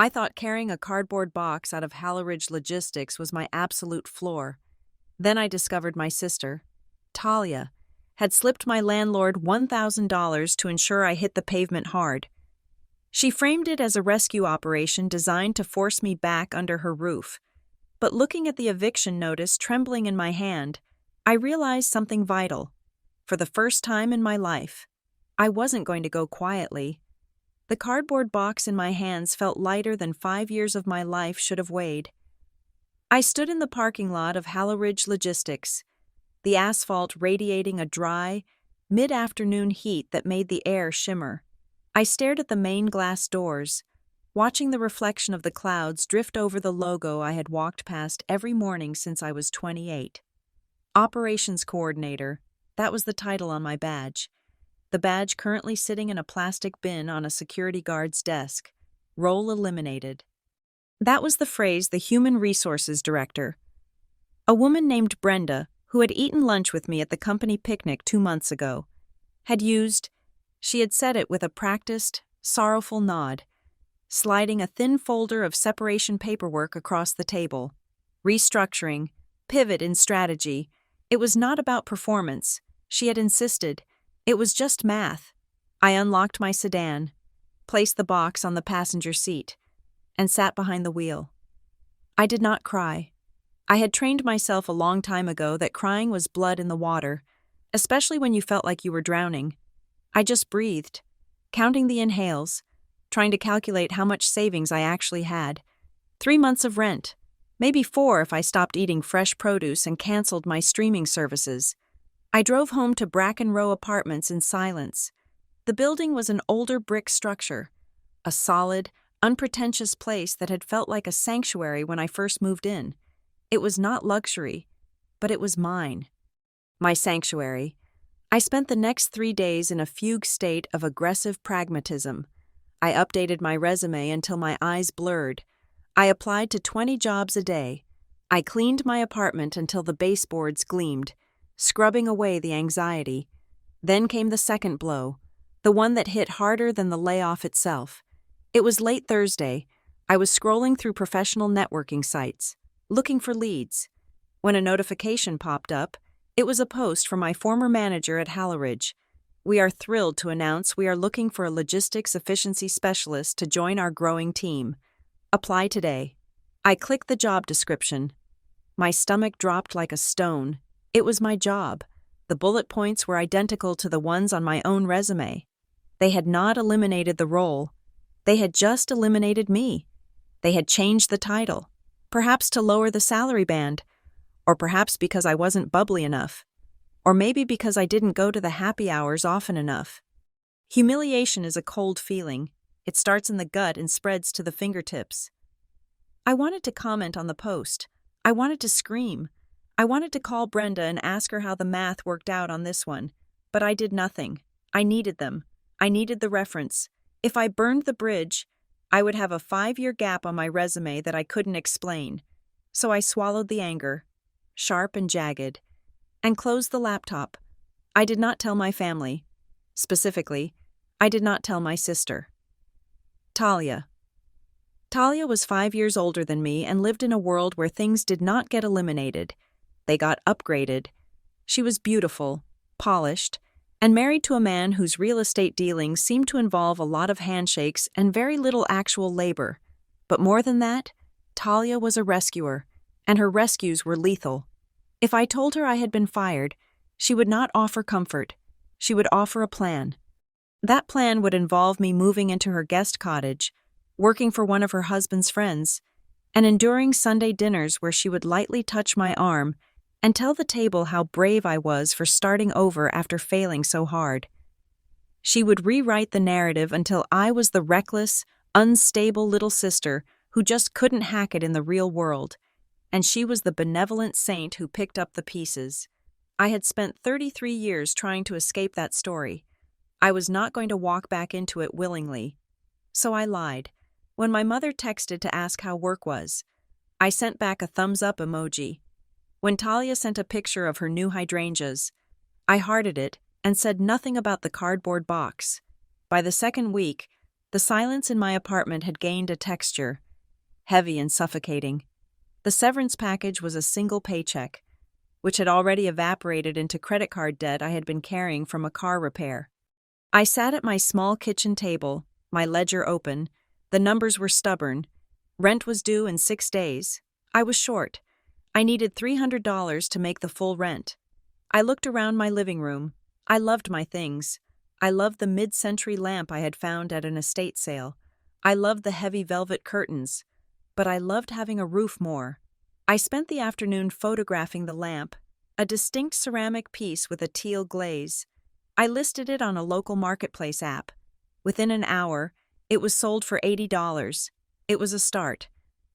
I thought carrying a cardboard box out of Halleridge Logistics was my absolute floor. Then I discovered my sister, Talia, had slipped my landlord $1,000 to ensure I hit the pavement hard. She framed it as a rescue operation designed to force me back under her roof. But looking at the eviction notice trembling in my hand, I realized something vital. For the first time in my life, I wasn't going to go quietly. The cardboard box in my hands felt lighter than 5 years of my life should have weighed. I stood in the parking lot of Halleridge Logistics, the asphalt radiating a dry, mid-afternoon heat that made the air shimmer. I stared at the main glass doors, watching the reflection of the clouds drift over the logo I had walked past every morning since I was 28. Operations Coordinator, that was the title on my badge. The badge currently sitting in a plastic bin on a security guard's desk. Role eliminated. That was the phrase the Human Resources Director, a woman named Brenda, who had eaten lunch with me at the company picnic 2 months ago, had used. She had said it with a practiced, sorrowful nod, sliding a thin folder of separation paperwork across the table. Restructuring, pivot in strategy. It was not about performance, she had insisted. It was just math. I unlocked my sedan, placed the box on the passenger seat, and sat behind the wheel. I did not cry. I had trained myself a long time ago that crying was blood in the water, especially when you felt like you were drowning. I just breathed, counting the inhales, trying to calculate how much savings I actually had. 3 months of rent, maybe 4 if I stopped eating fresh produce and canceled my streaming services. I drove home to Bracken Row Apartments in silence. The building was an older brick structure, a solid, unpretentious place that had felt like a sanctuary when I first moved in. It was not luxury, but it was mine. My sanctuary. I spent the next 3 days in a fugue state of aggressive pragmatism. I updated my resume until my eyes blurred. I applied to 20 jobs a day. I cleaned my apartment until the baseboards gleamed, scrubbing away the anxiety. Then came the second blow, the one that hit harder than the layoff itself. It was late Thursday. I was scrolling through professional networking sites, looking for leads, when a notification popped up. It was a post from my former manager at Halleridge. We are thrilled to announce we are looking for a logistics efficiency specialist to join our growing team. Apply today. I clicked the job description. My stomach dropped like a stone. It was my job. The bullet points were identical to the ones on my own resume. They had not eliminated the role. They had just eliminated me. They had changed the title, perhaps to lower the salary band, or perhaps because I wasn't bubbly enough, or maybe because I didn't go to the happy hours often enough. Humiliation is a cold feeling. It starts in the gut and spreads to the fingertips. I wanted to comment on the post. I wanted to scream. I wanted to call Brenda and ask her how the math worked out on this one, but I did nothing. I needed them. I needed the reference. If I burned the bridge, I would have a 5-year gap on my resume that I couldn't explain. So I swallowed the anger, sharp and jagged, and closed the laptop. I did not tell my family. Specifically, I did not tell my sister. Talia. Talia was 5 years older than me and lived in a world where things did not get eliminated. They got upgraded. She was beautiful, polished, and married to a man whose real estate dealings seemed to involve a lot of handshakes and very little actual labor. But more than that, Talia was a rescuer, and her rescues were lethal. If I told her I had been fired, she would not offer comfort. She would offer a plan. That plan would involve me moving into her guest cottage, working for one of her husband's friends, and enduring Sunday dinners where she would lightly touch my arm and tell the table how brave I was for starting over after failing so hard. She would rewrite the narrative until I was the reckless, unstable little sister who just couldn't hack it in the real world, and she was the benevolent saint who picked up the pieces. I had spent 33 years trying to escape that story. I was not going to walk back into it willingly. So I lied. When my mother texted to ask how work was, I sent back a thumbs-up emoji. When Talia sent a picture of her new hydrangeas, I hearted it and said nothing about the cardboard box. By the second week, The silence in my apartment had gained a texture, heavy and suffocating. The severance package was a single paycheck, which had already evaporated into credit card debt I had been carrying from a car repair. I sat at my small kitchen table, my ledger open. The numbers were stubborn. Rent was due in 6 days. I was short. I needed $300 to make the full rent. I looked around my living room. I loved my things. I loved the mid-century lamp I had found at an estate sale. I loved the heavy velvet curtains. But I loved having a roof more. I spent the afternoon photographing the lamp, a distinct ceramic piece with a teal glaze. I listed it on a local marketplace app. Within an hour, it was sold for $80. It was a start.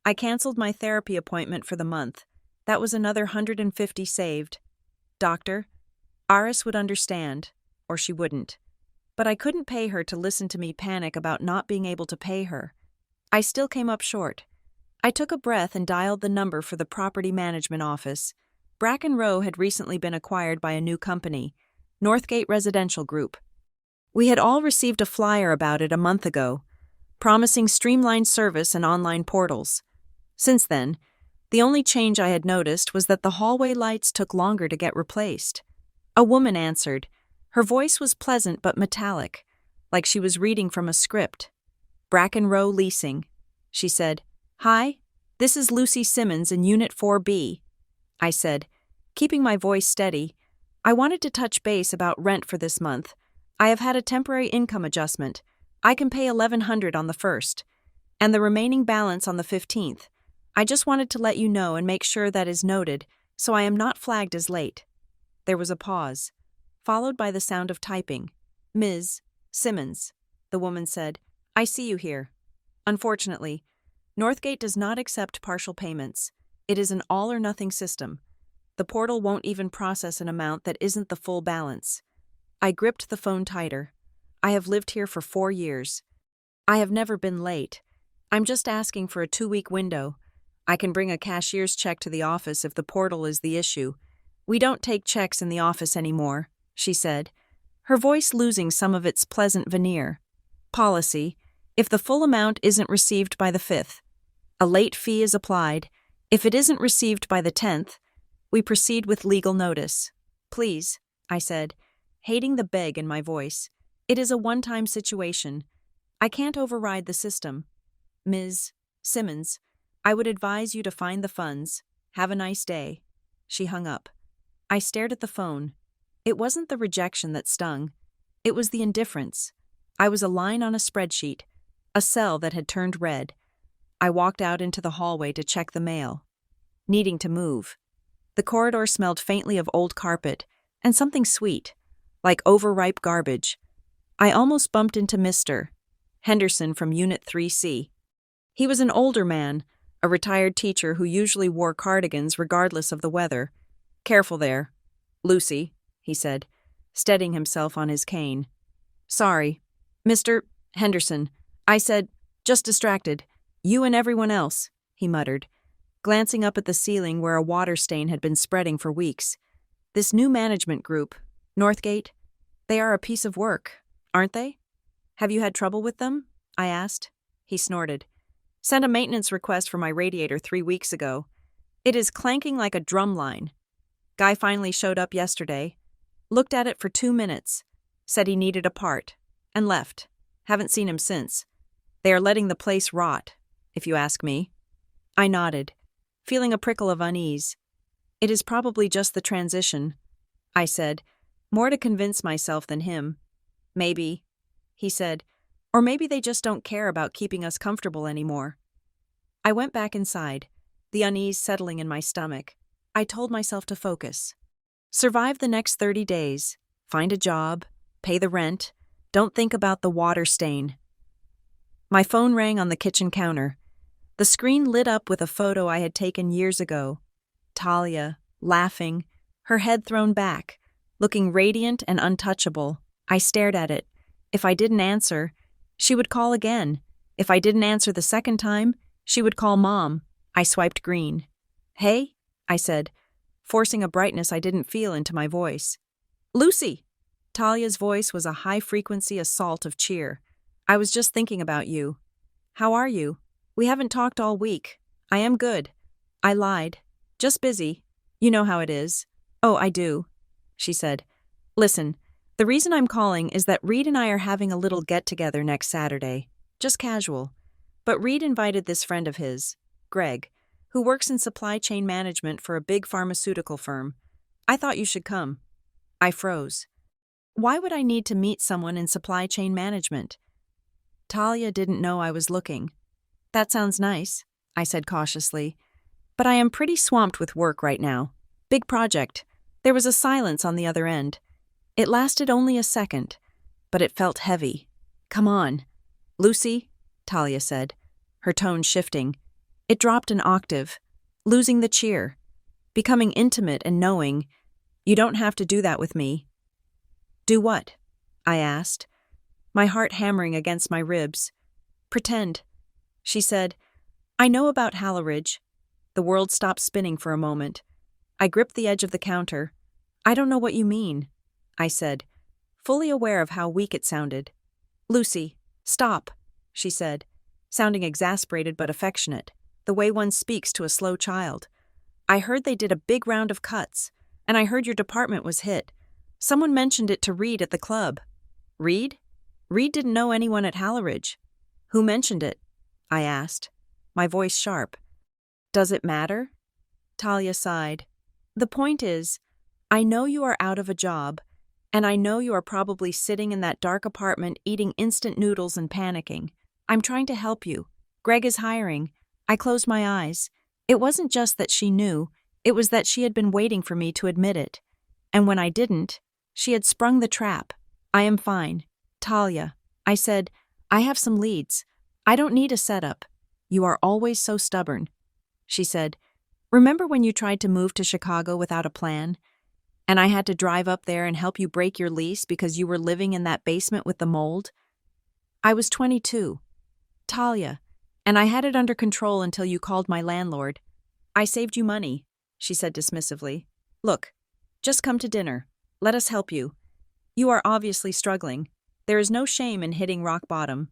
I canceled my therapy appointment for the month. That was another $150 saved. Doctor, Aris would understand, or she wouldn't. But I couldn't pay her to listen to me panic about not being able to pay her. I still came up short. I took a breath and dialed the number for the property management office. Bracken Row had recently been acquired by a new company, Northgate Residential Group. We had all received a flyer about it a month ago, promising streamlined service and online portals. Since then, the only change I had noticed was that the hallway lights took longer to get replaced. A woman answered. Her voice was pleasant but metallic, like she was reading from a script. Bracken Row Leasing. She said, "Hi, this is Lucy Simmons in Unit 4B. I said, keeping my voice steady, "I wanted to touch base about rent for this month. I have had a temporary income adjustment. I can pay $1,100 on the 1st, and the remaining balance on the 15th. I just wanted to let you know and make sure that is noted, so I am not flagged as late." There was a pause, followed by the sound of typing. "Ms. Simmons," the woman said, "I see you here. Unfortunately, Northgate does not accept partial payments. It is an all-or-nothing system. The portal won't even process an amount that isn't the full balance." I gripped the phone tighter. I have lived here for 4 years. I have never been late. I'm just asking for a 2-week window. I can bring a cashier's check to the office if the portal is the issue. "We don't take checks in the office anymore," she said, her voice losing some of its pleasant veneer. "Policy, if the full amount isn't received by the 5th, a late fee is applied. If it isn't received by the 10th, we proceed with legal notice." "Please," I said, hating the beg in my voice. "It is a one-time situation. I can't override the system. Ms. Simmons, I would advise you to find the funds. Have a nice day." She hung up. I stared at the phone. It wasn't the rejection that stung. It was the indifference. I was a line on a spreadsheet, a cell that had turned red. I walked out into the hallway to check the mail, needing to move. The corridor smelled faintly of old carpet and something sweet, like overripe garbage. I almost bumped into Mr. Henderson from Unit 3C. He was an older man, a retired teacher who usually wore cardigans regardless of the weather. "Careful there, Lucy," he said, steadying himself on his cane. "Sorry, Mr. Henderson. I said, just distracted. You and everyone else," he muttered, glancing up at the ceiling where a water stain had been spreading for weeks. "This new management group, Northgate, they are a piece of work, aren't they? Have you had trouble with them?" I asked. He snorted. "Sent a maintenance request for my radiator 3 weeks ago. It is clanking like a drum line. Guy finally showed up yesterday, looked at it for 2 minutes, said he needed a part, and left. Haven't seen him since. They are letting the place rot, if you ask me." I nodded, feeling a prickle of unease. "It is probably just the transition," I said, more to convince myself than him. "Maybe," he said, "or maybe they just don't care about keeping us comfortable anymore." I went back inside, the unease settling in my stomach. I told myself to focus. Survive the next 30 days, find a job, pay the rent, don't think about the water stain. My phone rang on the kitchen counter. The screen lit up with a photo I had taken years ago. Talia, laughing, her head thrown back, looking radiant and untouchable. I stared at it. If I didn't answer, she would call again. If I didn't answer the second time, she would call Mom. I swiped green. "Hey," I said, forcing a brightness I didn't feel into my voice. "Lucy!" Talia's voice was a high-frequency assault of cheer. I was just thinking about you. How are you? We haven't talked all week. I am good. I lied. Just busy. You know how it is. Oh, I do, she said. Listen, the reason I'm calling is that Reed and I are having a little get-together next Saturday. Just casual. But Reed invited this friend of his, Greg, who works in supply chain management for a big pharmaceutical firm. I thought you should come. I froze. Why would I need to meet someone in supply chain management? Talia didn't know I was looking. That sounds nice, I said cautiously. But I am pretty swamped with work right now. Big project. There was a silence on the other end. It lasted only a second, but it felt heavy. Come on. Lucy, Talia said, her tone shifting. It dropped an octave, losing the cheer, becoming intimate and knowing, you don't have to do that with me. Do what? I asked, my heart hammering against my ribs. Pretend. She said, I know about Halleridge. The world stopped spinning for a moment. I gripped the edge of the counter. I don't know what you mean, I said, fully aware of how weak it sounded. Lucy, stop, she said, sounding exasperated but affectionate, the way one speaks to a slow child. I heard they did a big round of cuts, and I heard your department was hit. Someone mentioned it to Reed at the club. Reed? Reed didn't know anyone at Halleridge. Who mentioned it? I asked, my voice sharp. Does it matter? Talia sighed. The point is, I know you are out of a job, and I know you are probably sitting in that dark apartment eating instant noodles and panicking. I'm trying to help you. Greg is hiring. I closed my eyes. It wasn't just that she knew, it was that she had been waiting for me to admit it. And when I didn't, she had sprung the trap. I am fine. Talia, I said, I have some leads. I don't need a setup. You are always so stubborn. She said, remember when you tried to move to Chicago without a plan? And I had to drive up there and help you break your lease because you were living in that basement with the mold? I was 22. Talia, and I had it under control until you called my landlord. I saved you money, she said dismissively. Look, just come to dinner. Let us help you. You are obviously struggling. There is no shame in hitting rock bottom.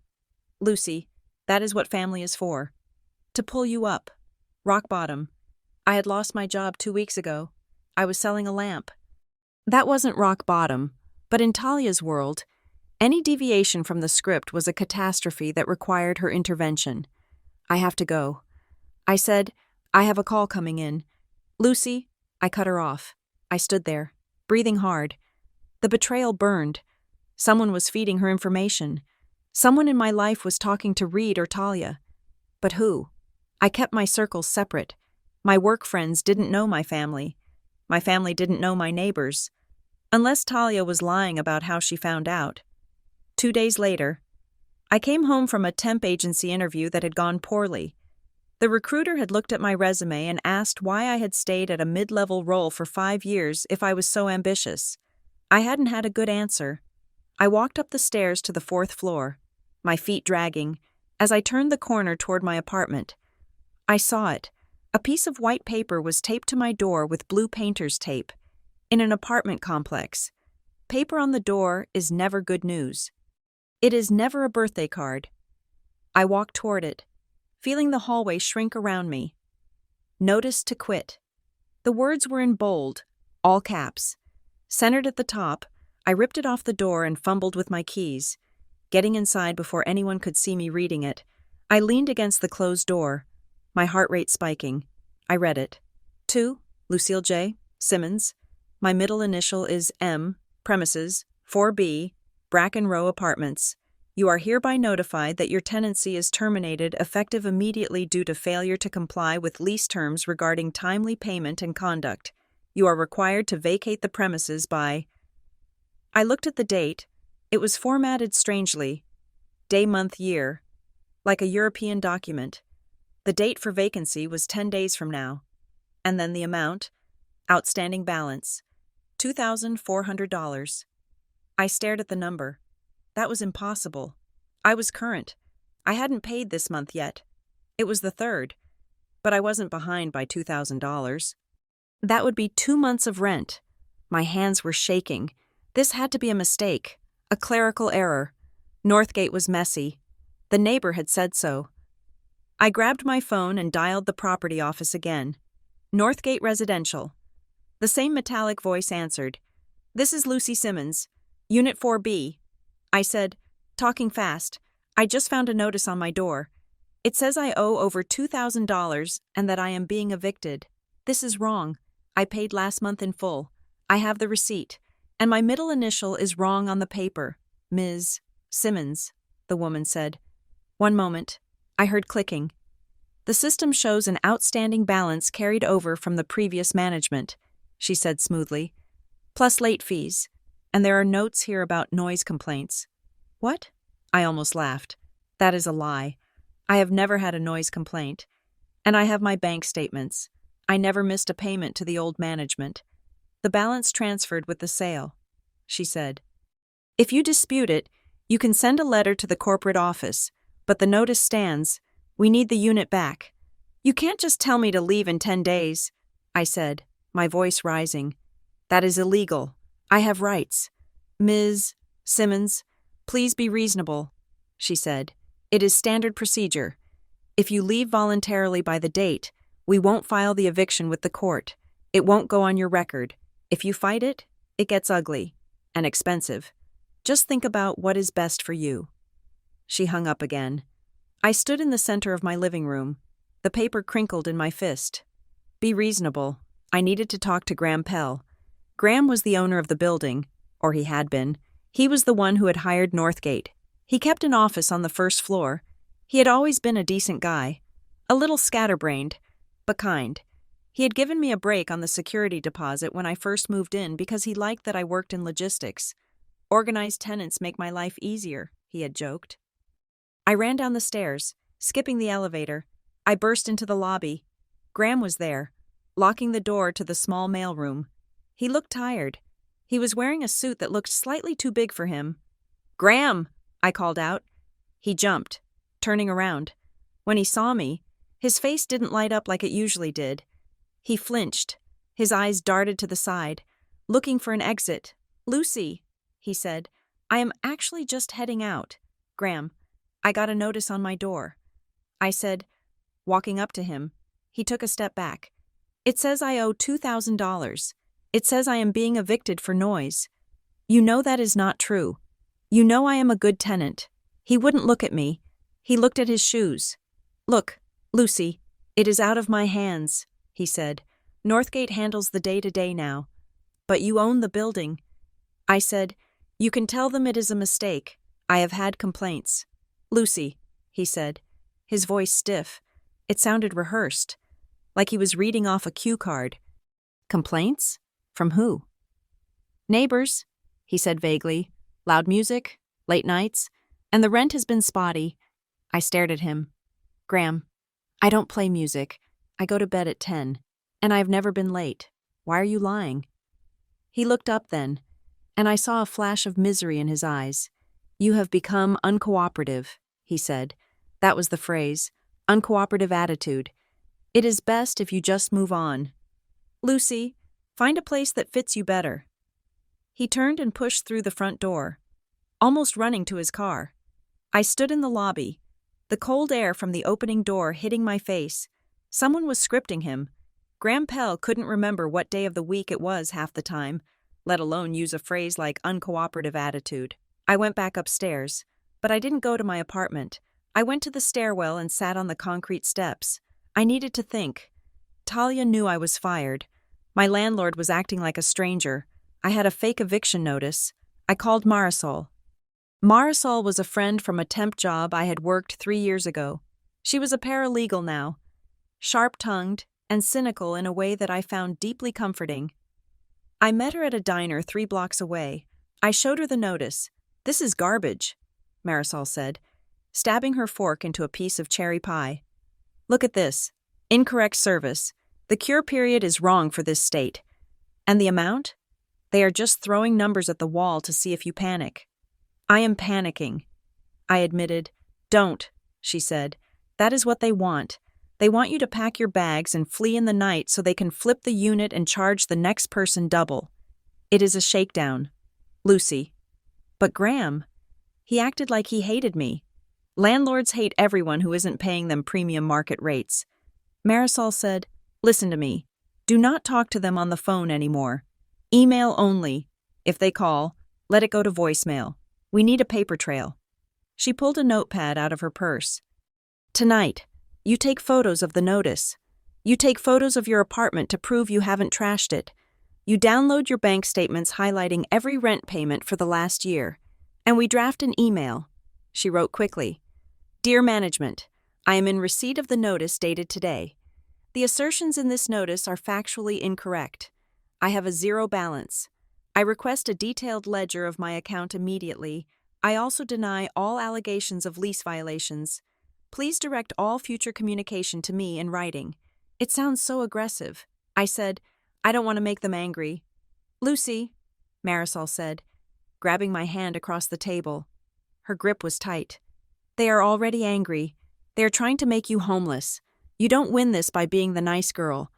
Lucy, that is what family is for. To pull you up. Rock bottom. I had lost my job 2 weeks ago. I was selling a lamp. That wasn't rock bottom, but in Talia's world, any deviation from the script was a catastrophe that required her intervention. I have to go. I said, I have a call coming in. Lucy, I cut her off. I stood there, breathing hard. The betrayal burned. Someone was feeding her information. Someone in my life was talking to Reed or Talia. But who? I kept my circles separate. My work friends didn't know my family. My family didn't know my neighbors. Unless Talia was lying about how she found out. 2 days later, I came home from a temp agency interview that had gone poorly. The recruiter had looked at my resume and asked why I had stayed at a mid-level role for 5 years if I was so ambitious. I hadn't had a good answer. I walked up the stairs to the 4th floor, my feet dragging, as I turned the corner toward my apartment. I saw it. A piece of white paper was taped to my door with blue painter's tape. In an apartment complex. Paper on the door is never good news. It is never a birthday card. I walked toward it, feeling the hallway shrink around me. Notice to quit. The words were in bold, all caps. Centered at the top, I ripped it off the door and fumbled with my keys. Getting inside before anyone could see me reading it, I leaned against the closed door, my heart rate spiking. I read it. To Lucille J. Simmons. My middle initial is M. Premises, 4B, Bracken Row Apartments. You are hereby notified that your tenancy is terminated effective immediately due to failure to comply with lease terms regarding timely payment and conduct. You are required to vacate the premises by... I looked at the date. It was formatted strangely. Day, month, year. Like a European document. The date for vacancy was 10 days from now. And then the amount. Outstanding balance. $2,400. I stared at the number. That was impossible. I was current. I hadn't paid this month yet. It was the 3rd. But I wasn't behind by $2,000. That would be 2 months of rent. My hands were shaking. This had to be a mistake. A clerical error. Northgate was messy. The neighbor had said so. I grabbed my phone and dialed the property office again. Northgate Residential. The same metallic voice answered. "This is Lucy Simmons, Unit 4B. I said, talking fast, "I just found a notice on my door. It says I owe over $2,000 and that I am being evicted. This is wrong. I paid last month in full. I have the receipt. And my middle initial is wrong on the paper. Ms. Simmons," the woman said. "One moment." I heard clicking. "The system shows an outstanding balance carried over from the previous management," she said smoothly, "plus late fees. And there are notes here about noise complaints." "What?" I almost laughed. "That is a lie. I have never had a noise complaint. And I have my bank statements. I never missed a payment to the old management. The balance transferred with the sale," she said. "If you dispute it, you can send a letter to the corporate office, but the notice stands. We need the unit back." "You can't just tell me to leave in 10 days, I said, my voice rising. "That is illegal. I have rights." "Ms. Simmons, please be reasonable," she said. "It is standard procedure. If you leave voluntarily by the date, we won't file the eviction with the court. It won't go on your record. If you fight it, it gets ugly and expensive. Just think about what is best for you." She hung up again. I stood in the center of my living room. The paper crinkled in my fist. Be reasonable. I needed to talk to Graham Pell. Graham was the owner of the building, or he had been. He was the one who had hired Northgate. He kept an office on the first floor. He had always been a decent guy. A little scatterbrained, but kind. He had given me a break on the security deposit when I first moved in because he liked that I worked in logistics. "Organized tenants make my life easier," he had joked. I ran down the stairs, skipping the elevator. I burst into the lobby. Graham was there, locking the door to the small mailroom. He looked tired. He was wearing a suit that looked slightly too big for him. "Graham!" I called out. He jumped, turning around. When he saw me, his face didn't light up like it usually did. He flinched. His eyes darted to the side, looking for an exit. "Lucy," he said, "I am actually just heading out." "Graham, I got a notice on my door," I said, walking up to him. He took a step back. "It says I owe $2,000. It says I am being evicted for noise. You know that is not true. You know I am a good tenant." He wouldn't look at me. He looked at his shoes. "Look, Lucy, it is out of my hands," he said. "Northgate handles the day-to-day now. But you own the building." I said, "You can tell them it is a mistake. I have had complaints." "Lucy," he said, his voice stiff. It sounded rehearsed, like he was reading off a cue card. "Complaints? From who?" "Neighbors," he said vaguely. "Loud music, late nights, and the rent has been spotty." I stared at him. "Graham, I don't play music. I go to bed at 10, and I have never been late. Why are you lying?" He looked up then, and I saw a flash of misery in his eyes. "You have become uncooperative," he said. That was the phrase, uncooperative attitude. "It is best if you just move on. Lucy, find a place that fits you better." He turned and pushed through the front door, almost running to his car. I stood in the lobby, the cold air from the opening door hitting my face. Someone was scripting him. Graham Pell couldn't remember what day of the week it was half the time, let alone use a phrase like uncooperative attitude. I went back upstairs, but I didn't go to my apartment. I went to the stairwell and sat on the concrete steps. I needed to think. Talia knew I was fired. My landlord was acting like a stranger. I had a fake eviction notice. I called Marisol. Marisol was a friend from a temp job I had worked 3 years ago. She was a paralegal now, sharp-tongued and cynical in a way that I found deeply comforting. I met her at a diner 3 blocks away. I showed her the notice. "This is garbage," Marisol said, stabbing her fork into a piece of cherry pie. "Look at this. Incorrect service. The cure period is wrong for this state. And the amount? They are just throwing numbers at the wall to see if you panic." "I am panicking," I admitted. "Don't," she said. "That is what they want. They want you to pack your bags and flee in the night so they can flip the unit and charge the next person double. It is a shakedown. Lucy." "But Graham," He acted like he hated me. Landlords hate everyone who isn't paying them premium market rates. Marisol said, "Listen to me. Do not talk to them on the phone anymore. Email only. If they call, let it go to voicemail. We need a paper trail." She pulled a notepad out of her purse. "Tonight, you take photos of the notice. You take photos of your apartment to prove you haven't trashed it. You download your bank statements highlighting every rent payment for the last year. And we draft an email." She wrote quickly. "Dear Management, I am in receipt of the notice dated today. The assertions in this notice are factually incorrect. I have a zero balance. I request a detailed ledger of my account immediately. I also deny all allegations of lease violations. Please direct all future communication to me in writing." It sounds so aggressive. I said, "I don't want to make them angry." "Lucy," Marisol said, grabbing my hand across the table. Her grip was tight. "They are already angry. They are trying to make you homeless. You don't win this by being the nice girl.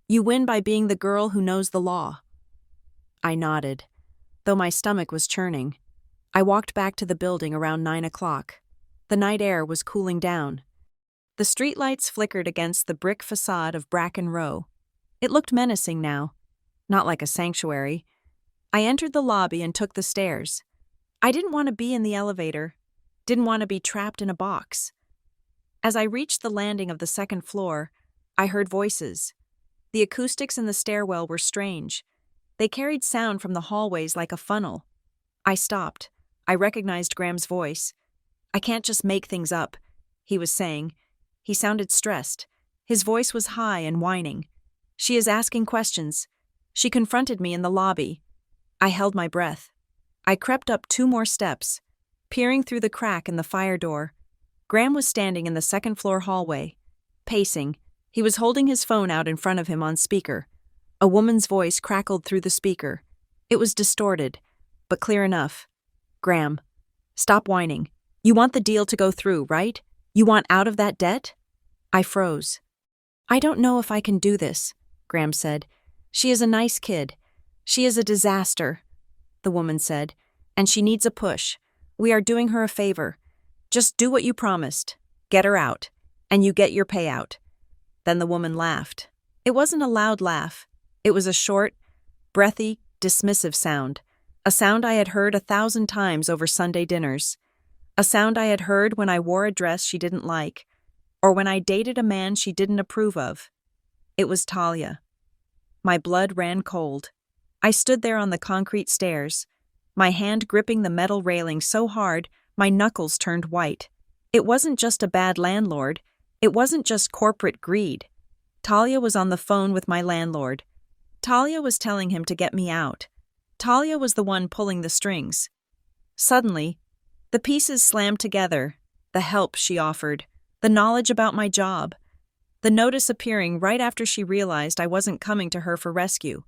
You win by being the girl who knows the law." I nodded, though my stomach was churning. I walked back to the building around 9 o'clock. The night air was cooling down. The streetlights flickered against the brick facade of Bracken Row. It looked menacing now, not like a sanctuary. I entered the lobby and took the stairs. I didn't want to be in the elevator, didn't want to be trapped in a box. As I reached the landing of the second floor, I heard voices. The acoustics in the stairwell were strange. They carried sound from the hallways like a funnel. I stopped. I recognized Graham's voice. "I can't just make things up," he was saying. He sounded stressed. His voice was high and whining. "She is asking questions." She confronted me in the lobby. I held my breath. I crept up 2 more steps, peering through the crack in the fire door. Graham was standing in the second-floor hallway, pacing. He was holding his phone out in front of him on speaker. A woman's voice crackled through the speaker. It was distorted, but clear enough. "Graham, stop whining. You want the deal to go through, right? You want out of that debt?" I froze. "I don't know if I can do this," Graham said. "She is a nice kid. She is a disaster," the woman said, "and she needs a push. We are doing her a favor. Just do what you promised. Get her out, and you get your payout." Then the woman laughed. It wasn't a loud laugh. It was a short, breathy, dismissive sound. A sound I had heard 1,000 times over Sunday dinners. A sound I had heard when I wore a dress she didn't like, or when I dated a man she didn't approve of. It was Talia. My blood ran cold. I stood there on the concrete stairs, my hand gripping the metal railing so hard my knuckles turned white. It wasn't just a bad landlord. It wasn't just corporate greed. Talia was on the phone with my landlord. Talia was telling him to get me out. Talia was the one pulling the strings. Suddenly, the pieces slammed together. The help she offered, the knowledge about my job, the notice appearing right after she realized I wasn't coming to her for rescue.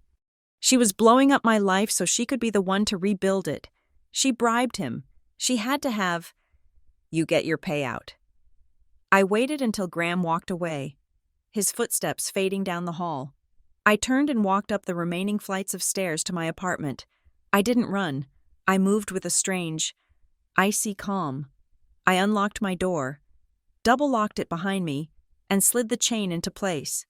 She was blowing up my life so she could be the one to rebuild it. She bribed him. She had to have, "You get your payout." I waited until Graham walked away, his footsteps fading down the hall. I turned and walked up the remaining flights of stairs to my apartment. I didn't run. I moved with a strange, icy calm. I unlocked my door, double-locked it behind me, and slid the chain into place.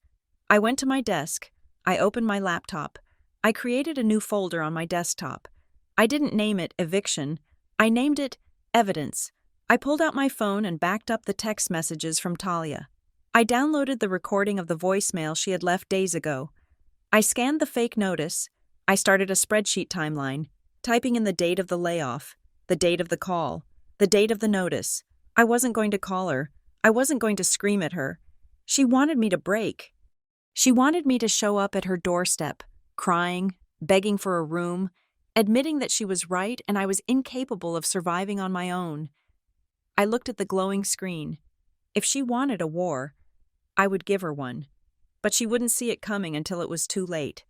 I went to my desk. I opened my laptop. I created a new folder on my desktop. I didn't name it Eviction. I named it Evidence. I pulled out my phone and backed up the text messages from Talia. I downloaded the recording of the voicemail she had left days ago. I scanned the fake notice. I started a spreadsheet timeline, typing in the date of the layoff, the date of the call, the date of the notice. I wasn't going to call her. I wasn't going to scream at her. She wanted me to break. She wanted me to show up at her doorstep, crying, begging for a room, admitting that she was right and I was incapable of surviving on my own. I looked at the glowing screen. If she wanted a war, I would give her one. But she wouldn't see it coming until it was too late.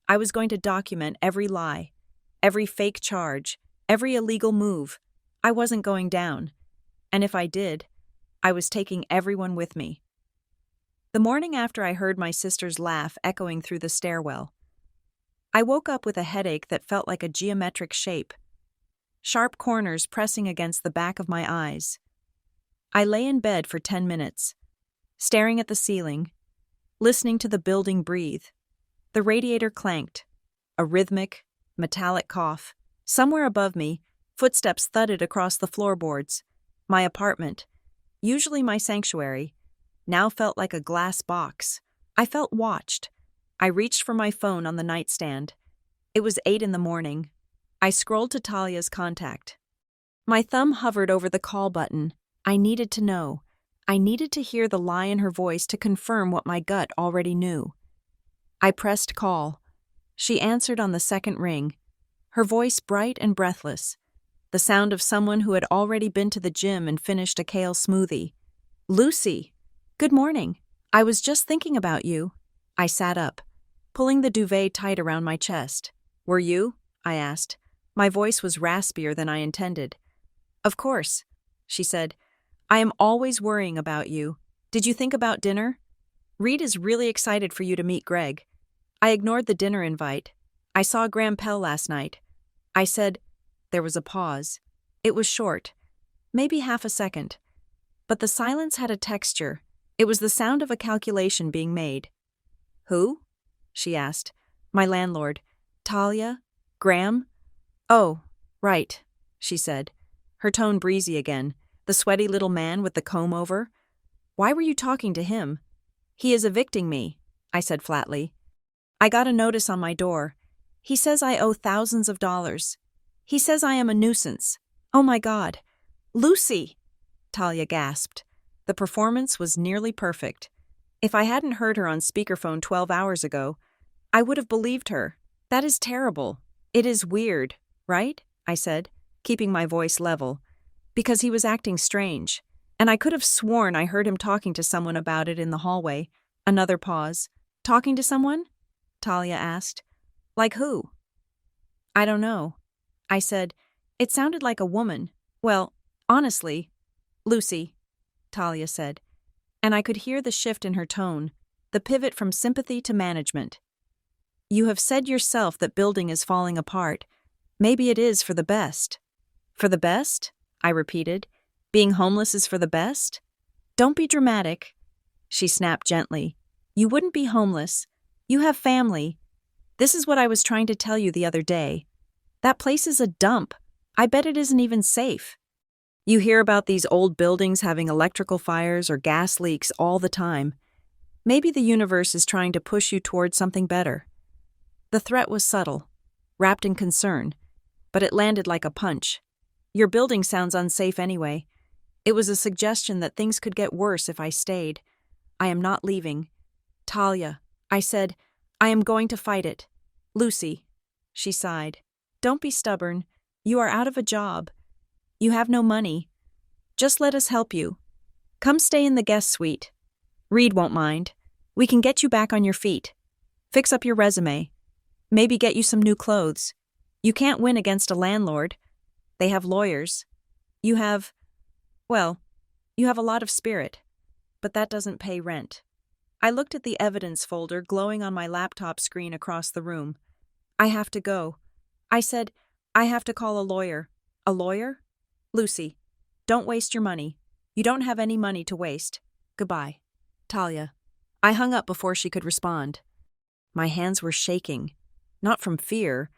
I was going to document every lie, every fake charge, every illegal move. I wasn't going down. And if I did, I was taking everyone with me. The morning after I heard my sister's laugh echoing through the stairwell, I woke up with a headache that felt like a geometric shape. sharp corners pressing against the back of my eyes. I lay in bed for 10 minutes, staring at the ceiling, listening to the building breathe. The radiator clanked, a rhythmic, metallic cough. Somewhere above me, footsteps thudded across the floorboards. My apartment, usually my sanctuary, now felt like a glass box. I felt watched. I reached for my phone on the nightstand. It was 8 in the morning. I scrolled to Talia's contact. My thumb hovered over the call button. I needed to know. I needed to hear the lie in her voice to confirm what my gut already knew. I pressed call. She answered on the second ring, her voice bright and breathless, the sound of someone who had already been to the gym and finished a kale smoothie. "Lucy, good morning. I was just thinking about you." I sat up, pulling the duvet tight around my chest. "Were you?" I asked. My voice was raspier than I intended. "Of course," she said. "I am always worrying about you. Did you think about dinner? Reed is really excited for you to meet Greg." I ignored the dinner invite. "I saw Graham Pell last night." I said. There was a pause. It was short, maybe half a second. But the silence had a texture. It was the sound of a calculation being made. "Who?" she asked. "My landlord. Talia? Graham?" "Oh, right," she said, her tone breezy again. "The sweaty little man with the comb-over? Why were you talking to him?" "He is evicting me," I said flatly. "I got a notice on my door. He says I owe thousands of dollars. He says I am a nuisance. Oh my God. Lucy!" Talia gasped. The performance was nearly perfect. If I hadn't heard her on speakerphone 12 hours ago, I would have believed her. "That is terrible. It is weird, right?" I said, keeping my voice level. "Because he was acting strange. And I could have sworn I heard him talking to someone about it in the hallway." Another pause. "Talking to someone?" Talia asked. "Like who?" "I don't know." I said. "It sounded like a woman. Well, honestly." "Lucy," Talia said. And I could hear the shift in her tone, the pivot from sympathy to management. "You have said yourself that building is falling apart. Maybe it is for the best." "For the best?" I repeated. "Being homeless is for the best?" "Don't be dramatic," she snapped gently. "You wouldn't be homeless. You have family. This is what I was trying to tell you the other day. That place is a dump. I bet it isn't even safe. You hear about these old buildings having electrical fires or gas leaks all the time. Maybe the universe is trying to push you towards something better." The threat was subtle, wrapped in concern, but it landed like a punch. "Your building sounds unsafe anyway." It was a suggestion that things could get worse if I stayed. "I am not leaving." "Talia," I said, "I am going to fight it." "Lucy," she sighed. "Don't be stubborn. You are out of a job. You have no money. Just let us help you. Come stay in the guest suite. Reed won't mind. We can get you back on your feet. Fix up your resume. Maybe get you some new clothes. You can't win against a landlord. They have lawyers. You have a lot of spirit. But that doesn't pay rent." I looked at the evidence folder glowing on my laptop screen across the room. "I have to go." I said, "I have to call a lawyer." "A lawyer?" "Lucy, don't waste your money. You don't have any money to waste. Goodbye." "Talia." I hung up before she could respond. My hands were shaking, not from fear,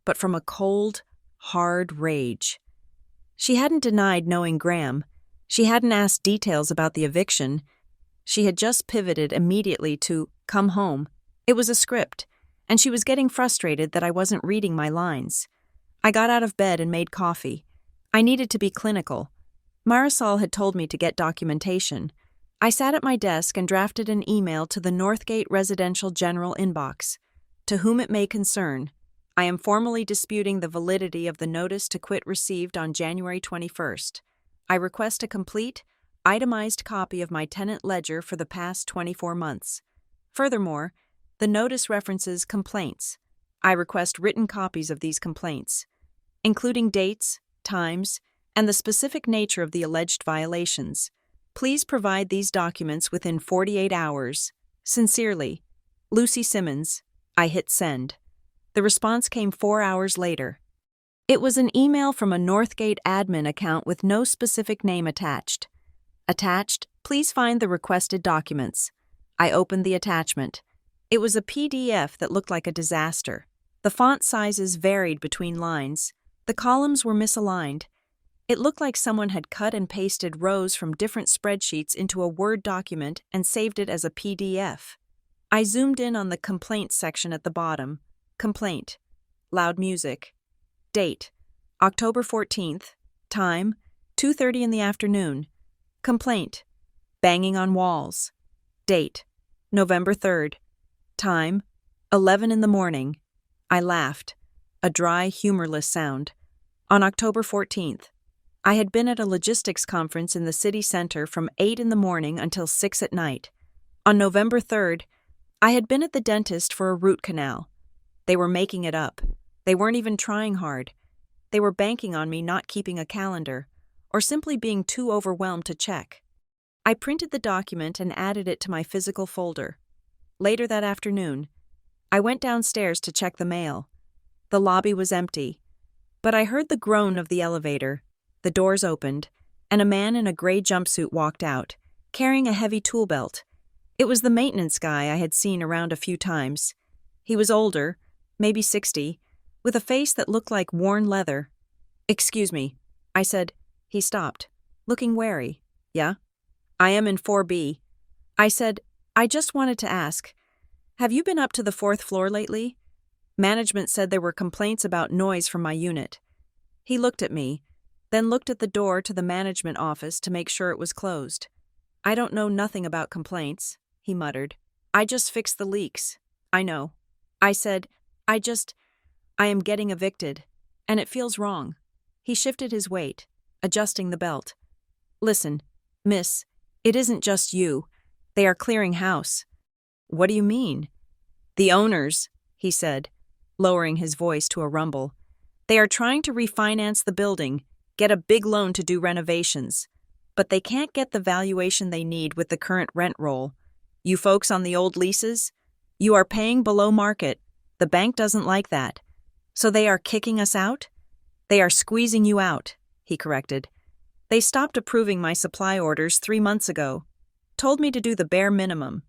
but from a cold, hard rage. She hadn't denied knowing Graham. She hadn't asked details about the eviction. She had just pivoted immediately to "come home." It was a script, and she was getting frustrated that I wasn't reading my lines. I got out of bed and made coffee. I needed to be clinical. Marisol had told me to get documentation. I sat at my desk and drafted an email to the Northgate Residential General inbox. "To whom it may concern, I am formally disputing the validity of the notice to quit received on January 21st. I request a complete, itemized copy of my tenant ledger for the past 24 months. Furthermore, the notice references complaints. I request written copies of these complaints, including dates, times, and the specific nature of the alleged violations. Please provide these documents within 48 hours. Sincerely, Lucy Simmons." I hit send. The response came 4 hours later. It was an email from a Northgate admin account with no specific name attached. Attached, please find the requested documents. I opened the attachment. It was a PDF that looked like a disaster. The font sizes varied between lines. The columns were misaligned. It looked like someone had cut and pasted rows from different spreadsheets into a Word document and saved it as a PDF. I zoomed in on the complaints section at the bottom. Complaint. Loud music. Date. October 14th. Time. 2:30 in the afternoon. Complaint. Banging on walls. Date. November 3rd. Time. 11 in the morning. I laughed. A dry, humorless sound. On October 14th. I had been at a logistics conference in the city center from 8 in the morning until 6 at night. On November 3rd, I had been at the dentist for a root canal. They were making it up. They weren't even trying hard. They were banking on me not keeping a calendar, or simply being too overwhelmed to check. I printed the document and added it to my physical folder. Later that afternoon, I went downstairs to check the mail. The lobby was empty, but I heard the groan of the elevator. The doors opened, and a man in a gray jumpsuit walked out, carrying a heavy tool belt. It was the maintenance guy I had seen around a few times. He was older, maybe 60, with a face that looked like worn leather. "Excuse me," I said. He stopped, looking wary. "Yeah?" "I am in 4B. I said, "I just wanted to ask, have you been up to the 4th floor lately? Management said there were complaints about noise from my unit." He looked at me, then looked at the door to the management office to make sure it was closed. "I don't know nothing about complaints," he muttered. "I just fixed the leaks." "I know." I said, I am getting evicted, and it feels wrong." He shifted his weight, adjusting the belt. "Listen, miss, it isn't just you. They are clearing house." "What do you mean?" "The owners," he said, lowering his voice to a rumble. "They are trying to refinance the building, get a big loan to do renovations. But they can't get the valuation they need with the current rent roll. You folks on the old leases? You are paying below market. The bank doesn't like that. So they are kicking us out? They are squeezing you out," he corrected. "They stopped approving my supply orders 3 months ago. Told me to do the bare minimum.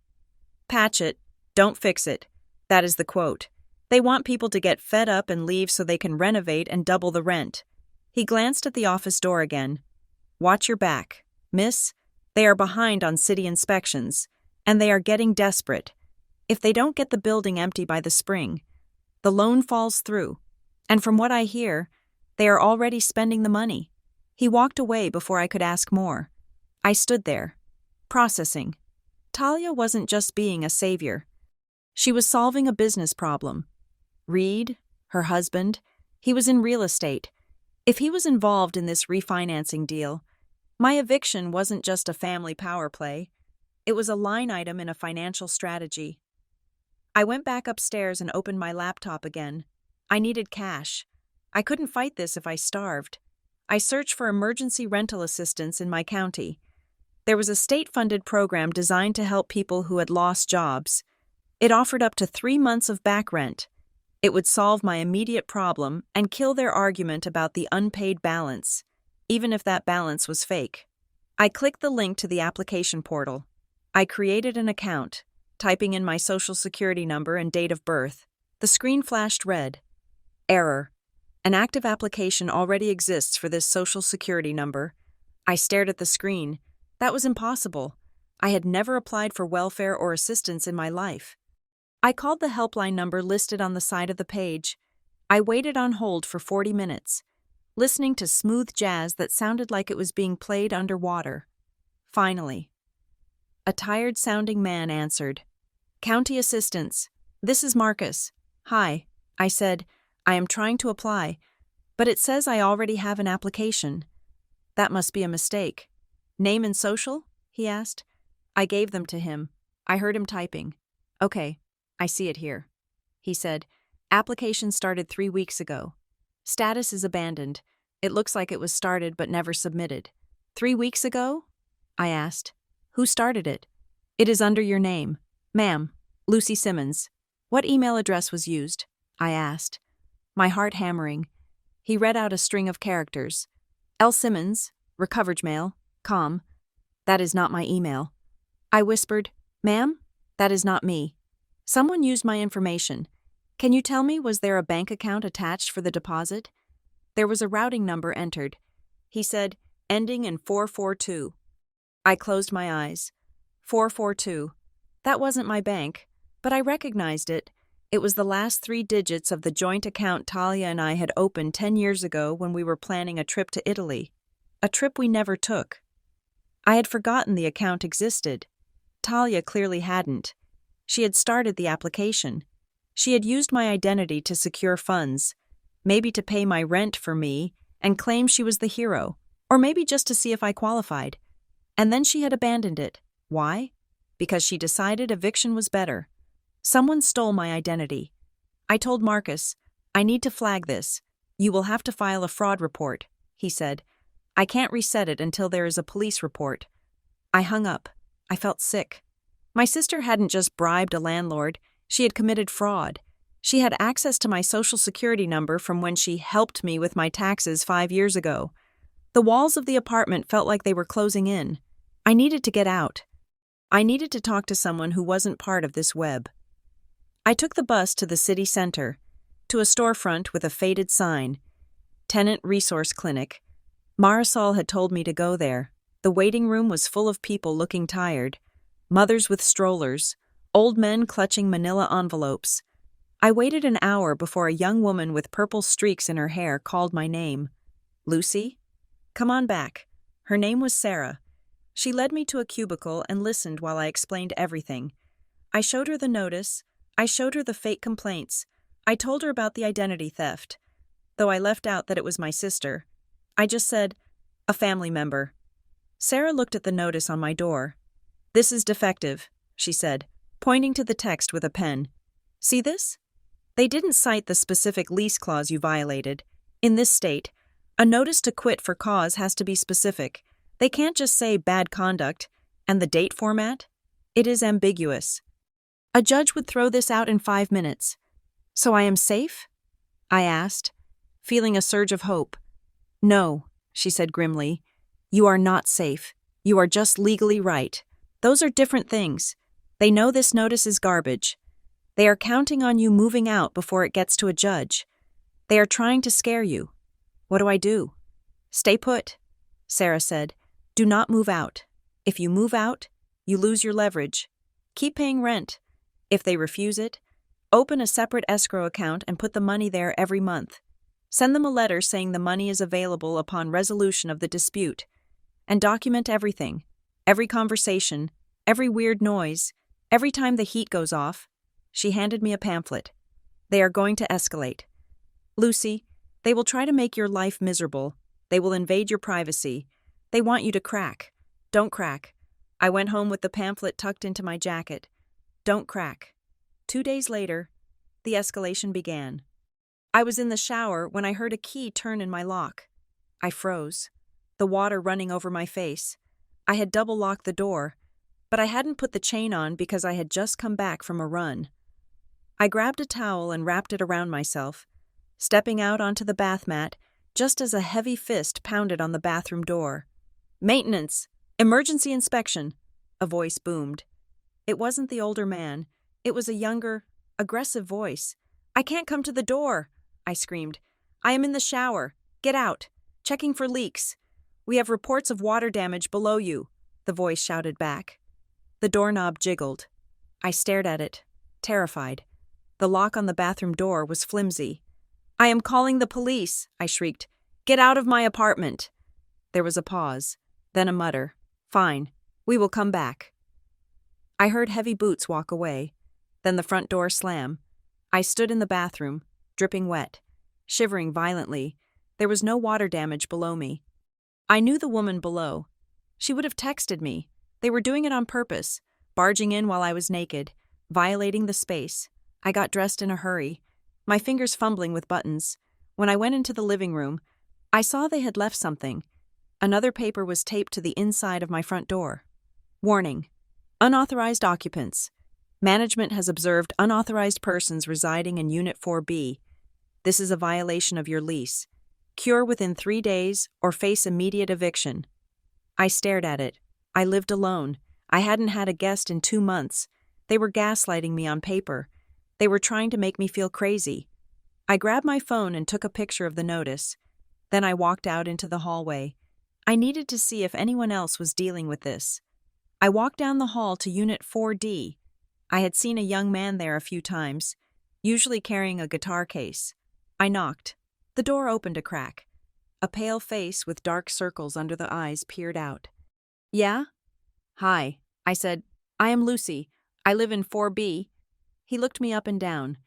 Patch it, don't fix it. That is the quote. They want people to get fed up and leave so they can renovate and double the rent." He glanced at the office door again. "Watch your back, miss. They are behind on city inspections, and they are getting desperate. If they don't get the building empty by the spring, the loan falls through, and from what I hear, they are already spending the money." He walked away before I could ask more. I stood there, processing. Talia wasn't just being a savior. She was solving a business problem. Reed, her husband, he was in real estate. If he was involved in this refinancing deal, my eviction wasn't just a family power play. It was a line item in a financial strategy. I went back upstairs and opened my laptop again. I needed cash. I couldn't fight this if I starved. I searched for emergency rental assistance in my county. There was a state-funded program designed to help people who had lost jobs. It offered up to 3 months of back rent. It would solve my immediate problem and kill their argument about the unpaid balance, even if that balance was fake. I clicked the link to the application portal. I created an account, typing in my social security number and date of birth. The screen flashed red. Error. An active application already exists for this social security number. I stared at the screen. That was impossible. I had never applied for welfare or assistance in my life. I called the helpline number listed on the side of the page. I waited on hold for 40 minutes, listening to smooth jazz that sounded like it was being played underwater. Finally, a tired-sounding man answered. "County Assistance. This is Marcus." "Hi," I said. "I am trying to apply, but it says I already have an application." "That must be a mistake." "Name and social?" he asked. I gave them to him. I heard him typing. "Okay, I see it here," he said. "Application started 3 weeks ago. Status is abandoned. It looks like it was started but never submitted." 3 weeks ago?" I asked. "Who started it?" "It is under your name. Ma'am, Lucy Simmons." "What email address was used?" I asked, my heart hammering. He read out a string of characters. L. Simmons, recovered mail, com. That is not my email. I whispered, "Ma'am, that is not me. Someone used my information. Can you tell me, was there a bank account attached for the deposit?" There was a routing number entered. He said, ending in 442. I closed my eyes. 442. That wasn't my bank, but I recognized it. It was the last 3 digits of the joint account Talia and I had opened 10 years ago when we were planning a trip to Italy. A trip we never took. I had forgotten the account existed. Talia clearly hadn't. She had started the application. She had used my identity to secure funds, maybe to pay my rent for me and claim she was the hero, or maybe just to see if I qualified. And then she had abandoned it. Why? Because she decided eviction was better. Someone stole my identity. I told Marcus, "I need to flag this. You will have to file a fraud report," he said. "I can't reset it until there is a police report." I hung up. I felt sick. My sister hadn't just bribed a landlord, she had committed fraud. She had access to my social security number from when she helped me with my taxes 5 years ago. The walls of the apartment felt like they were closing in. I needed to get out. I needed to talk to someone who wasn't part of this web. I took the bus to the city center, to a storefront with a faded sign, Tenant Resource Clinic. Marisol had told me to go there. The waiting room was full of people looking tired, mothers with strollers, old men clutching manila envelopes. I waited an hour before a young woman with purple streaks in her hair called my name. "Lucy? Come on back." Her name was Sarah. She led me to a cubicle and listened while I explained everything. I showed her the notice. I showed her the fake complaints. I told her about the identity theft, though I left out that it was my sister. I just said, "A family member." Sarah looked at the notice on my door. "This is defective," she said, pointing to the text with a pen. "See this? They didn't cite the specific lease clause you violated. In this state, a notice to quit for cause has to be specific. They can't just say bad conduct. And the date format? It is ambiguous. A judge would throw this out in 5 minutes. So I am safe?" I asked, feeling a surge of hope. "No," she said grimly. "You are not safe. You are just legally right. Those are different things. They know this notice is garbage. They are counting on you moving out before it gets to a judge. They are trying to scare you. What do I do?" "Stay put," Sarah said. "Do not move out. If you move out, you lose your leverage. Keep paying rent. If they refuse it, open a separate escrow account and put the money there every month. Send them a letter saying the money is available upon resolution of the dispute. And document everything, every conversation, every weird noise, every time the heat goes off." She handed me a pamphlet. "They are going to escalate. Lucy, they will try to make your life miserable. They will invade your privacy. They want you to crack. Don't crack." I went home with the pamphlet tucked into my jacket. Don't crack. 2 days later, the escalation began. I was in the shower when I heard a key turn in my lock. I froze, the water running over my face. I had double-locked the door, but I hadn't put the chain on because I had just come back from a run. I grabbed a towel and wrapped it around myself, stepping out onto the bath mat just as a heavy fist pounded on the bathroom door. "Maintenance! Emergency inspection!" a voice boomed. It wasn't the older man. It was a younger, aggressive voice. "I can't come to the door," I screamed. "I am in the shower. Get out. Checking for leaks. We have reports of water damage below you," the voice shouted back. The doorknob jiggled. I stared at it, terrified. The lock on the bathroom door was flimsy. "I am calling the police," I shrieked. "Get out of my apartment." There was a pause, then a mutter. "Fine. We will come back." I heard heavy boots walk away, then the front door slam. I stood in the bathroom, dripping wet, shivering violently. There was no water damage below me. I knew the woman below. She would have texted me. They were doing it on purpose, barging in while I was naked, violating the space. I got dressed in a hurry, my fingers fumbling with buttons. When I went into the living room, I saw they had left something. Another paper was taped to the inside of my front door. Warning: unauthorized occupants. Management has observed unauthorized persons residing in Unit 4B. This is a violation of your lease. Cure within 3 days or face immediate eviction. I stared at it. I lived alone. I hadn't had a guest in 2 months. They were gaslighting me on paper. They were trying to make me feel crazy. I grabbed my phone and took a picture of the notice. Then I walked out into the hallway. I needed to see if anyone else was dealing with this. I walked down the hall to Unit 4D. I had seen a young man there a few times, usually carrying a guitar case. I knocked. The door opened a crack. A pale face with dark circles under the eyes peered out. "Yeah?" "Hi," I said. "I am Lucy. I live in 4B. He looked me up and down,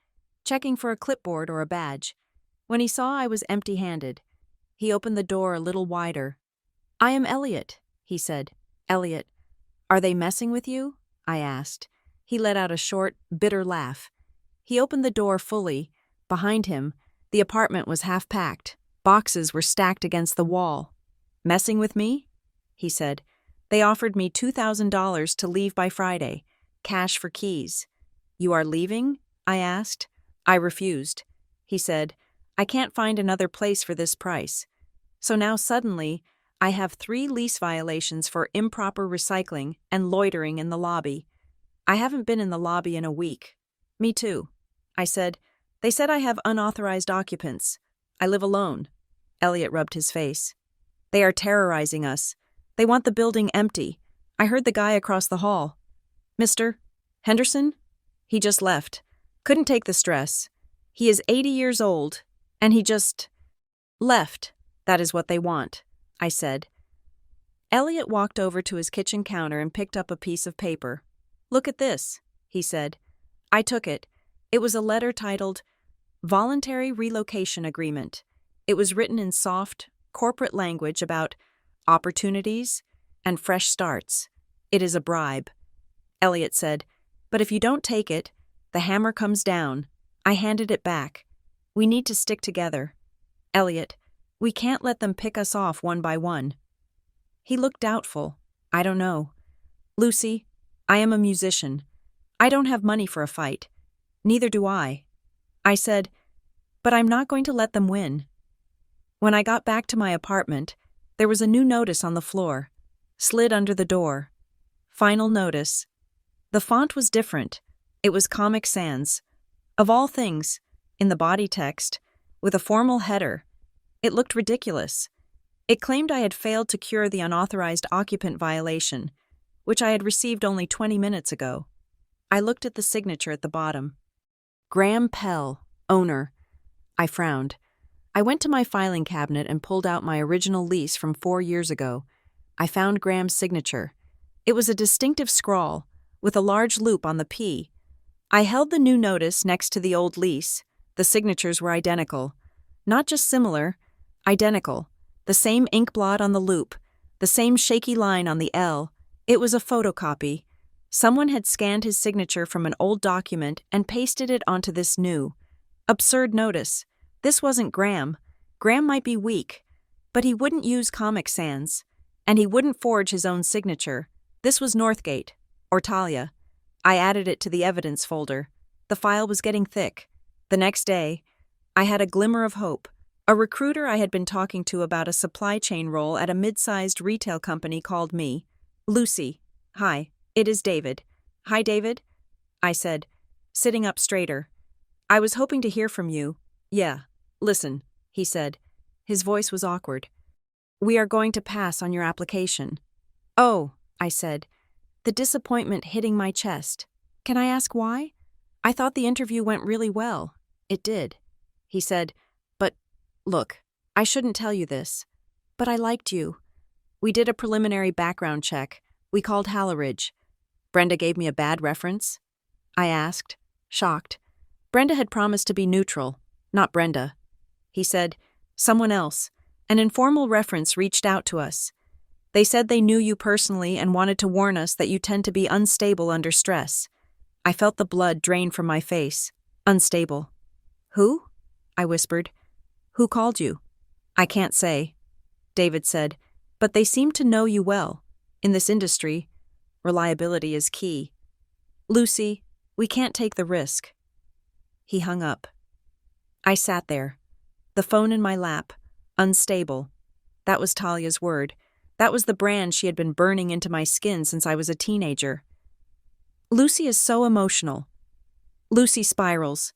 checking for a clipboard or a badge. When he saw I was empty-handed, he opened the door a little wider. "I am Elliot," he said. "Elliot. Are they messing with you?" I asked. He let out a short, bitter laugh. He opened the door fully. Behind him, the apartment was half-packed. Boxes were stacked against the wall. "Messing with me?" he said. "They offered me $2,000 to leave by Friday, cash for keys." "You are leaving?" I asked. I refused. He said, "I can't find another place for this price." So now suddenly, I have 3 lease violations for improper recycling and loitering in the lobby. I haven't been in the lobby in a week. "Me too," I said. "They said I have unauthorized occupants. I live alone." Elliot rubbed his face. "They are terrorizing us. They want the building empty. I heard the guy across the hall. Mr. Henderson? He just left. Couldn't take the stress. He is 80 years old, and he just left. That is what they want," I said. Elliot walked over to his kitchen counter and picked up a piece of paper. "Look at this," he said. I took it. It was a letter titled Voluntary Relocation Agreement. It was written in soft, corporate language about opportunities and fresh starts. "It is a bribe." Elliot said, "But if you don't take it, the hammer comes down." I handed it back. "We need to stick together. Elliot, we can't let them pick us off one by one." He looked doubtful. "I don't know. Lucy, I am a musician. I don't have money for a fight. Neither do I." I said, "But I'm not going to let them win." When I got back to my apartment, there was a new notice on the floor, slid under the door. Final notice. The font was different. It was Comic Sans. Of all things, in the body text, with a formal header. It looked ridiculous. It claimed I had failed to cure the unauthorized occupant violation, which I had received only 20 minutes ago. I looked at the signature at the bottom. Graham Pell, owner. I frowned. I went to my filing cabinet and pulled out my original lease from 4 years ago. I found Graham's signature. It was a distinctive scrawl, with a large loop on the P. I held the new notice next to the old lease. The signatures were identical. Not just similar, identical. The same ink blot on the loop, the same shaky line on the L. It was a photocopy. Someone had scanned his signature from an old document and pasted it onto this new. Absurd notice. This wasn't Graham. Graham might be weak, but he wouldn't use Comic Sans, and he wouldn't forge his own signature. This was Northgate, or Talia. I added it to the evidence folder. The file was getting thick. The next day, I had a glimmer of hope. A recruiter I had been talking to about a supply chain role at a mid-sized retail company called me. "Lucy, hi, it is David." "Hi, David," I said, sitting up straighter. "I was hoping to hear from you." "Yeah, listen," he said. His voice was awkward. "We are going to pass on your application." "Oh," I said, the disappointment hitting my chest. "Can I ask why? I thought the interview went really well." "It did." He said, "But, look, I shouldn't tell you this, but I liked you. We did a preliminary background check. We called Halleridge." "Brenda gave me a bad reference?" I asked, shocked. Brenda had promised to be neutral, not Brenda. He said, "Someone else, an informal reference reached out to us. They said they knew you personally and wanted to warn us that you tend to be unstable under stress." I felt the blood drain from my face. Unstable. "Who?" I whispered. "Who called you?" "I can't say," David said, "but they seem to know you well. In this industry, reliability is key. Lucy, we can't take the risk." He hung up. I sat there, the phone in my lap, Unstable. That was Talia's word. That was the brand she had been burning into my skin since I was a teenager. Lucy is so emotional. Lucy spirals.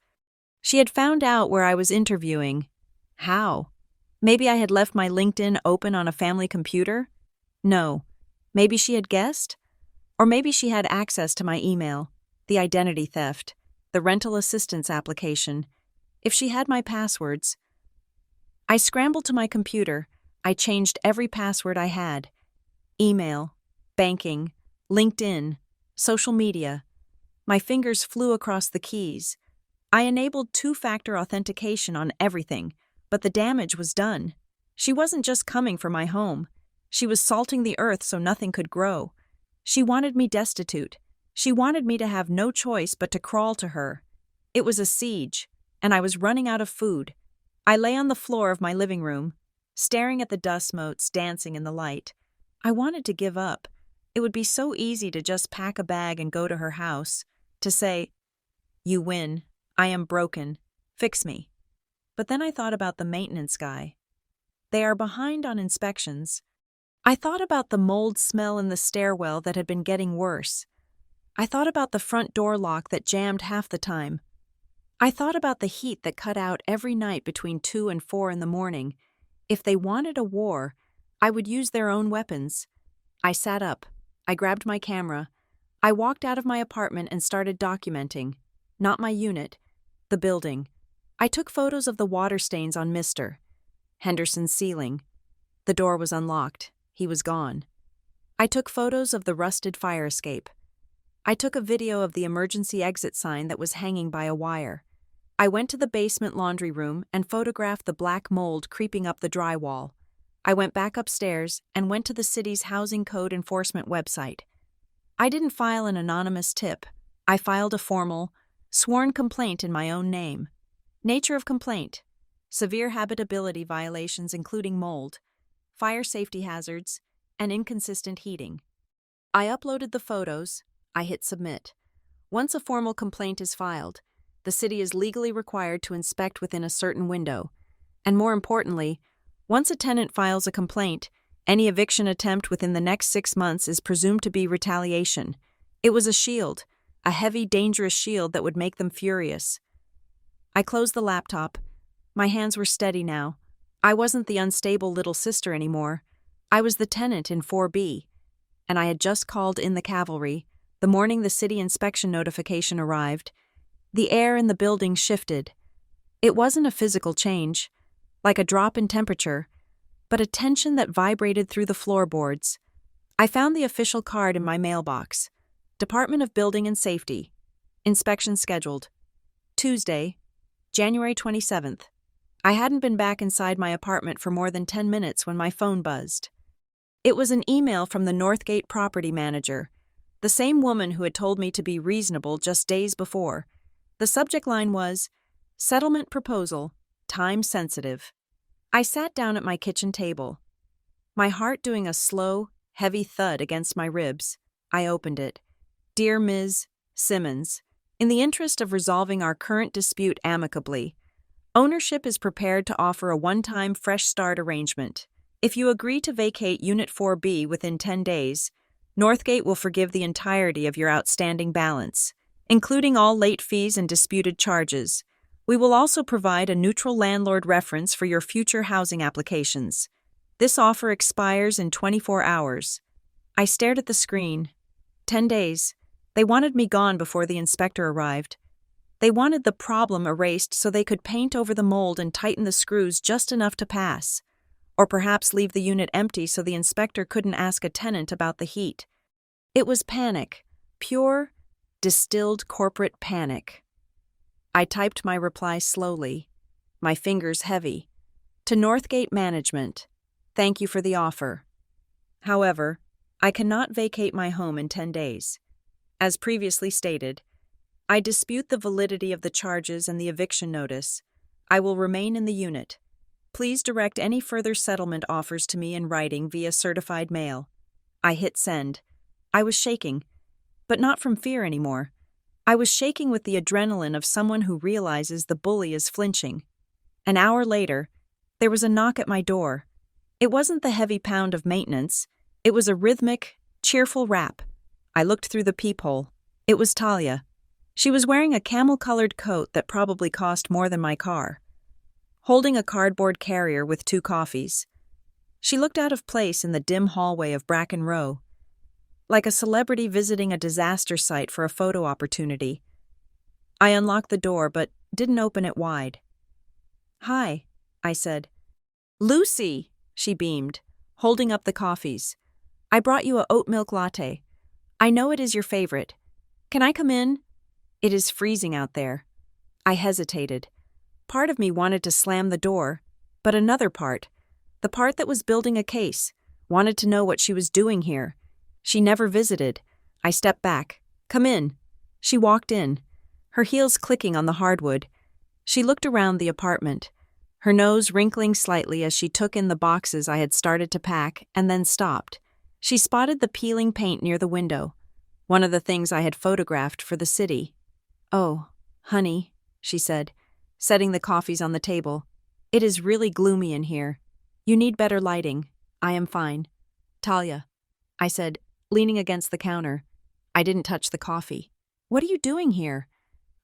She had found out where I was interviewing. How? Maybe I had left my LinkedIn open on a family computer? No. Maybe she had guessed? Or maybe she had access to my email, the identity theft, the rental assistance application. If she had my passwords. I scrambled to my computer. I changed every password I had. Email, banking, LinkedIn, social media. My fingers flew across the keys. I enabled two-factor authentication on everything, but the damage was done. She wasn't just coming for my home. She was salting the earth so nothing could grow. She wanted me destitute. She wanted me to have no choice but to crawl to her. It was a siege, and I was running out of food. I lay on the floor of my living room, staring at the dust motes dancing in the light. I wanted to give up. It would be so easy to just pack a bag and go to her house, to say, "You win. I am broken. Fix me." But then I thought about the maintenance guy. They are behind on inspections. I thought about the mold smell in the stairwell that had been getting worse. I thought about the front door lock that jammed half the time. I thought about the heat that cut out every night between 2 and 4 in the morning. If they wanted a war, I would use their own weapons. I sat up. I grabbed my camera. I walked out of my apartment and started documenting. Not my unit, the building. I took photos of the water stains on Mr. Henderson's ceiling. The door was unlocked. He was gone. I took photos of the rusted fire escape. I took a video of the emergency exit sign that was hanging by a wire. I went to the basement laundry room and photographed the black mold creeping up the drywall. I went back upstairs and went to the city's housing code enforcement website. I didn't file an anonymous tip. I filed a formal, sworn complaint in my own name. Nature of complaint: severe habitability violations including mold, fire safety hazards, and inconsistent heating. I uploaded the photos. I hit submit. Once a formal complaint is filed, the city is legally required to inspect within a certain window. And more importantly, once a tenant files a complaint, any eviction attempt within the next 6 months is presumed to be retaliation. It was a shield, a heavy, dangerous shield that would make them furious. I closed the laptop. My hands were steady now. I wasn't the unstable little sister anymore. I was the tenant in 4B. And I had just called in the cavalry. The morning the city inspection notification arrived, the air in the building shifted. It wasn't a physical change, like a drop in temperature, but a tension that vibrated through the floorboards. I found the official card in my mailbox. Department of Building and Safety. Inspection scheduled. Tuesday, January 27th. I hadn't been back inside my apartment for more than 10 minutes when my phone buzzed. It was an email from the Northgate property manager, the same woman who had told me to be reasonable just days before. The subject line was, "Settlement proposal, time sensitive." I sat down at my kitchen table, my heart doing a slow, heavy thud against my ribs. I opened it. "Dear Ms. Simmons, in the interest of resolving our current dispute amicably, ownership is prepared to offer a one-time fresh start arrangement. If you agree to vacate Unit 4B within 10 days, Northgate will forgive the entirety of your outstanding balance, including all late fees and disputed charges. We will also provide a neutral landlord reference for your future housing applications. This offer expires in 24 hours. I stared at the screen. 10 days. They wanted me gone before the inspector arrived. They wanted the problem erased so they could paint over the mold and tighten the screws just enough to pass. Or perhaps leave the unit empty so the inspector couldn't ask a tenant about the heat. It was panic. Pure, distilled corporate panic. I typed my reply slowly, my fingers heavy. To Northgate Management, thank you for the offer. However, I cannot vacate my home in 10 days. As previously stated, I dispute the validity of the charges and the eviction notice. I will remain in the unit. Please direct any further settlement offers to me in writing via certified mail. I hit send. I was shaking, but not from fear anymore. I was shaking with the adrenaline of someone who realizes the bully is flinching. An hour later, There was a knock at my door. It wasn't the heavy pound of maintenance. It was a rhythmic, cheerful rap. I looked through the peephole. It was Talia. She was wearing a camel-colored coat that probably cost more than my car, holding a cardboard carrier with 2 coffees. She looked out of place in the dim hallway of Bracken Row, like a celebrity visiting a disaster site for a photo opportunity. I unlocked the door but didn't open it wide. "Hi," I said. "Lucy," she beamed, holding up the coffees. "I brought you a oat milk latte. I know it is your favorite. Can I come in? It is freezing out there." I hesitated. Part of me wanted to slam the door, but another part, the part that was building a case, wanted to know what she was doing here. She never visited. I stepped back. "Come in." She walked in, her heels clicking on the hardwood. She looked around the apartment, her nose wrinkling slightly as she took in the boxes I had started to pack, and then stopped. She spotted the peeling paint near the window, one of the things I had photographed for the city. "Oh, honey," she said, setting the coffees on the table. "It is really gloomy in here. You need better lighting. I am fine." "Talia," I said, leaning against the counter. I didn't touch the coffee. "What are you doing here?"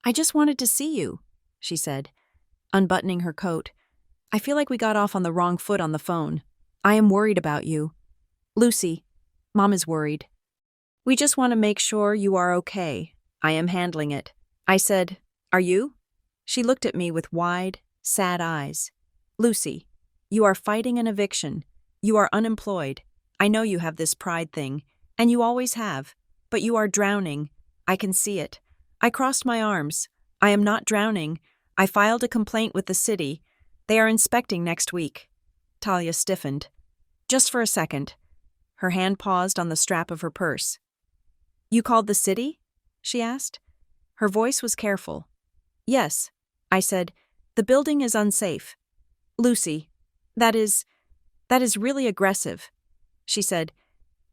"I just wanted to see you," she said, unbuttoning her coat. "I feel like we got off on the wrong foot on the phone. I am worried about you." "Lucy, Mom is worried. We just want to make sure you are okay. I am handling it." I said, "Are you?" She looked at me with wide, sad eyes. "Lucy, you are fighting an eviction. You are unemployed. I know you have this pride thing, and you always have, but you are drowning. I can see it." I crossed my arms. "I am not drowning. I filed a complaint with the city. They are inspecting next week." Talia stiffened. "Just for a second." Her hand paused on the strap of her purse. "You called the city?" she asked. Her voice was careful. "Yes," I said. "The building is unsafe." "Lucy, that is really aggressive," she said.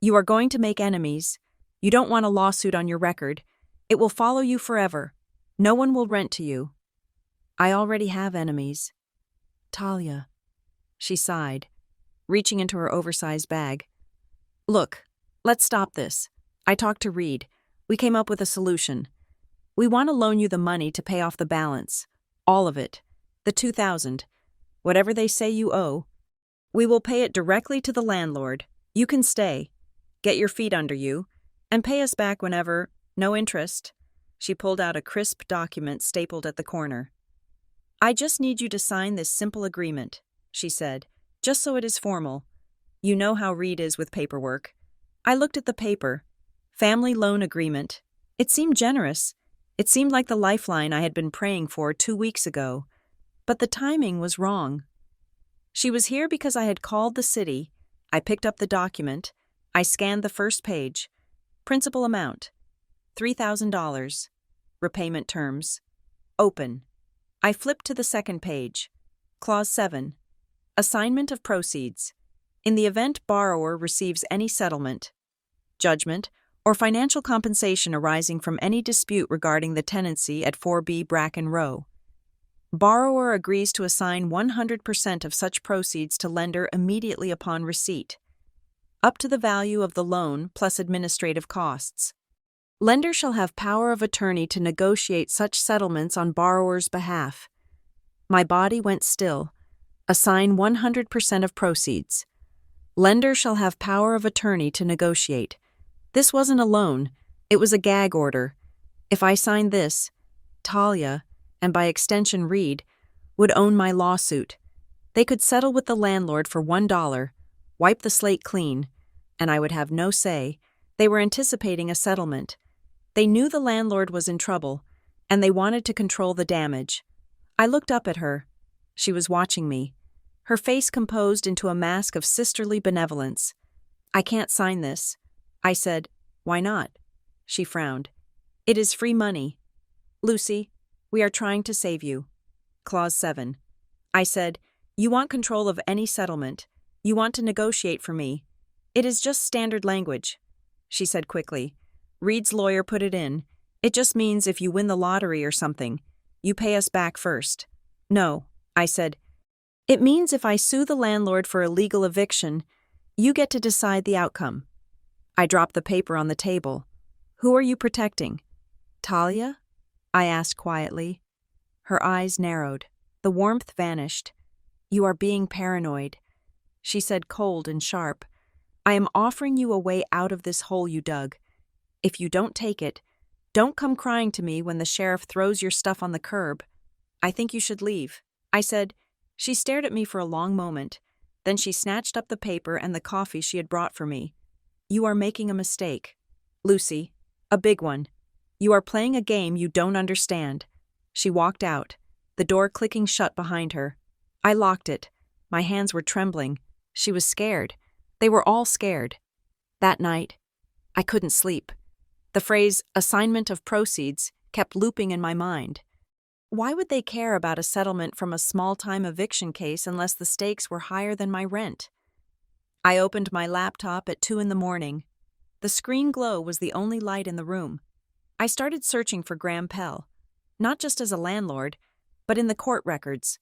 "You are going to make enemies. You don't want a lawsuit on your record. It will follow you forever. No one will rent to you." "I already have enemies." "Talia," she sighed, reaching into her oversized bag. "Look, let's stop this. I talked to Reed. We came up with a solution. We want to loan you the money to pay off the balance. All of it. The $2,000. Whatever they say you owe. We will pay it directly to the landlord. You can stay. Get your feet under you. And pay us back whenever. No interest." She pulled out a crisp document stapled at the corner. "I just need you to sign this simple agreement," she said, "just so it is formal. You know how Reed is with paperwork." I looked at the paper. Family loan agreement. It seemed generous. It seemed like the lifeline I had been praying for 2 weeks ago. But the timing was wrong. She was here because I had called the city. I picked up the document. I scanned the first page. Principal amount: $3,000. Repayment terms: open. I flipped to the second page. Clause 7. Assignment of proceeds. In the event borrower receives any settlement, judgment, or financial compensation arising from any dispute regarding the tenancy at 4B Bracken Row, borrower agrees to assign 100% of such proceeds to lender immediately upon receipt, up to the value of the loan plus administrative costs. Lender shall have power of attorney to negotiate such settlements on borrower's behalf. My body went still. Assign 100% of proceeds. Lender shall have power of attorney to negotiate. This wasn't a loan. It was a gag order. If I signed this, Talia, and by extension Reed, would own my lawsuit. They could settle with the landlord for $1, wipe the slate clean, and I would have no say. They were anticipating a settlement. They knew the landlord was in trouble, and they wanted to control the damage. I looked up at her. She was watching me, her face composed into a mask of sisterly benevolence. "I can't sign this." I said, "Why not?" She frowned. "It is free money. Lucy, we are trying to save you." Clause 7. I said, "You want control of any settlement. You want to negotiate for me. It is just standard language." She said quickly, "Reed's lawyer put it in. It just means if you win the lottery or something, you pay us back first." "No," I said. It means if I sue the landlord for illegal eviction, you get to decide the outcome. I dropped the paper on the table. Who are you protecting? Talia? I asked quietly. Her eyes narrowed. The warmth vanished. You are being paranoid, she said, cold and sharp. I am offering you a way out of this hole you dug. If you don't take it, don't come crying to me when the sheriff throws your stuff on the curb. I think you should leave, I said. She stared at me for a long moment. Then she snatched up the paper and the coffee she had brought for me. You are making a mistake, Lucy, a big one. You are playing a game you don't understand. She walked out, the door clicking shut behind her. I locked it. My hands were trembling. She was scared. They were all scared. That night, I couldn't sleep. The phrase, assignment of proceeds, kept looping in my mind. Why would they care about a settlement from a small-time eviction case unless the stakes were higher than my rent? I opened my laptop at 2 a.m. The screen glow was the only light in the room. I started searching for Graham Pell, not just as a landlord, but in the court records.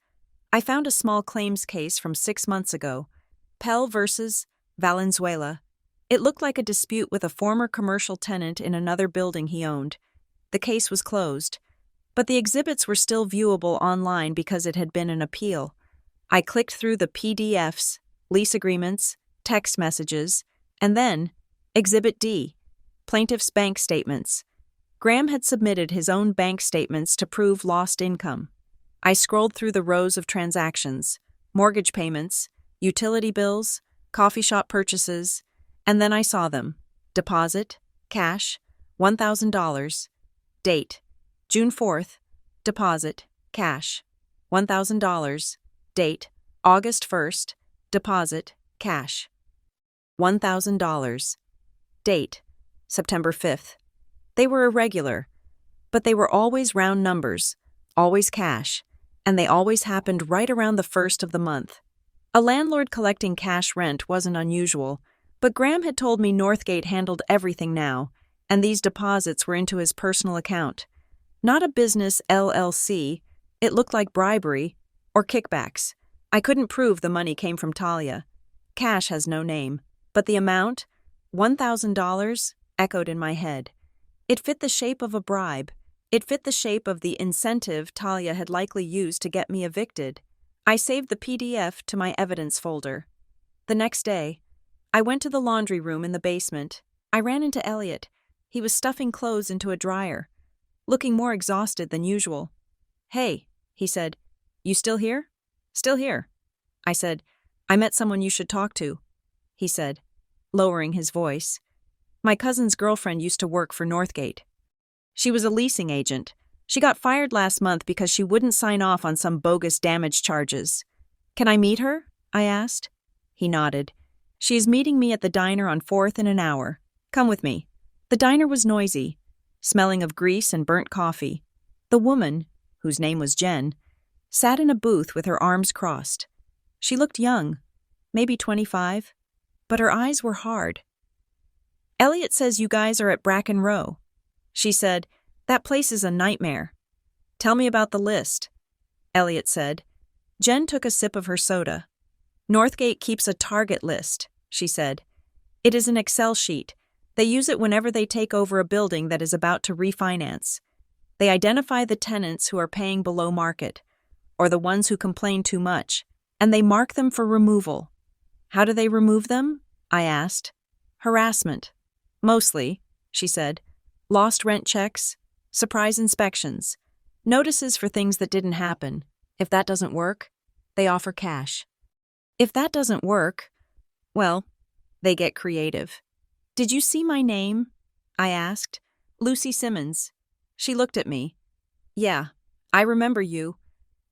I found a small claims case from 6 months ago, Pell versus Valenzuela. It looked like a dispute with a former commercial tenant in another building he owned. The case was closed, but the exhibits were still viewable online because it had been an appeal. I clicked through the PDFs, lease agreements, text messages, and then Exhibit D, plaintiff's bank statements. Graham had submitted his own bank statements to prove lost income. I scrolled through the rows of transactions, mortgage payments, utility bills, coffee shop purchases, and then I saw them. Deposit, cash, $1,000. Date, June 4th. Deposit, cash, $1,000. Date, August 1st. Deposit, cash, $1,000. Date, September 5th. They were irregular, but they were always round numbers, always cash, and they always happened right around the 1st of the month. A landlord collecting cash rent wasn't unusual, but Graham had told me Northgate handled everything now, and these deposits were into his personal account. Not a business LLC, it looked like bribery or kickbacks. I couldn't prove the money came from Talia. Cash has no name, but the amount, $1,000, echoed in my head. It fit the shape of a bribe. It fit the shape of the incentive Talia had likely used to get me evicted. I saved the PDF to my evidence folder. The next day, I went to the laundry room in the basement. I ran into Elliot. He was stuffing clothes into a dryer, looking more exhausted than usual. Hey, he said, you still here? Still here. I said, I met someone you should talk to, he said, lowering his voice. My cousin's girlfriend used to work for Northgate. She was a leasing agent. She got fired last month because she wouldn't sign off on some bogus damage charges. Can I meet her? I asked. He nodded. She is meeting me at the diner on 4th in an hour. Come with me. The diner was noisy, smelling of grease and burnt coffee. The woman, whose name was Jen, sat in a booth with her arms crossed. She looked young, maybe 25, but her eyes were hard. Elliot says you guys are at Bracken Row. She said, that place is a nightmare. Tell me about the list, Elliot said. Jen took a sip of her soda. Northgate keeps a target list, she said. It is an Excel sheet. They use it whenever they take over a building that is about to refinance. They identify the tenants who are paying below market, or the ones who complain too much, and they mark them for removal. How do they remove them? I asked. Harassment. Mostly, she said. Lost rent checks, surprise inspections, notices for things that didn't happen. If that doesn't work, they offer cash. If that doesn't work, well, they get creative. Did you see my name? I asked. Lucy Simmons. She looked at me. Yeah, I remember you.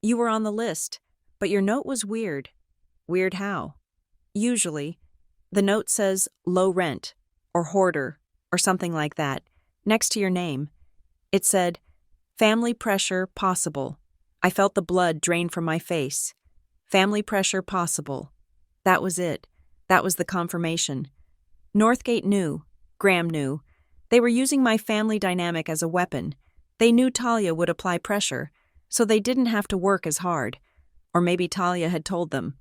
You were on the list, but your note was weird. Weird how? Usually, the note says low rent, or hoarder, or something like that, next to your name. It said, family pressure possible. I felt the blood drain from my face. Family pressure possible. That was it. That was the confirmation. Northgate knew. Graham knew. They were using my family dynamic as a weapon. They knew Talia would apply pressure, so they didn't have to work as hard. Or maybe Talia had told them.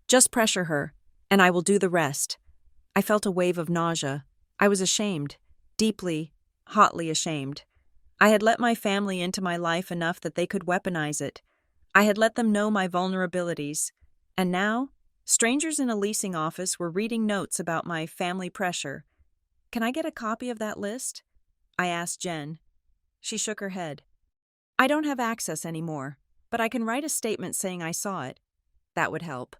Just pressure her, and I will do the rest. I felt a wave of nausea. I was ashamed, deeply, hotly ashamed. I had let my family into my life enough that they could weaponize it. I had let them know my vulnerabilities. And now, strangers in a leasing office were reading notes about my family pressure. Can I get a copy of that list? I asked Jen. She shook her head. I don't have access anymore, but I can write a statement saying I saw it. That would help.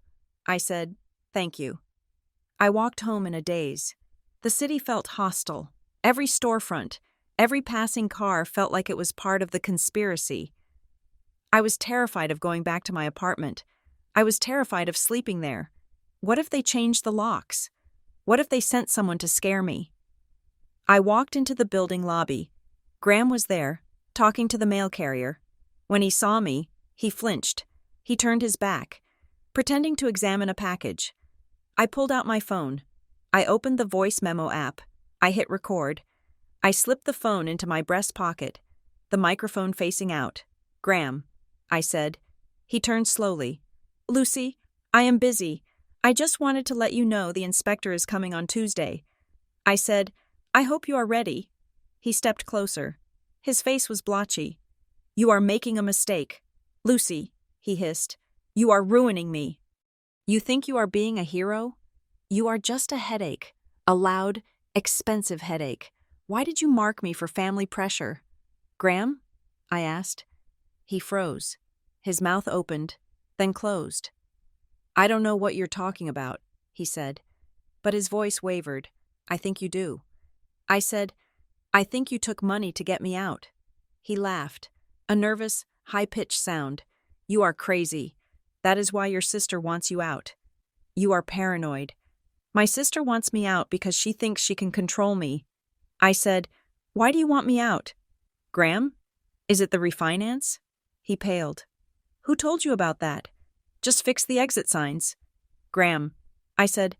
I said, thank you. I walked home in a daze. The city felt hostile. Every storefront, every passing car felt like it was part of the conspiracy. I was terrified of going back to my apartment. I was terrified of sleeping there. What if they changed the locks? What if they sent someone to scare me? I walked into the building lobby. Graham was there, talking to the mail carrier. When he saw me, he flinched. He turned his back, pretending to examine a package. I pulled out my phone. I opened the voice memo app. I hit record. I slipped the phone into my breast pocket, the microphone facing out. Graham, I said. He turned slowly. Lucy, I am busy. I just wanted to let you know the inspector is coming on Tuesday. I said, I hope you are ready. He stepped closer. His face was blotchy. You are making a mistake. Lucy, he hissed, you are ruining me. You think you are being a hero? You are just a headache. A loud, expensive headache. Why did you mark me for family pressure? Graham? I asked. He froze. His mouth opened, then closed. I don't know what you're talking about, he said. But his voice wavered. I think you do. I said, I think you took money to get me out. He laughed. A nervous, high-pitched sound. You are crazy. That is why your sister wants you out. You are paranoid. My sister wants me out because she thinks she can control me. I said, why do you want me out? Graham? Is it the refinance? He paled. Who told you about that? Just fix the exit signs. Graham, I said.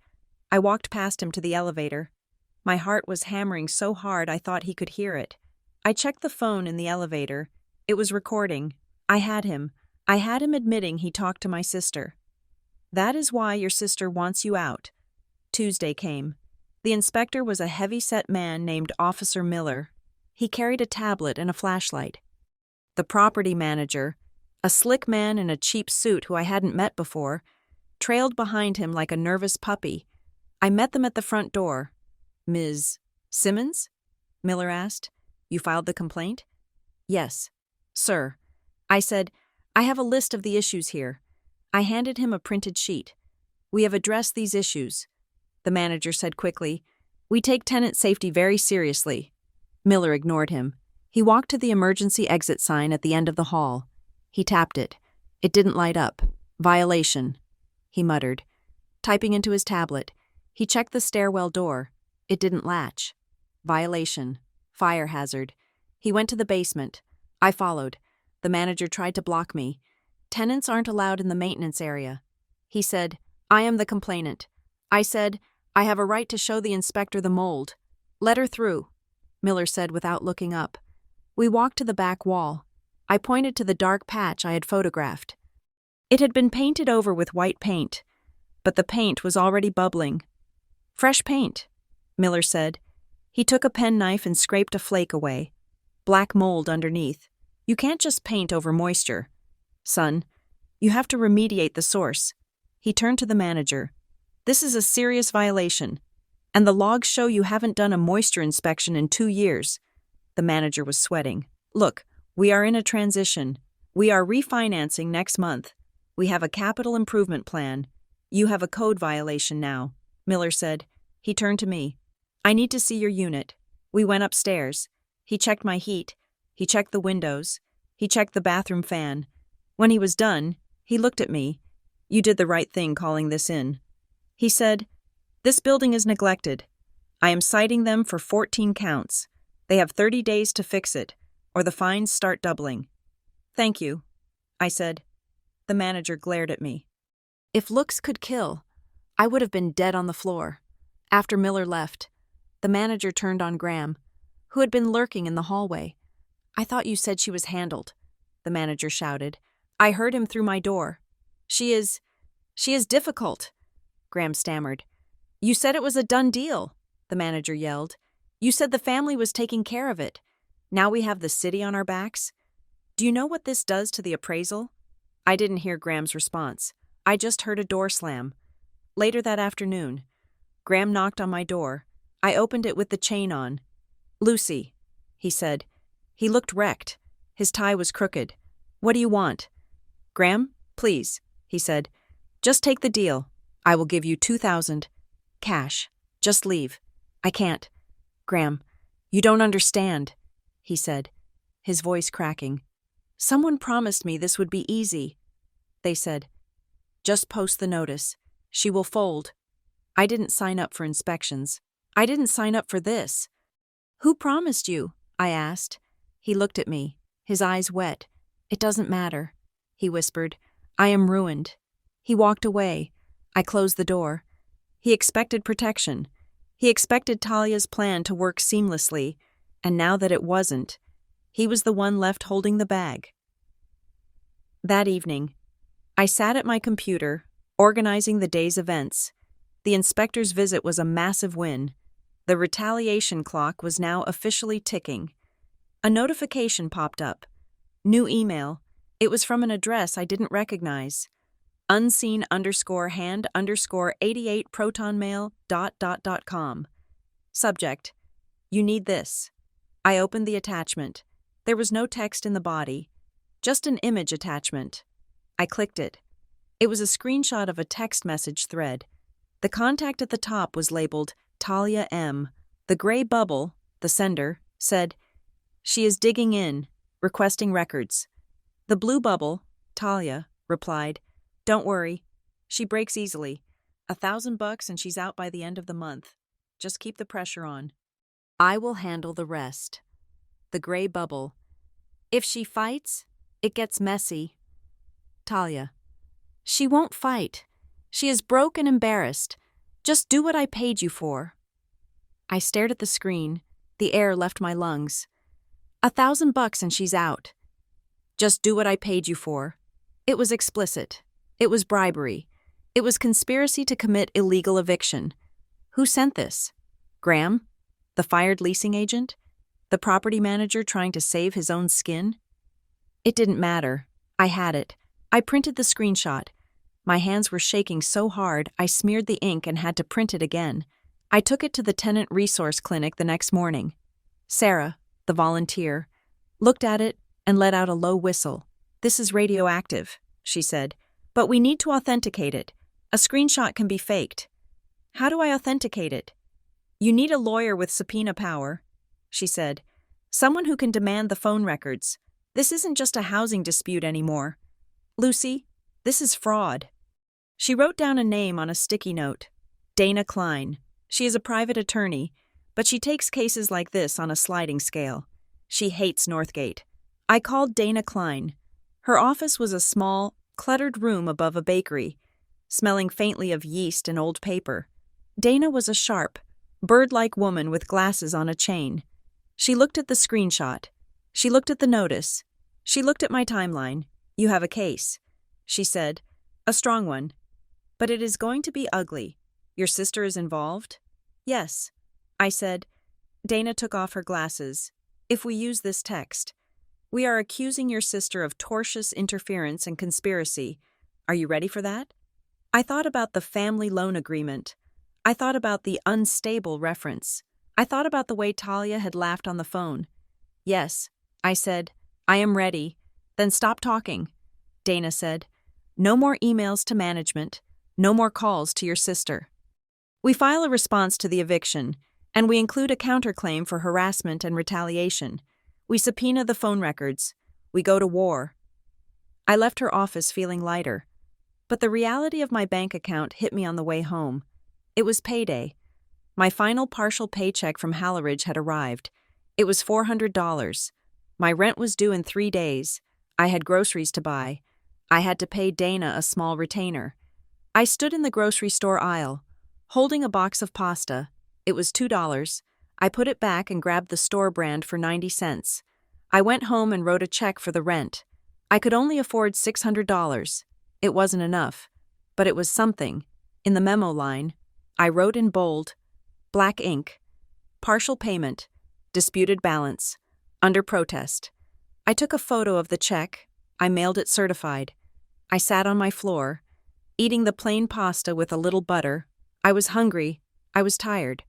I walked past him to the elevator. My heart was hammering so hard I thought he could hear it. I checked the phone in the elevator. It was recording. I had him admitting he talked to my sister. That is why your sister wants you out. Tuesday came. The inspector was a heavy-set man named Officer Miller. He carried a tablet and a flashlight. The property manager, a slick man in a cheap suit who I hadn't met before, trailed behind him like a nervous puppy. I met them at the front door. Ms. Simmons? Miller asked. You filed the complaint? Yes, sir. I said, I have a list of the issues here. I handed him a printed sheet. We have addressed these issues. The manager said quickly, we take tenant safety very seriously. Miller ignored him. He walked to the emergency exit sign at the end of the hall. He tapped it. It didn't light up. Violation, he muttered. Typing into his tablet, he checked the stairwell door. It didn't latch. Violation. Fire hazard. He went to the basement. I followed. The manager tried to block me. Tenants aren't allowed in the maintenance area. He said, I am the complainant. I said, I have a right to show the inspector the mold. Let her through, Miller said without looking up. We walked to the back wall. I pointed to the dark patch I had photographed. It had been painted over with white paint, but the paint was already bubbling. Fresh paint, Miller said. He took a penknife and scraped a flake away. Black mold underneath. You can't just paint over moisture. Son, you have to remediate the source. He turned to the manager. This is a serious violation, and the logs show you haven't done a moisture inspection in 2 years. The manager was sweating. Look, we are in a transition. We are refinancing next month. We have a capital improvement plan. You have a code violation now, Miller said. He turned to me. I need to see your unit. We went upstairs. He checked my heat. He checked the windows. He checked the bathroom fan. When he was done, he looked at me. You did the right thing calling this in. He said, this building is neglected. I am citing them for 14 counts. They have 30 days to fix it, or the fines start doubling. Thank you, I said. The manager glared at me. If looks could kill, I would have been dead on the floor. After Miller left, the manager turned on Graham, who had been lurking in the hallway. I thought you said she was handled, the manager shouted. I heard him through my door. She is difficult, Graham stammered. You said it was a done deal, the manager yelled. You said the family was taking care of it. Now we have the city on our backs. Do you know what this does to the appraisal? I didn't hear Graham's response. I just heard a door slam. Later that afternoon, Graham knocked on my door. I opened it with the chain on. Lucy, he said. He looked wrecked. His tie was crooked. What do you want? Graham, please, he said. Just take the deal. I will give you 2,000. Cash. Just leave. I can't. Graham, you don't understand, he said, his voice cracking. Someone promised me this would be easy. They said, just post the notice. She will fold. I didn't sign up for inspections. I didn't sign up for this. Who promised you? I asked. He looked at me, his eyes wet. It doesn't matter, he whispered. I am ruined. He walked away. I closed the door. He expected protection. He expected Talia's plan to work seamlessly, and now that it wasn't, he was the one left holding the bag. That evening, I sat at my computer, organizing the day's events. The inspector's visit was a massive win. The retaliation clock was now officially ticking. A notification popped up. New email. It was from an address I didn't recognize. unseen_hand_88protonmail.com. Subject: You need this. I opened the attachment. There was no text in the body, just an image attachment. I clicked it. It was a screenshot of a text message thread. The contact at the top was labeled Talia M. The gray bubble, the sender, said, She is digging in, requesting records. The blue bubble, Talia, replied, Don't worry. She breaks easily. $1,000 and she's out by the end of the month. Just keep the pressure on. I will handle the rest. The gray bubble. If she fights, it gets messy. Talia. She won't fight. She is broke and embarrassed. Just do what I paid you for. I stared at the screen. The air left my lungs. $1,000 and she's out. Just do what I paid you for. It was explicit. It was bribery. It was conspiracy to commit illegal eviction. Who sent this? Graham? The fired leasing agent? The property manager trying to save his own skin? It didn't matter. I had it. I printed the screenshot. My hands were shaking so hard I smeared the ink and had to print it again. I took it to the tenant resource clinic the next morning. Sarah, the volunteer, looked at it and let out a low whistle. This is radioactive, she said, but we need to authenticate it. A screenshot can be faked. How do I authenticate it? You need a lawyer with subpoena power, she said. Someone who can demand the phone records. This isn't just a housing dispute anymore. Lucy, this is fraud. She wrote down a name on a sticky note. Dana Klein. She is a private attorney, but she takes cases like this on a sliding scale. She hates Northgate. I called Dana Klein. Her office was a small, cluttered room above a bakery, smelling faintly of yeast and old paper. Dana was a sharp, bird-like woman with glasses on a chain. She looked at the screenshot. She looked at the notice. She looked at my timeline. You have a case, she said. A strong one. But it is going to be ugly. Your sister is involved? Yes, I said. Dana took off her glasses. If we use this text, we are accusing your sister of tortious interference and conspiracy. Are you ready for that? I thought about the family loan agreement. I thought about the unstable reference. I thought about the way Talia had laughed on the phone. Yes, I said. I am ready. Then stop talking. Dana said. No more emails to management. No more calls to your sister. We file a response to the eviction, and we include a counterclaim for harassment and retaliation. We subpoena the phone records. We go to war. I left her office feeling lighter. But the reality of my bank account hit me on the way home. It was payday. My final partial paycheck from Halleridge had arrived. It was $400. My rent was due in 3 days. I had groceries to buy. I had to pay Dana a small retainer. I stood in the grocery store aisle, holding a box of pasta. It was $2. I put it back and grabbed the store brand for 90 cents. I went home and wrote a check for the rent. I could only afford $600. It wasn't enough, but it was something. In the memo line, I wrote in bold, black ink, partial payment, disputed balance, under protest. I took a photo of the check. I mailed it certified. I sat on my floor, eating the plain pasta with a little butter. I was hungry. I was tired.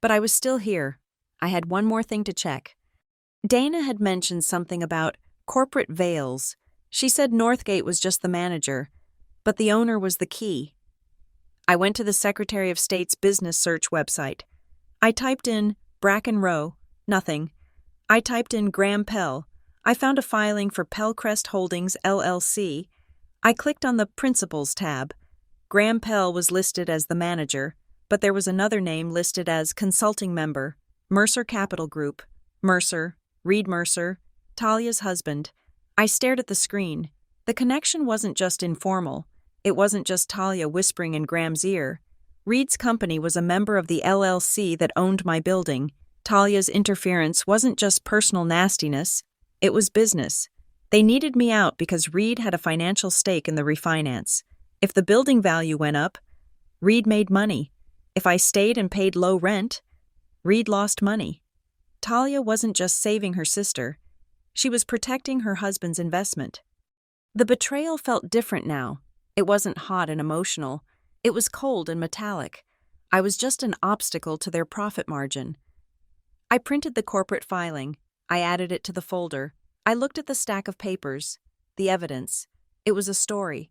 But I was still here. I had one more thing to check. Dana had mentioned something about corporate veils. She said Northgate was just the manager, but the owner was the key. I went to the Secretary of State's business search website. I typed in Bracken Row, nothing. I typed in Graham Pell. I found a filing for Pellcrest Holdings, LLC. I clicked on the Principals tab. Graham Pell was listed as the manager, but there was another name listed as consulting member, Mercer Capital Group, Mercer, Reed Mercer, Talia's husband. I stared at the screen. The connection wasn't just informal. It wasn't just Talia whispering in Graham's ear. Reed's company was a member of the LLC that owned my building. Talia's interference wasn't just personal nastiness. It was business. They needed me out because Reed had a financial stake in the refinance. If the building value went up, Reed made money. If I stayed and paid low rent, Reed lost money. Talia wasn't just saving her sister. She was protecting her husband's investment. The betrayal felt different now. It wasn't hot and emotional. It was cold and metallic. I was just an obstacle to their profit margin. I printed the corporate filing. I added it to the folder. I looked at the stack of papers, the evidence. It was a story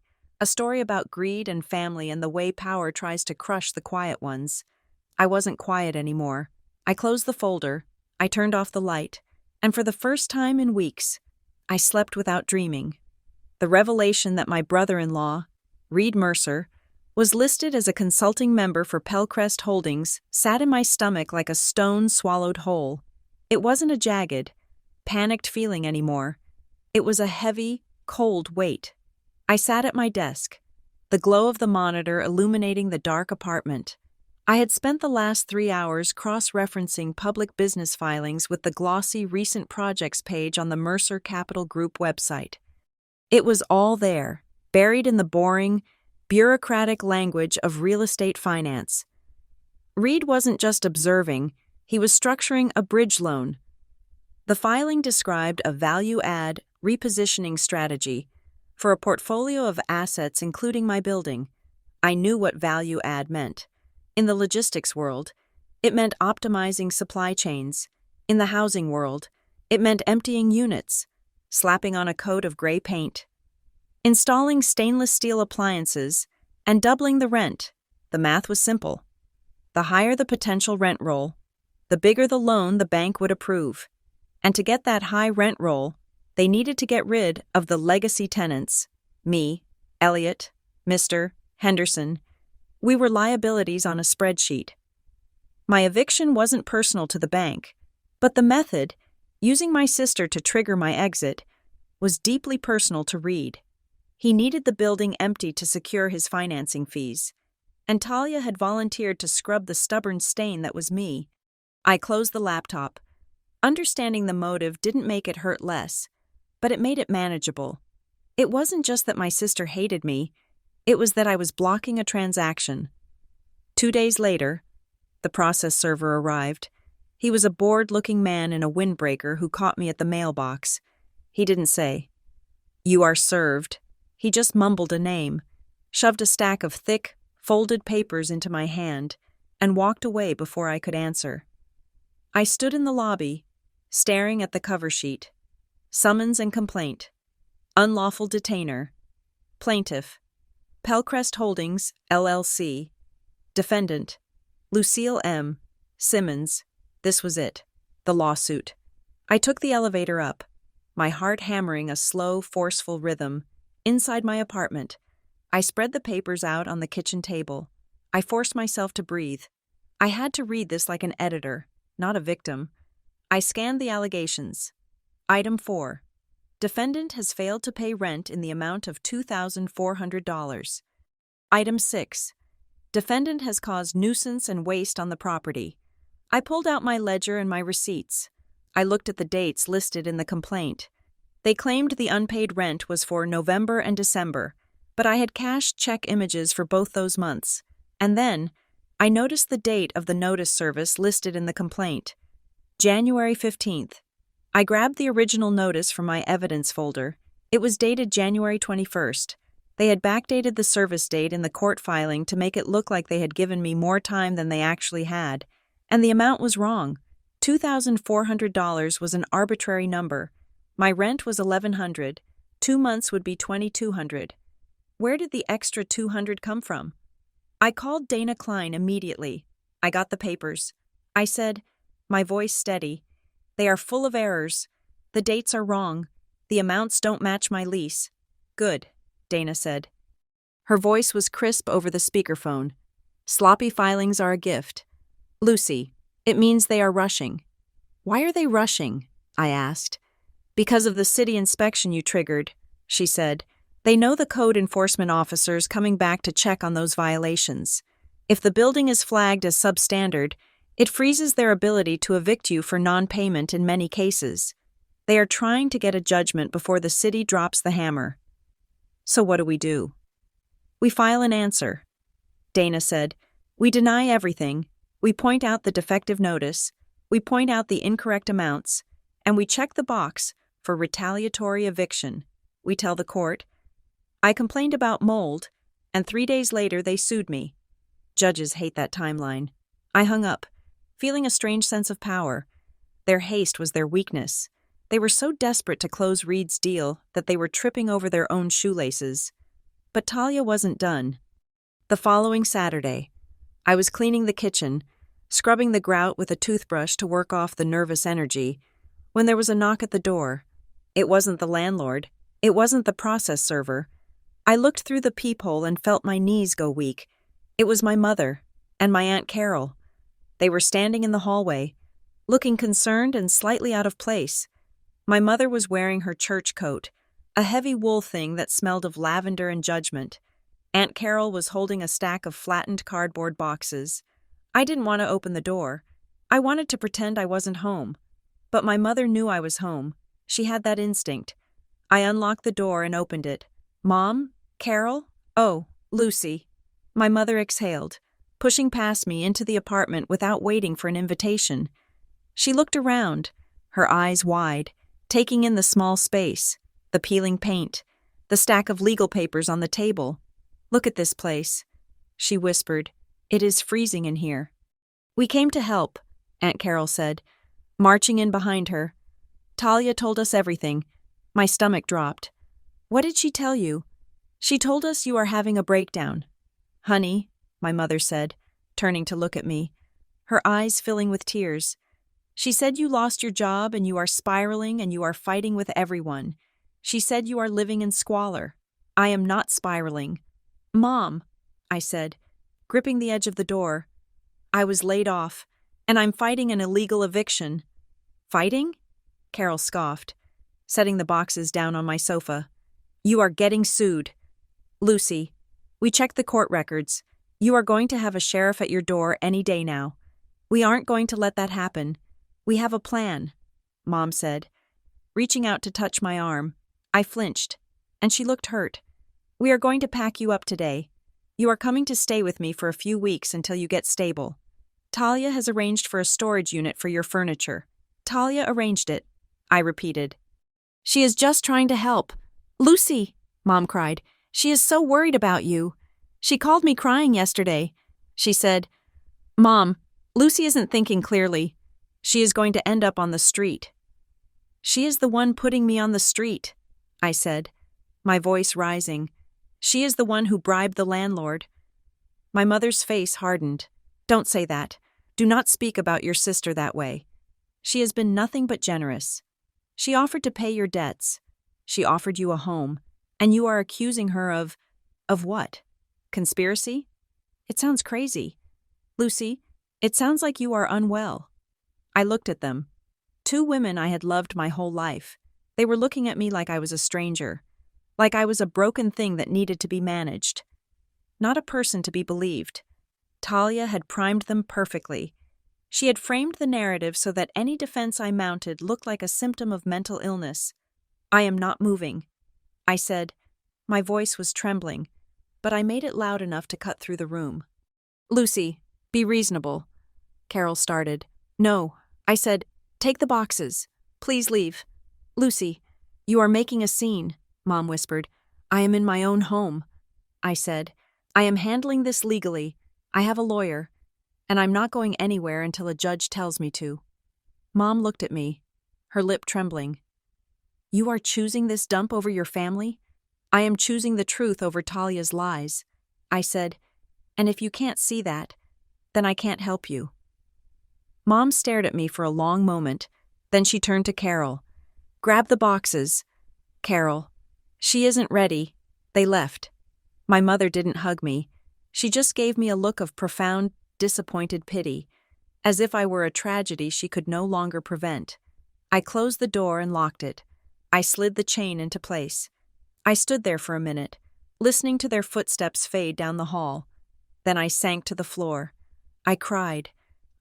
about greed and family and the way power tries to crush the quiet ones. I wasn't quiet anymore. I closed the folder. I turned off the light. And for the first time in weeks, I slept without dreaming. The revelation that my brother-in-law, Reed Mercer, was listed as a consulting member for Pellcrest Holdings sat in my stomach like a stone swallowed whole. It wasn't a jagged, panicked feeling anymore. It was a heavy, cold weight. I sat at my desk, the glow of the monitor illuminating the dark apartment. I had spent the last 3 hours cross-referencing public business filings with the glossy recent projects page on the Mercer Capital Group website. It was all there, buried in the boring, bureaucratic language of real estate finance. Reed wasn't just observing, he was structuring a bridge loan. The filing described a value-add repositioning strategy for a portfolio of assets including my building. I knew what value-add meant. In the logistics world, it meant optimizing supply chains. In the housing world, it meant emptying units, slapping on a coat of gray paint, installing stainless steel appliances, and doubling the rent. The math was simple. The higher the potential rent roll, the bigger the loan the bank would approve. And to get that high rent roll, they needed to get rid of the legacy tenants. Me, Elliot, Mr. Henderson. We were liabilities on a spreadsheet. My eviction wasn't personal to the bank, but the method, using my sister to trigger my exit, was deeply personal to Reed. He needed the building empty to secure his financing fees, and Talia had volunteered to scrub the stubborn stain that was me. I closed the laptop. Understanding the motive didn't make it hurt less, but it made it manageable. It wasn't just that my sister hated me, it was that I was blocking a transaction. 2 days later, the process server arrived. He was a bored-looking man in a windbreaker who caught me at the mailbox. He didn't say, "You are served." He just mumbled a name, shoved a stack of thick, folded papers into my hand, and walked away before I could answer. I stood in the lobby, staring at the cover sheet. Summons and complaint. Unlawful detainer. Plaintiff. Pellcrest Holdings, LLC. Defendant. Lucille M. Simmons. This was it. The lawsuit. I took the elevator up, my heart hammering a slow, forceful rhythm. Inside my apartment, I spread the papers out on the kitchen table. I forced myself to breathe. I had to read this like an editor, not a victim. I scanned the allegations. Item 4. Defendant has failed to pay rent in the amount of $2,400. Item 6. Defendant has caused nuisance and waste on the property. I pulled out my ledger and my receipts. I looked at the dates listed in the complaint. They claimed the unpaid rent was for November and December. but I had cashed check images for both those months. And then, I noticed the date of the notice service listed in the complaint. January 15th. I grabbed the original notice from my evidence folder. It was dated January 21st. They had backdated the service date in the court filing to make it look like they had given me more time than they actually had. And the amount was wrong. $2,400 was an arbitrary number. My rent was $1,100. 2 months would be $2,200. Where did the extra $200 come from? I called Dana Klein immediately. I got the papers. I said, my voice steady, "They are full of errors. The dates are wrong. The amounts don't match my lease." "Good," Dana said. Her voice was crisp over the speakerphone. "Sloppy filings are a gift. Lucy, it means they are rushing." "Why are they rushing?" I asked. "Because of the city inspection you triggered," she said. "They know the code enforcement officers coming back to check on those violations. If the building is flagged as substandard, it freezes their ability to evict you for non-payment in many cases. They are trying to get a judgment before the city drops the hammer." "So what do? "We file an answer," Dana said. "We deny everything. We point out the defective notice. We point out the incorrect amounts. And we check the box for retaliatory eviction. We tell the court, I complained about mold, and 3 days later they sued me." Judges hate that timeline. I hung up, feeling a strange sense of power. Their haste was their weakness. They were so desperate to close Reed's deal that they were tripping over their own shoelaces. But Talia wasn't done. The following Saturday, I was cleaning the kitchen, scrubbing the grout with a toothbrush to work off the nervous energy, when there was a knock at the door. It wasn't the landlord. It wasn't the process server. I looked through the peephole and felt my knees go weak. It was my mother and my Aunt Carol. They were standing in the hallway, looking concerned and slightly out of place. My mother was wearing her church coat, a heavy wool thing that smelled of lavender and judgment. Aunt Carol was holding a stack of flattened cardboard boxes. I didn't want to open the door. I wanted to pretend I wasn't home. But my mother knew I was home. She had that instinct. I unlocked the door and opened it. "Mom? Carol? Oh, Lucy." My mother exhaled, pushing past me into the apartment without waiting for an invitation. She looked around, her eyes wide, taking in the small space, the peeling paint, the stack of legal papers on the table. "Look at this place," she whispered. "It is freezing in here." "We came to help," Aunt Carol said, marching in behind her. "Talia told us everything." My stomach dropped. "What did she tell you?" "She told us you are having a breakdown." "Honey," my mother said, turning to look at me, her eyes filling with tears. "She said you lost your job and you are spiraling and you are fighting with everyone. She said you are living in squalor." "I am not spiraling." "Mom," I said, gripping the edge of the door. "I was laid off, and I'm fighting an illegal eviction." "Fighting?" Carol scoffed, setting the boxes down on my sofa. "You are getting sued. Lucy, we checked the court records. You are going to have a sheriff at your door any day now. We aren't going to let that happen. We have a plan," Mom said, reaching out to touch my arm. I flinched, and she looked hurt. "We are going to pack you up today. You are coming to stay with me for a few weeks until you get stable. Talia has arranged for a storage unit for your furniture." "Talia arranged it," I repeated. "She is just trying to help." "Lucy," Mom cried, "she is so worried about you. She called me crying yesterday." She said, "Mom, Lucy isn't thinking clearly. She is going to end up on the street." "She is the one putting me on the street," I said, my voice rising. "She is the one who bribed the landlord." My mother's face hardened. "Don't say that. Do not speak about your sister that way. She has been nothing but generous. She offered to pay your debts. She offered you a home, and you are accusing her of what? Conspiracy? It sounds crazy. Lucy, it sounds like you are unwell." I looked at them. 2 women I had loved my whole life. They were looking at me like I was a stranger, like I was a broken thing that needed to be managed. Not a person to be believed. Talia had primed them perfectly. She had framed the narrative so that any defense I mounted looked like a symptom of mental illness. "I am not moving," I said, My voice was trembling, but I made it loud enough to cut through the room. "Lucy, be reasonable," Carol started. "No," I said. "Take the boxes. Please leave." "Lucy, you are making a scene," Mom whispered. "I am in my own home," I said. "I am handling this legally. I have a lawyer, and I'm not going anywhere until a judge tells me to." Mom looked at me, her lip trembling. "You are choosing this dump over your family?" "I am choosing the truth over Talia's lies," I said. "And if you can't see that, then I can't help you." Mom stared at me for a long moment, then she turned to Carol. "Grab the boxes, Carol. She isn't ready." They left. My mother didn't hug me. She just gave me a look of profound, disappointed pity, as if I were a tragedy she could no longer prevent. I closed the door and locked it. I slid the chain into place. I stood there for a minute, listening to their footsteps fade down the hall. Then I sank to the floor. I cried.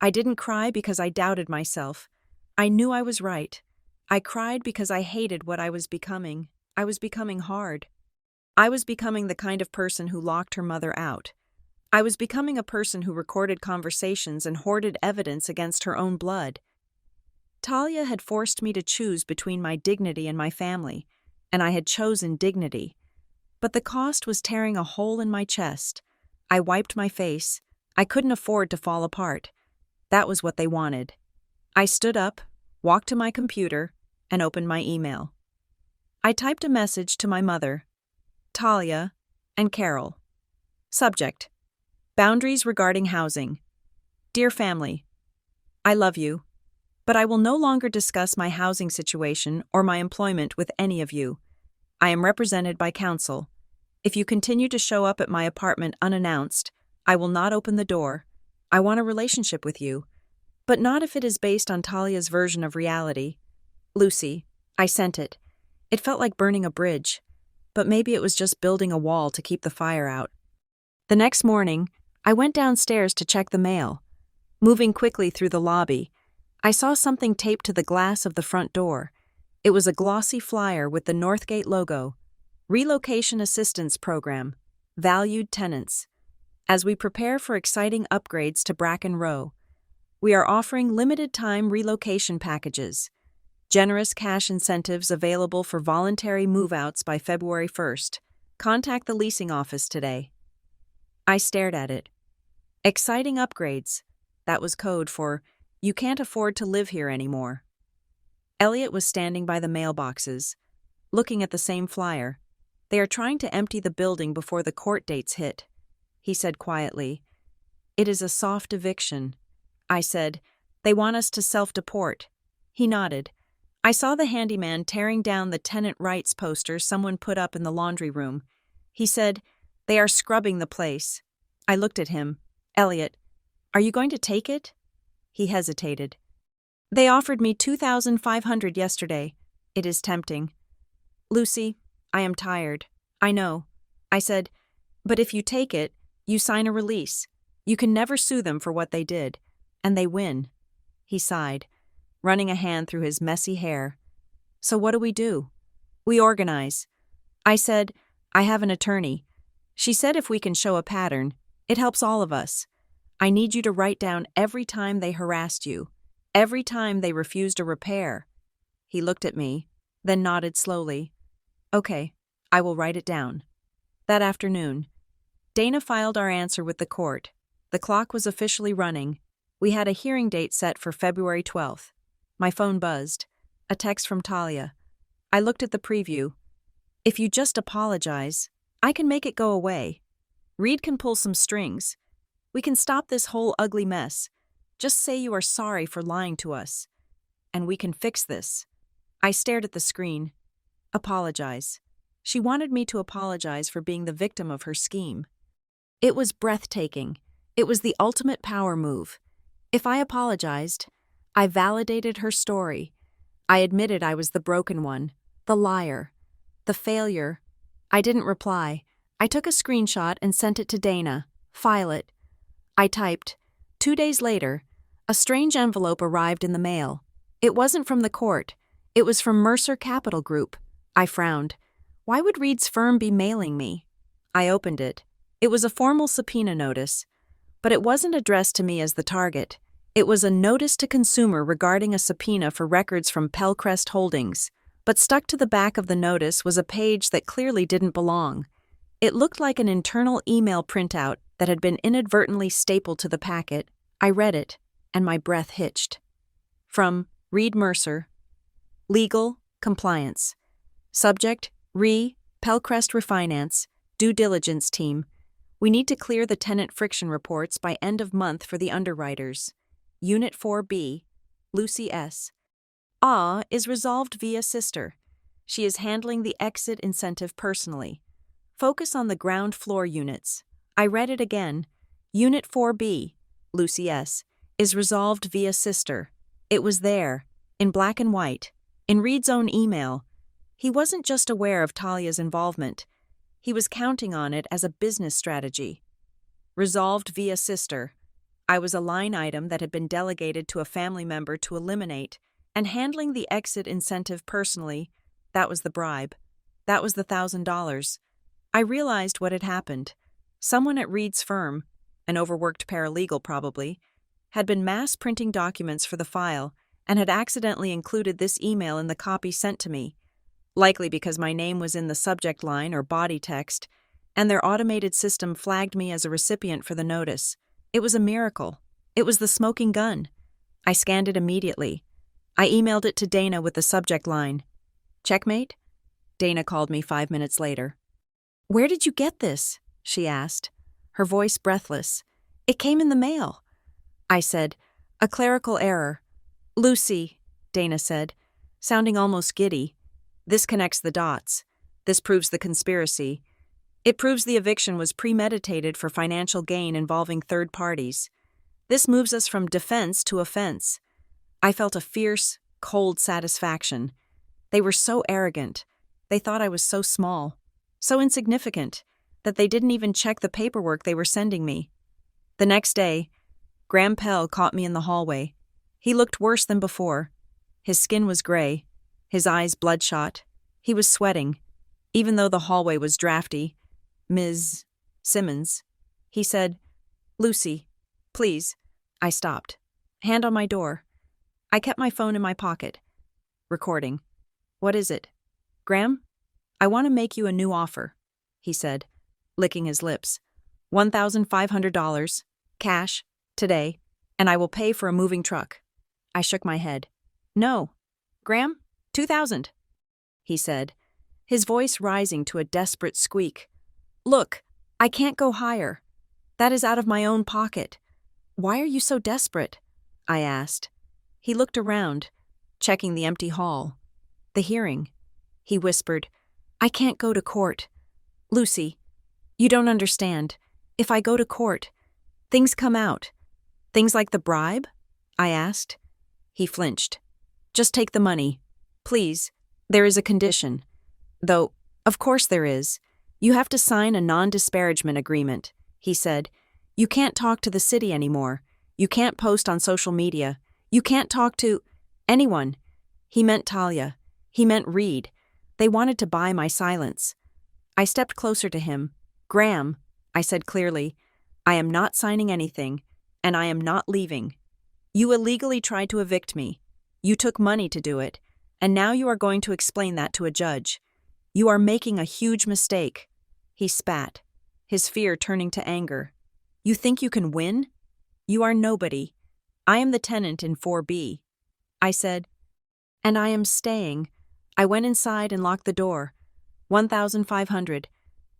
I didn't cry because I doubted myself. I knew I was right. I cried because I hated what I was becoming. I was becoming hard. I was becoming the kind of person who locked her mother out. I was becoming a person who recorded conversations and hoarded evidence against her own blood. Talia had forced me to choose between my dignity and my family, and I had chosen dignity. But the cost was tearing a hole in my chest. I wiped my face. I couldn't afford to fall apart. That was what they wanted. I stood up, walked to my computer, and opened my email. I typed a message to my mother, Talia, and Carol. Subject: Boundaries regarding housing. Dear family, I love you, but I will no longer discuss my housing situation or my employment with any of you. I am represented by counsel. If you continue to show up at my apartment unannounced, I will not open the door. I want a relationship with you, but not if it is based on Talia's version of reality. Lucy. I sent it. It felt like burning a bridge, but maybe it was just building a wall to keep the fire out. The next morning, I went downstairs to check the mail. Moving quickly through the lobby, I saw something taped to the glass of the front door. It was a glossy flyer with the Northgate logo. Relocation Assistance Program. Valued tenants. As we prepare for exciting upgrades to Bracken Row, we are offering limited-time relocation packages. Generous cash incentives available for voluntary move-outs by February 1st. Contact the leasing office today. I stared at it. Exciting upgrades. That was code for, you can't afford to live here anymore. Elliot was standing by the mailboxes, looking at the same flyer. They are trying to empty the building before the court dates hit, he said quietly. It is a soft eviction. I said, they want us to self-deport. He nodded. I saw the handyman tearing down the tenant rights poster someone put up in the laundry room. He said, they are scrubbing the place. I looked at him. Elliot, are you going to take it? He hesitated. They offered me $2,500 yesterday. It is tempting. Lucy, I am tired. I know. I said, but if you take it, you sign a release. You can never sue them for what they did. And they win. He sighed, running a hand through his messy hair. So what do? We organize. I said, I have an attorney. She said if we can show a pattern, it helps all of us. I need you to write down every time they harassed you, every time they refused a repair. He looked at me, then nodded slowly. Okay, I will write it down. That afternoon, Dana filed our answer with the court. The clock was officially running. We had a hearing date set for February 12th. My phone buzzed. A text from Talia. I looked at the preview. If you just apologize, I can make it go away. Reed can pull some strings. We can stop this whole ugly mess. Just say you are sorry for lying to us. And we can fix this. I stared at the screen. Apologize. She wanted me to apologize for being the victim of her scheme. It was breathtaking. It was the ultimate power move. If I apologized, I validated her story. I admitted I was the broken one, the liar, the failure. I didn't reply. I took a screenshot and sent it to Dana. File it. I typed. 2 days later, a strange envelope arrived in the mail. It wasn't from the court. It was from Mercer Capital Group. I frowned. Why would Reed's firm be mailing me? I opened it. It was a formal subpoena notice, but it wasn't addressed to me as the target. It was a notice to consumer regarding a subpoena for records from Pelcrest Holdings, but stuck to the back of the notice was a page that clearly didn't belong. It looked like an internal email printout that had been inadvertently stapled to the packet. I read it, and my breath hitched. From Reed Mercer, Legal, Compliance. Subject, Pelcrest Refinance, Due Diligence Team. We need to clear the tenant friction reports by end of month for the underwriters. Unit 4B, Lucy S. Is resolved via sister. She is handling the exit incentive personally. Focus on the ground floor units. I read it again. Unit 4B, Lucy S., is resolved via sister. It was there, in black and white, in Reed's own email. He wasn't just aware of Talia's involvement. He was counting on it as a business strategy. Resolved via sister. I was a line item that had been delegated to a family member to eliminate, and handling the exit incentive personally, that was the bribe. That was the $1,000. I realized what had happened. Someone at Reed's firm, an overworked paralegal probably, had been mass printing documents for the file and had accidentally included this email in the copy sent to me, likely because my name was in the subject line or body text, and their automated system flagged me as a recipient for the notice. It was a miracle. It was the smoking gun. I scanned it immediately. I emailed it to Dana with the subject line, "Checkmate?" Dana called me 5 minutes later. "Where did you get this?" she asked, her voice breathless. "It came in the mail." I said, "A clerical error." "Lucy," Dana said, sounding almost giddy, "this connects the dots. This proves the conspiracy. It proves the eviction was premeditated for financial gain involving third parties. This moves us from defense to offense." I felt a fierce, cold satisfaction. They were so arrogant. They thought I was so small, so insignificant, that they didn't even check the paperwork they were sending me. The next day, Graham Pell caught me in the hallway. He looked worse than before. His skin was gray, his eyes bloodshot. He was sweating. Even though the hallway was drafty, "Ms. Simmons," he said, "Lucy, please." I stopped. Hand on my door. I kept my phone in my pocket. Recording. "What is it?" "Graham, I want to make you a new offer," he said, licking his lips. $1,500, cash, today, and I will pay for a moving truck." I shook my head. "No. Graham, 2,000, he said, his voice rising to a desperate squeak. "Look, I can't go higher. That is out of my own pocket." "Why are you so desperate?" I asked. He looked around, checking the empty hall. "The hearing," he whispered. "I can't go to court. Lucy, you don't understand. If I go to court, things come out." "Things like the bribe?" I asked. He flinched. "Just take the money. Please, there is a condition. Though, of course there is. You have to sign a non-disparagement agreement," he said. "You can't talk to the city anymore. You can't post on social media. You can't talk to anyone." He meant Talia. He meant Reed. They wanted to buy my silence. I stepped closer to him. "Graham," I said clearly, "I am not signing anything, and I am not leaving. You illegally tried to evict me. You took money to do it, and now you are going to explain that to a judge. You are making a huge mistake." He spat, his fear turning to anger. "You think you can win? You are nobody. I am the tenant in 4B. I said, "And I am staying." I went inside and locked the door. 1,500.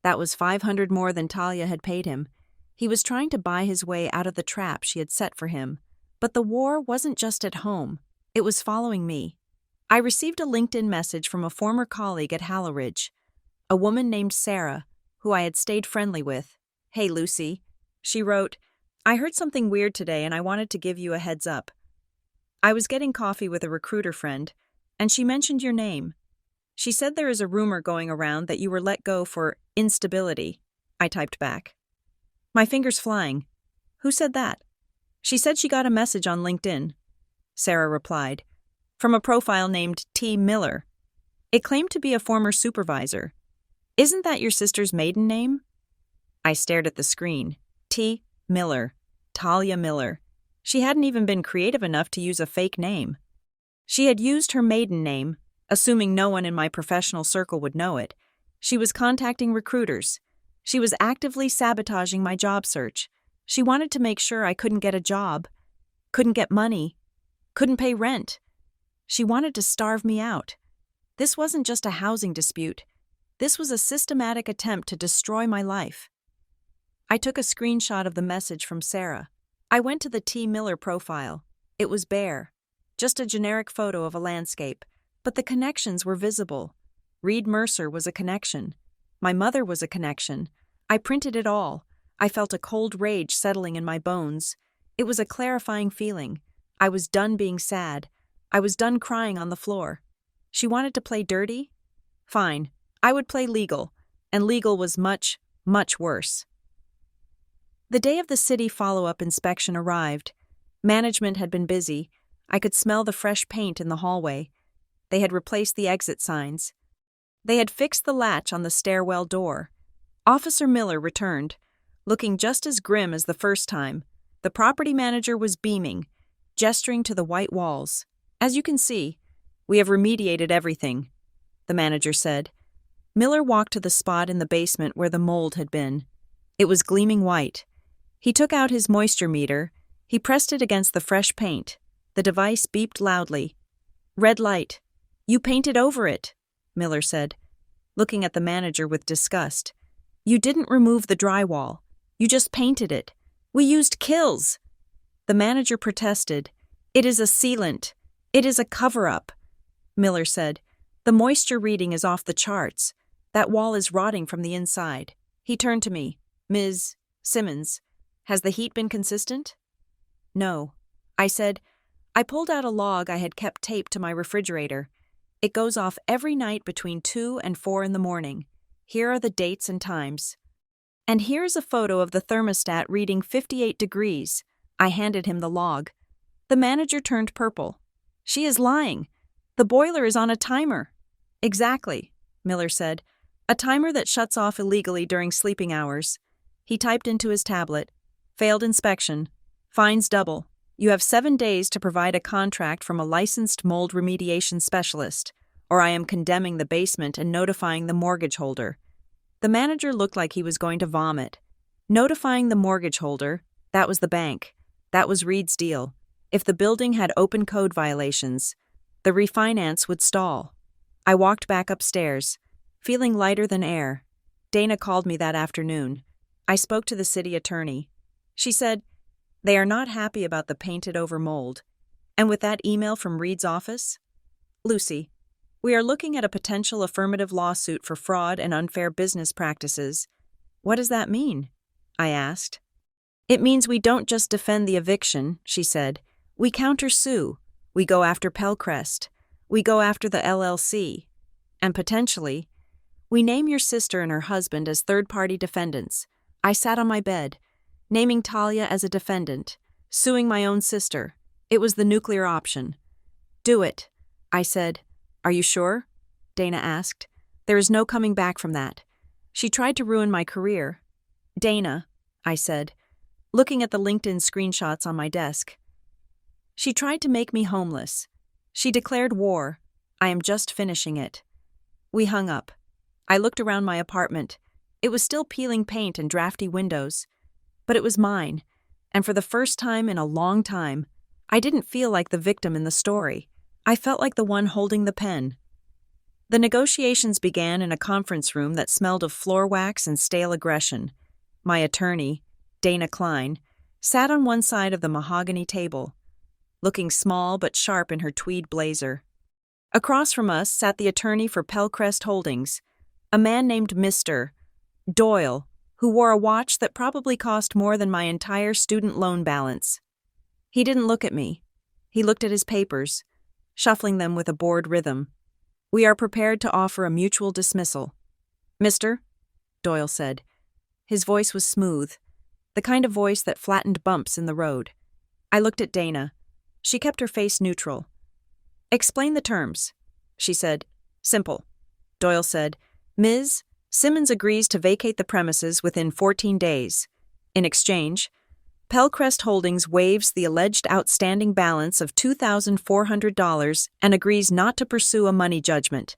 That was 500 more than Talia had paid him. He was trying to buy his way out of the trap she had set for him. But the war wasn't just at home. It was following me. I received a LinkedIn message from a former colleague at Halleridge, a woman named Sarah, who I had stayed friendly with. "Hey, Lucy," she wrote, "I heard something weird today and I wanted to give you a heads up. I was getting coffee with a recruiter friend, and she mentioned your name. She said there is a rumor going around that you were let go for instability." I typed back. My fingers flying. "Who said that?" "She said she got a message on LinkedIn," Sarah replied, "from a profile named T. Miller. It claimed to be a former supervisor. Isn't that your sister's maiden name? I stared at the screen. T. Miller. Talia Miller. She hadn't even been creative enough to use a fake name. She had used her maiden name, assuming no one in my professional circle would know it. She was contacting recruiters. She was actively sabotaging my job search. She wanted to make sure I couldn't get a job, couldn't get money, couldn't pay rent. She wanted to starve me out. This wasn't just a housing dispute. This was a systematic attempt to destroy my life. I took a screenshot of the message from Sarah. I went to the T. Miller profile. It was bare. Just a generic photo of a landscape. But the connections were visible. Reed Mercer was a connection. My mother was a connection. I printed it all. I felt a cold rage settling in my bones. It was a clarifying feeling. I was done being sad. I was done crying on the floor. She wanted to play dirty? Fine. I would play legal. And legal was much, much worse. The day of the city follow-up inspection arrived. Management had been busy. I could smell the fresh paint in the hallway. They had replaced the exit signs. They had fixed the latch on the stairwell door. Officer Miller returned, looking just as grim as the first time. The property manager was beaming, gesturing to the white walls. As you can see, we have remediated everything, the manager said. Miller walked to the spot in the basement where the mold had been. It was gleaming white. He took out his moisture meter. He pressed it against the fresh paint. The device beeped loudly. Red light. You painted over it, Miller said, looking at the manager with disgust. You didn't remove the drywall. You just painted it. We used kills. The manager protested. It is a sealant. It is a cover-up, Miller said. The moisture reading is off the charts. That wall is rotting from the inside. He turned to me. Ms. Simmons, has the heat been consistent? No. I said, I pulled out a log I had kept taped to my refrigerator. It goes off every night between 2 and 4 in the morning. Here are the dates and times. And here's a photo of the thermostat reading 58 degrees. I handed him the log. The manager turned purple. She is lying. The boiler is on a timer. Exactly, Miller said. A timer that shuts off illegally during sleeping hours. He typed into his tablet. Failed inspection. Fines double. You have 7 days to provide a contract from a licensed mold remediation specialist, or I am condemning the basement and notifying the mortgage holder. The manager looked like he was going to vomit. Notifying the mortgage holder, that was the bank. That was Reed's deal. If the building had open code violations, the refinance would stall. I walked back upstairs, feeling lighter than air. Dana called me that afternoon. I spoke to the city attorney. She said, they are not happy about the painted-over mold. And with that email from Reed's office? Lucy, we are looking at a potential affirmative lawsuit for fraud and unfair business practices. What does that mean? I asked. It means we don't just defend the eviction, she said. We countersue. We go after Pelcrest. We go after the LLC. And potentially, we name your sister and her husband as third-party defendants. I sat on my bed, naming Talia as a defendant, suing my own sister. It was the nuclear option. Do it, I said. Are you sure? Dana asked. There is no coming back from that. She tried to ruin my career. Dana, I said, looking at the LinkedIn screenshots on my desk. She tried to make me homeless. She declared war. I am just finishing it. We hung up. I looked around my apartment. It was still peeling paint and drafty windows. But it was mine, and for the first time in a long time, I didn't feel like the victim in the story. I felt like the one holding the pen. The negotiations began in a conference room that smelled of floor wax and stale aggression. My attorney, Dana Klein, sat on one side of the mahogany table, looking small but sharp in her tweed blazer. Across from us sat the attorney for Pelcrest Holdings, a man named Mr. Doyle, who wore a watch that probably cost more than my entire student loan balance. He didn't look at me. He looked at his papers, shuffling them with a bored rhythm. We are prepared to offer a mutual dismissal. Mister, Doyle said. His voice was smooth, the kind of voice that flattened bumps in the road. I looked at Dana. She kept her face neutral. Explain the terms, she said. Simple. Doyle said, Ms. Simmons agrees to vacate the premises within 14 days. In exchange, Pelcrest Holdings waives the alleged outstanding balance of $2,400 and agrees not to pursue a money judgment.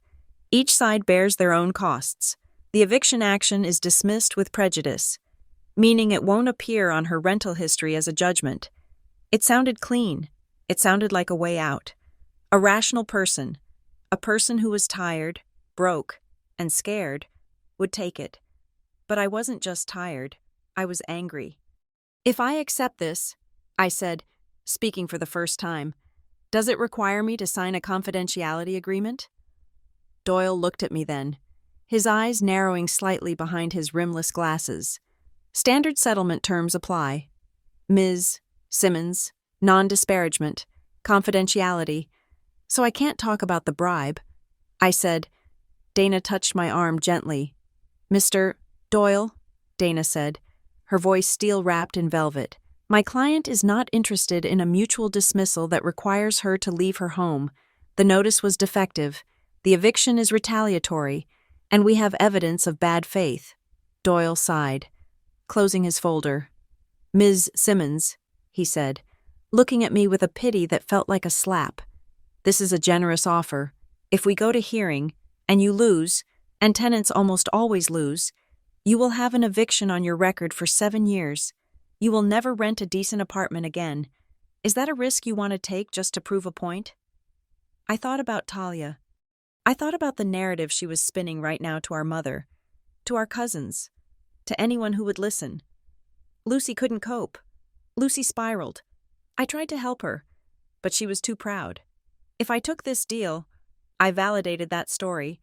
Each side bears their own costs. The eviction action is dismissed with prejudice, meaning it won't appear on her rental history as a judgment. It sounded clean. It sounded like a way out. A rational person, a person who was tired, broke, and scared, would take it. But I wasn't just tired. I was angry. "If I accept this," I said, speaking for the first time, "does it require me to sign a confidentiality agreement?" Doyle looked at me then, his eyes narrowing slightly behind his rimless glasses. "Standard settlement terms apply. Ms. Simmons, non-disparagement, confidentiality. So I can't talk about the bribe." I said. Dana touched my arm gently. "Mr. Doyle," Dana said, her voice steel-wrapped in velvet, "my client is not interested in a mutual dismissal that requires her to leave her home. The notice was defective, the eviction is retaliatory, and we have evidence of bad faith." Doyle sighed, closing his folder. "Ms. Simmons," he said, looking at me with a pity that felt like a slap, "this is a generous offer. If we go to hearing, and you lose, and tenants almost always lose, you will have an eviction on your record for 7 years. You will never rent a decent apartment again. Is that a risk you want to take just to prove a point?" I thought about Talia. I thought about the narrative she was spinning right now to our mother, to our cousins, to anyone who would listen. Lucy couldn't cope. Lucy spiraled. I tried to help her, but she was too proud. If I took this deal, I validated that story,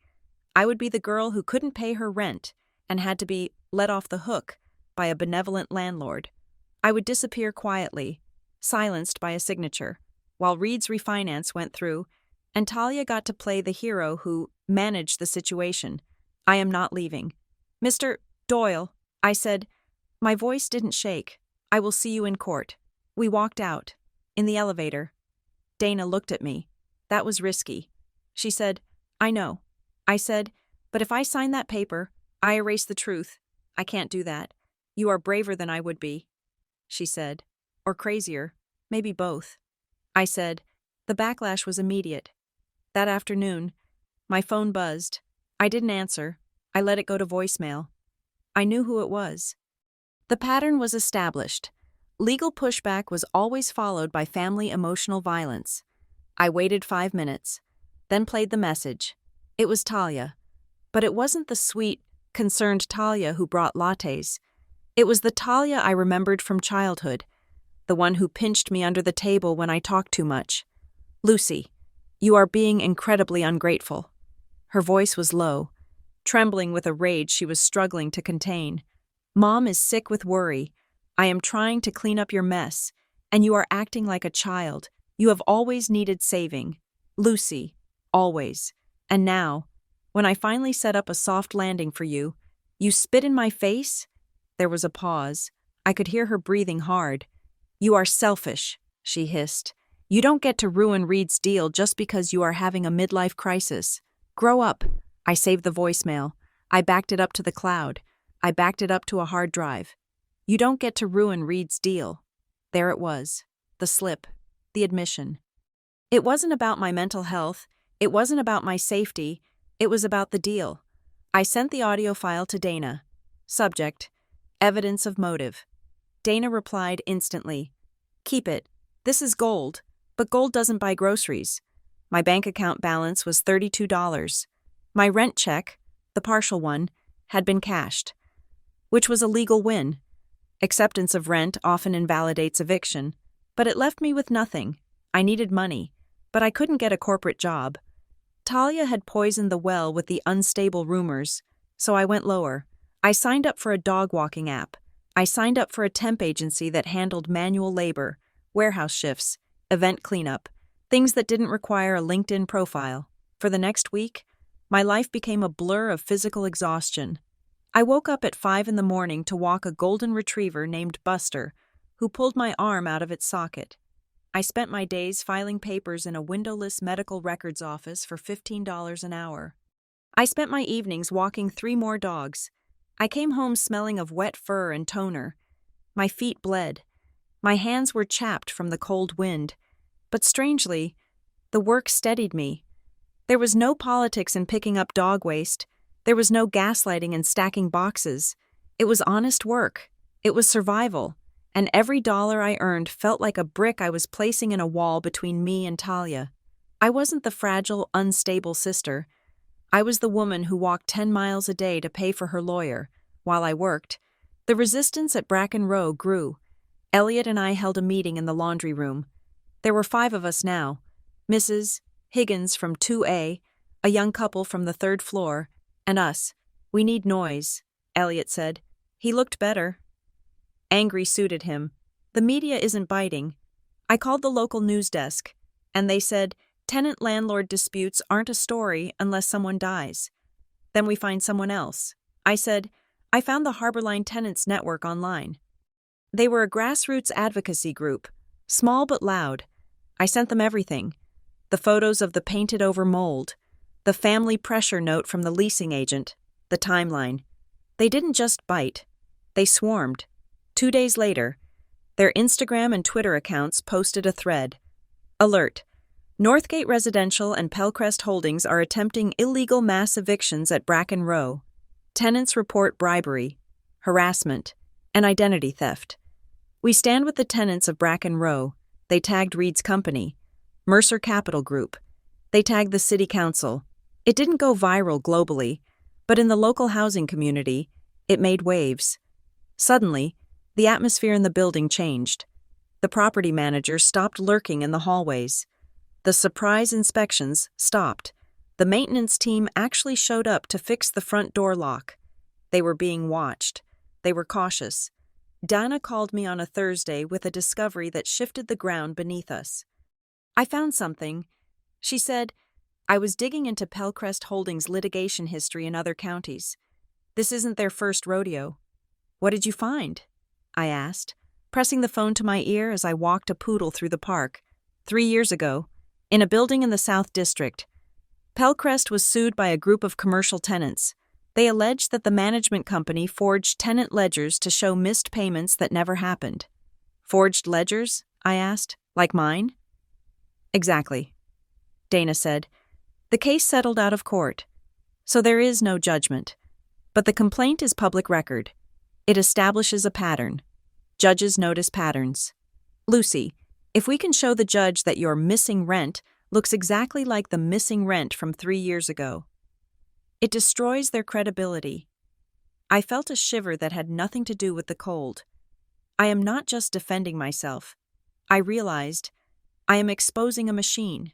I would be the girl who couldn't pay her rent and had to be let off the hook by a benevolent landlord. I would disappear quietly, silenced by a signature, while Reed's refinance went through, and Talia got to play the hero who managed the situation. "I am not leaving." "Mr. Doyle," I said. My voice didn't shake. "I will see you in court." We walked out. In the elevator. Dana looked at me. That was risky. She said, "I know." I said, "But if I sign that paper, I erase the truth. I can't do that. You are braver than I would be." She said, "Or crazier. Maybe both." I said, "The backlash was immediate." That afternoon, my phone buzzed. I didn't answer. I let it go to voicemail. I knew who it was. The pattern was established. Legal pushback was always followed by family emotional violence. I waited 5 minutes, then played the message. It was Talia. But it wasn't the sweet, concerned Talia who brought lattes. It was the Talia I remembered from childhood, the one who pinched me under the table when I talked too much. "Lucy, you are being incredibly ungrateful." Her voice was low, trembling with a rage she was struggling to contain. "Mom is sick with worry. I am trying to clean up your mess, and you are acting like a child. You have always needed saving. Lucy, always. And now, when I finally set up a soft landing for you, you spit in my face?" There was a pause. I could hear her breathing hard. "You are selfish," she hissed. "You don't get to ruin Reed's deal just because you are having a midlife crisis. Grow up." I saved the voicemail. I backed it up to the cloud. I backed it up to a hard drive. "You don't get to ruin Reed's deal." There it was. The slip. The admission. It wasn't about my mental health. It wasn't about my safety. It was about the deal. I sent the audio file to Dana. Subject: Evidence of motive. Dana replied instantly. "Keep it. This is gold. But gold doesn't buy groceries." My bank account balance was $32. My rent check, the partial one, had been cashed, which was a legal win. Acceptance of rent often invalidates eviction, but it left me with nothing. I needed money, but I couldn't get a corporate job. Talia had poisoned the well with the unstable rumors, so I went lower. I signed up for a dog walking app. I signed up for a temp agency that handled manual labor, warehouse shifts, event cleanup, things that didn't require a LinkedIn profile. For the next week, my life became a blur of physical exhaustion. I woke up at 5 in the morning to walk a golden retriever named Buster, who pulled my arm out of its socket. I spent my days filing papers in a windowless medical records office for $15 an hour. I spent my evenings walking 3 more dogs. I came home smelling of wet fur and toner. My feet bled. My hands were chapped from the cold wind. But strangely, the work steadied me. There was no politics in picking up dog waste. There was no gaslighting in stacking boxes. It was honest work. It was survival. And every dollar I earned felt like a brick I was placing in a wall between me and Talia. I wasn't the fragile, unstable sister. I was the woman who walked 10 miles a day to pay for her lawyer. While I worked, the resistance at Bracken Row grew. Elliot and I held a meeting in the laundry room. There were 5 of us now. Mrs. Higgins from 2A, a young couple from the 3rd floor, and us. "We need noise," Elliot said. He looked better. Angry suited him. "The media isn't biting." I called the local news desk, and they said, "Tenant-landlord disputes aren't a story unless someone dies. Then we find someone else." I said, "I found the Harborline Tenants Network online." They were a grassroots advocacy group, small but loud. I sent them everything. The photos of the painted-over mold, the family pressure note from the leasing agent, the timeline. They didn't just bite. They swarmed. 2 days later, their Instagram and Twitter accounts posted a thread. Alert. Northgate Residential and Pelcrest Holdings are attempting illegal mass evictions at Bracken Row. Tenants report bribery, harassment, and identity theft. We stand with the tenants of Bracken Row. They tagged Reed's company, Mercer Capital Group. They tagged the city council. It didn't go viral globally, but in the local housing community, it made waves. Suddenly, the atmosphere in the building changed. The property manager stopped lurking in the hallways. The surprise inspections stopped. The maintenance team actually showed up to fix the front door lock. They were being watched. They were cautious. Dana called me on a Thursday with a discovery that shifted the ground beneath us. "I found something," she said. "I was digging into Pelcrest Holdings' litigation history in other counties. This isn't their first rodeo." "What did you find?" I asked, pressing the phone to my ear as I walked a poodle through the park. 3 years ago, in a building in the South District, Pelcrest was sued by a group of commercial tenants. They alleged that the management company forged tenant ledgers to show missed payments that never happened. "Forged ledgers?" I asked. "Like mine?" "Exactly," Dana said. "The case settled out of court, so there is no judgment. But the complaint is public record. It establishes a pattern. Judges notice patterns. Lucy, if we can show the judge that your missing rent looks exactly like the missing rent from 3 years ago, it destroys their credibility." I felt a shiver that had nothing to do with the cold. I am not just defending myself. I realized I am exposing a machine.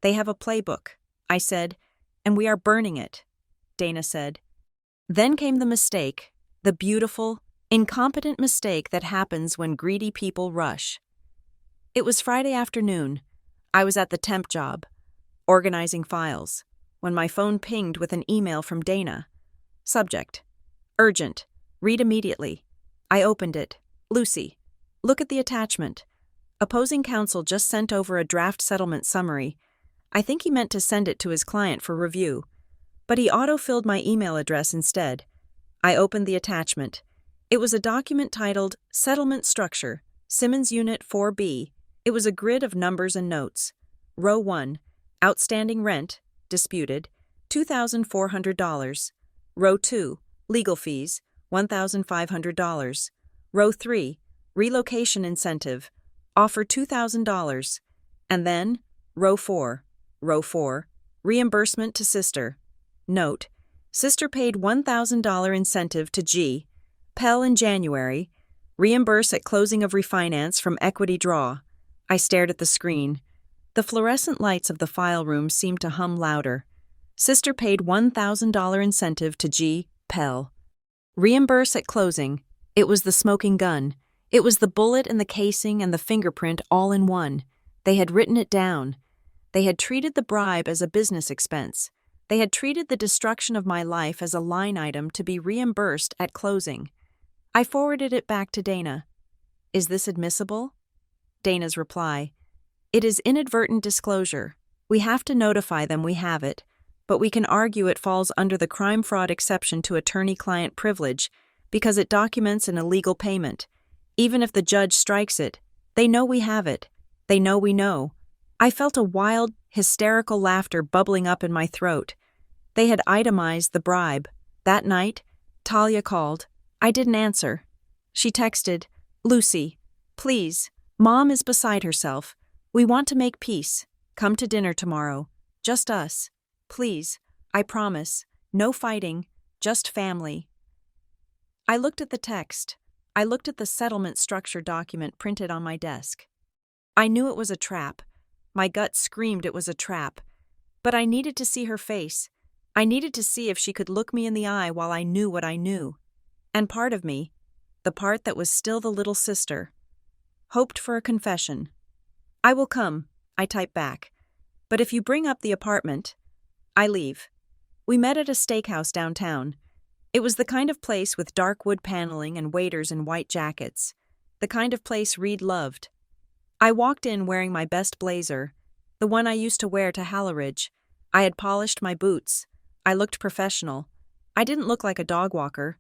"They have a playbook," I said, "and we are burning it," Dana said. Then came the mistake, the beautiful, incompetent mistake that happens when greedy people rush. It was Friday afternoon. I was at the temp job, organizing files, when my phone pinged with an email from Dana. Subject: urgent. Read immediately. I opened it. "Lucy, look at the attachment. Opposing counsel just sent over a draft settlement summary. I think he meant to send it to his client for review, but he auto-filled my email address instead." I opened the attachment. It was a document titled Settlement Structure, Simmons Unit 4B. It was a grid of numbers and notes. Row 1, Outstanding Rent, Disputed, $2,400. Row 2, Legal Fees, $1,500. Row 3, Relocation Incentive, Offer $2,000. And then, Row 4, Reimbursement to Sister. Note: Sister paid $1,000 incentive to G. Pell in January. Reimburse at closing of refinance from equity draw. I stared at the screen. The fluorescent lights of the file room seemed to hum louder. Sister paid $1,000 incentive to G. Pell. Reimburse at closing. It was the smoking gun. It was the bullet and the casing and the fingerprint all in one. They had written it down. They had treated the bribe as a business expense. They had treated the destruction of my life as a line item to be reimbursed at closing. I forwarded it back to Dana. "Is this admissible?" Dana's reply: "It is inadvertent disclosure. We have to notify them we have it. but we can argue it falls under the crime fraud exception to attorney-client privilege because it documents an illegal payment. Even if the judge strikes it, they know we have it. They know we know. I felt a wild, hysterical laughter bubbling up in my throat. They had itemized the bribe. That night, Talia called. I didn't answer. She texted, "Lucy, please, Mom is beside herself. We want to make peace. Come to dinner tomorrow. Just us. Please, I promise. No fighting, just family." I looked at the text. I looked at the settlement structure document printed on my desk. I knew it was a trap. My gut screamed it was a trap. But I needed to see her face. I needed to see if she could look me in the eye while I knew what I knew. And part of me, the part that was still the little sister, hoped for a confession. "I will come," I typed back. "But if you bring up the apartment, I leave." We met at a steakhouse downtown. It was the kind of place with dark wood paneling and waiters in white jackets. The kind of place Reed loved. I walked in wearing my best blazer, the one I used to wear to Halleridge. I had polished my boots. I looked professional. I didn't look like a dog walker.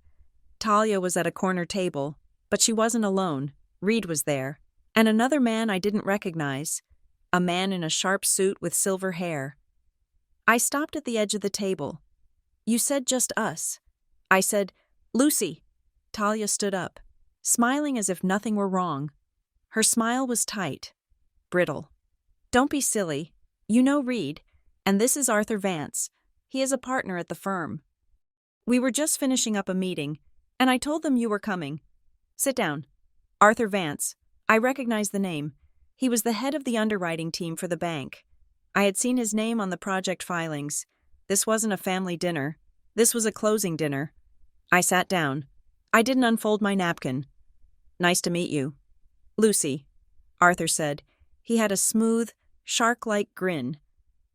Talia was at a corner table, but she wasn't alone. Reed was there. And another man I didn't recognize. A man in a sharp suit with silver hair. I stopped at the edge of the table. "You said just us." I said, "Lucy." Talia stood up, smiling as if nothing were wrong. Her smile was tight, brittle. "Don't be silly. You know Reed, and this is Arthur Vance. He is a partner at the firm. We were just finishing up a meeting, and I told them you were coming. Sit down. Arthur Vance." I recognized the name. He was the head of the underwriting team for the bank. I had seen his name on the project filings. This wasn't a family dinner. This was a closing dinner. I sat down. I didn't unfold my napkin. "Nice to meet you." "Lucy," Arthur said. He had a smooth, shark-like grin.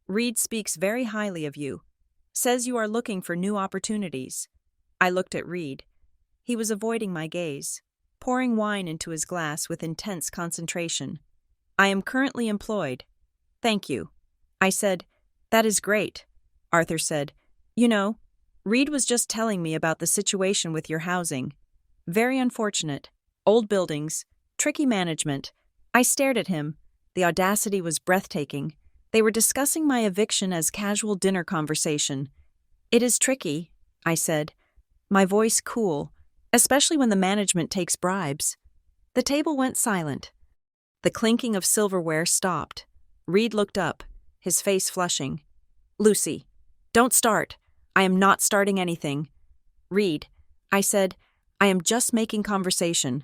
"Reed speaks very highly of you. Says you are looking for new opportunities." I looked at Reed. He was avoiding my gaze, pouring wine into his glass with intense concentration. "I am currently employed." "Thank you." I said, "That is great." Arthur said, "You know, Reed was just telling me about the situation with your housing. Very unfortunate. Old buildings, tricky management." I stared at him. The audacity was breathtaking. They were discussing my eviction as casual dinner conversation. "It is tricky," I said, my voice cool, especially when the management takes bribes. The table went silent. The clinking of silverware stopped. Reed looked up, his face flushing. "Lucy, don't start. I am not starting anything." "Reed," I said, "I am just making conversation."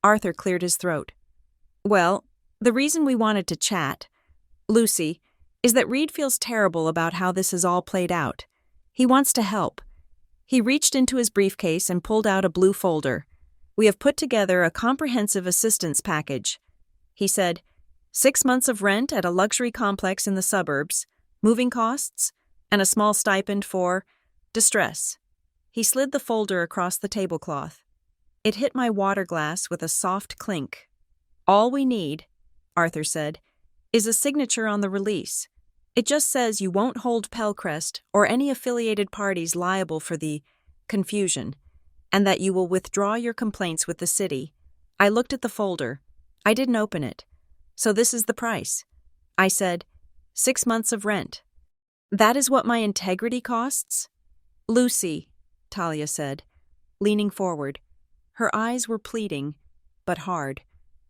Arthur cleared his throat. "Well, the reason we wanted to chat, Lucy, is that Reed feels terrible about how this has all played out. He wants to help." He reached into his briefcase and pulled out a blue folder. "We have put together a comprehensive assistance package." He said, 6 months of rent at a luxury complex in the suburbs, moving costs, and a small stipend for distress." He slid the folder across the tablecloth. It hit my water glass with a soft clink. "All we need," Arthur said, "is a signature on the release. It just says you won't hold Pellcrest or any affiliated parties liable for the confusion, and that you will withdraw your complaints with the city." I looked at the folder. I didn't open it. "So this is the price." I said, 6 months of rent. "That is what my integrity costs?" "Lucy," Talia said, leaning forward. Her eyes were pleading, but hard.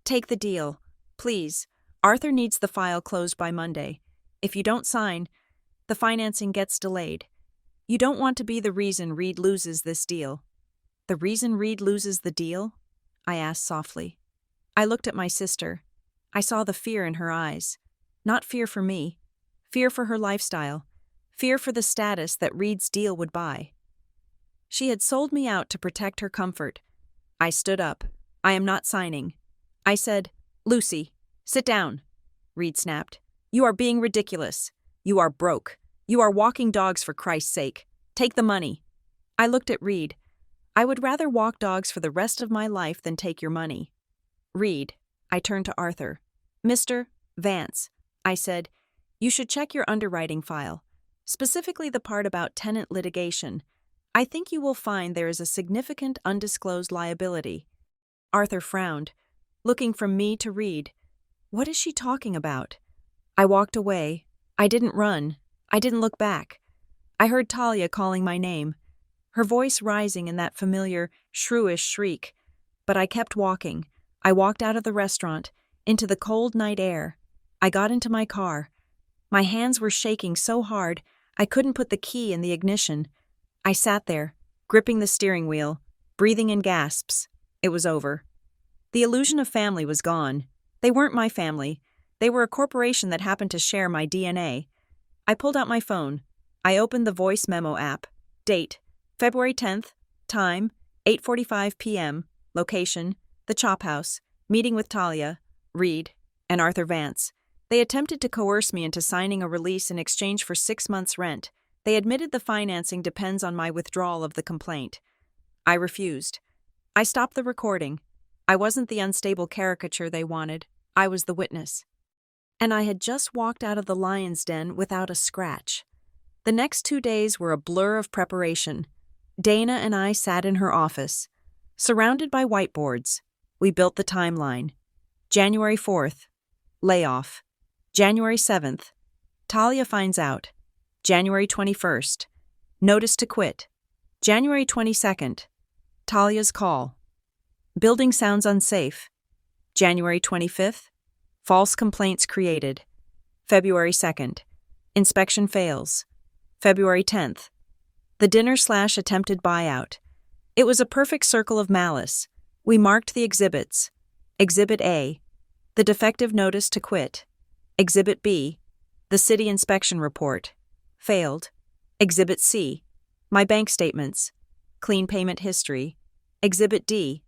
"Take the deal. Please. Arthur needs the file closed by Monday. If you don't sign, the financing gets delayed. You don't want to be the reason Reed loses this deal." "The reason Reed loses the deal?" I asked softly. I looked at my sister. I saw the fear in her eyes. Not fear for me. Fear for her lifestyle. Fear for the status that Reed's deal would buy. She had sold me out to protect her comfort. I stood up. "I am not signing." I said, "Lucy, sit down." Reed snapped. "You are being ridiculous. You are broke. You are walking dogs for Christ's sake. Take the money." I looked at Reed. "I would rather walk dogs for the rest of my life than take your money." "Reed," I turned to Arthur. "Mr. Vance," I said, "you should check your underwriting file. specifically the part about tenant litigation. I think you will find there is a significant undisclosed liability." Arthur frowned, looking from me to Reed. What is she talking about? I walked away. I didn't run. I didn't look back. I heard Talia calling my name, her voice rising in that familiar, shrewish shriek. But I kept walking. I walked out of the restaurant, into the cold night air. I got into my car. My hands were shaking so hard, I couldn't put the key in the ignition. I sat there, gripping the steering wheel, breathing in gasps. It was over. The illusion of family was gone. They weren't my family. They were a corporation that happened to share my DNA. I pulled out my phone. I opened the voice memo app. Date, February 10th. Time, 8:45 p.m. Location, the Chop House. Meeting with Talia, Reed, and Arthur Vance. They attempted to coerce me into signing a release in exchange for 6 months' rent. They admitted the financing depends on my withdrawal of the complaint. I refused. I stopped the recording. I wasn't the unstable caricature they wanted. I was the witness. And I had just walked out of the lion's den without a scratch. The next 2 days were a blur of preparation. Dana and I sat in her office. Surrounded by whiteboards, we built the timeline. January 4th, layoff. January 7th, Talia finds out. January 21st, notice to quit. January 22nd, Talia's call. Building sounds unsafe. January 25th, false complaints created. February 2nd, inspection fails. February 10th, the dinner/attempted buyout. It was a perfect circle of malice. We marked the exhibits. Exhibit A, the defective notice to quit. Exhibit B, the city inspection report. Failed. Exhibit C, my bank statements. Clean payment history. Exhibit D,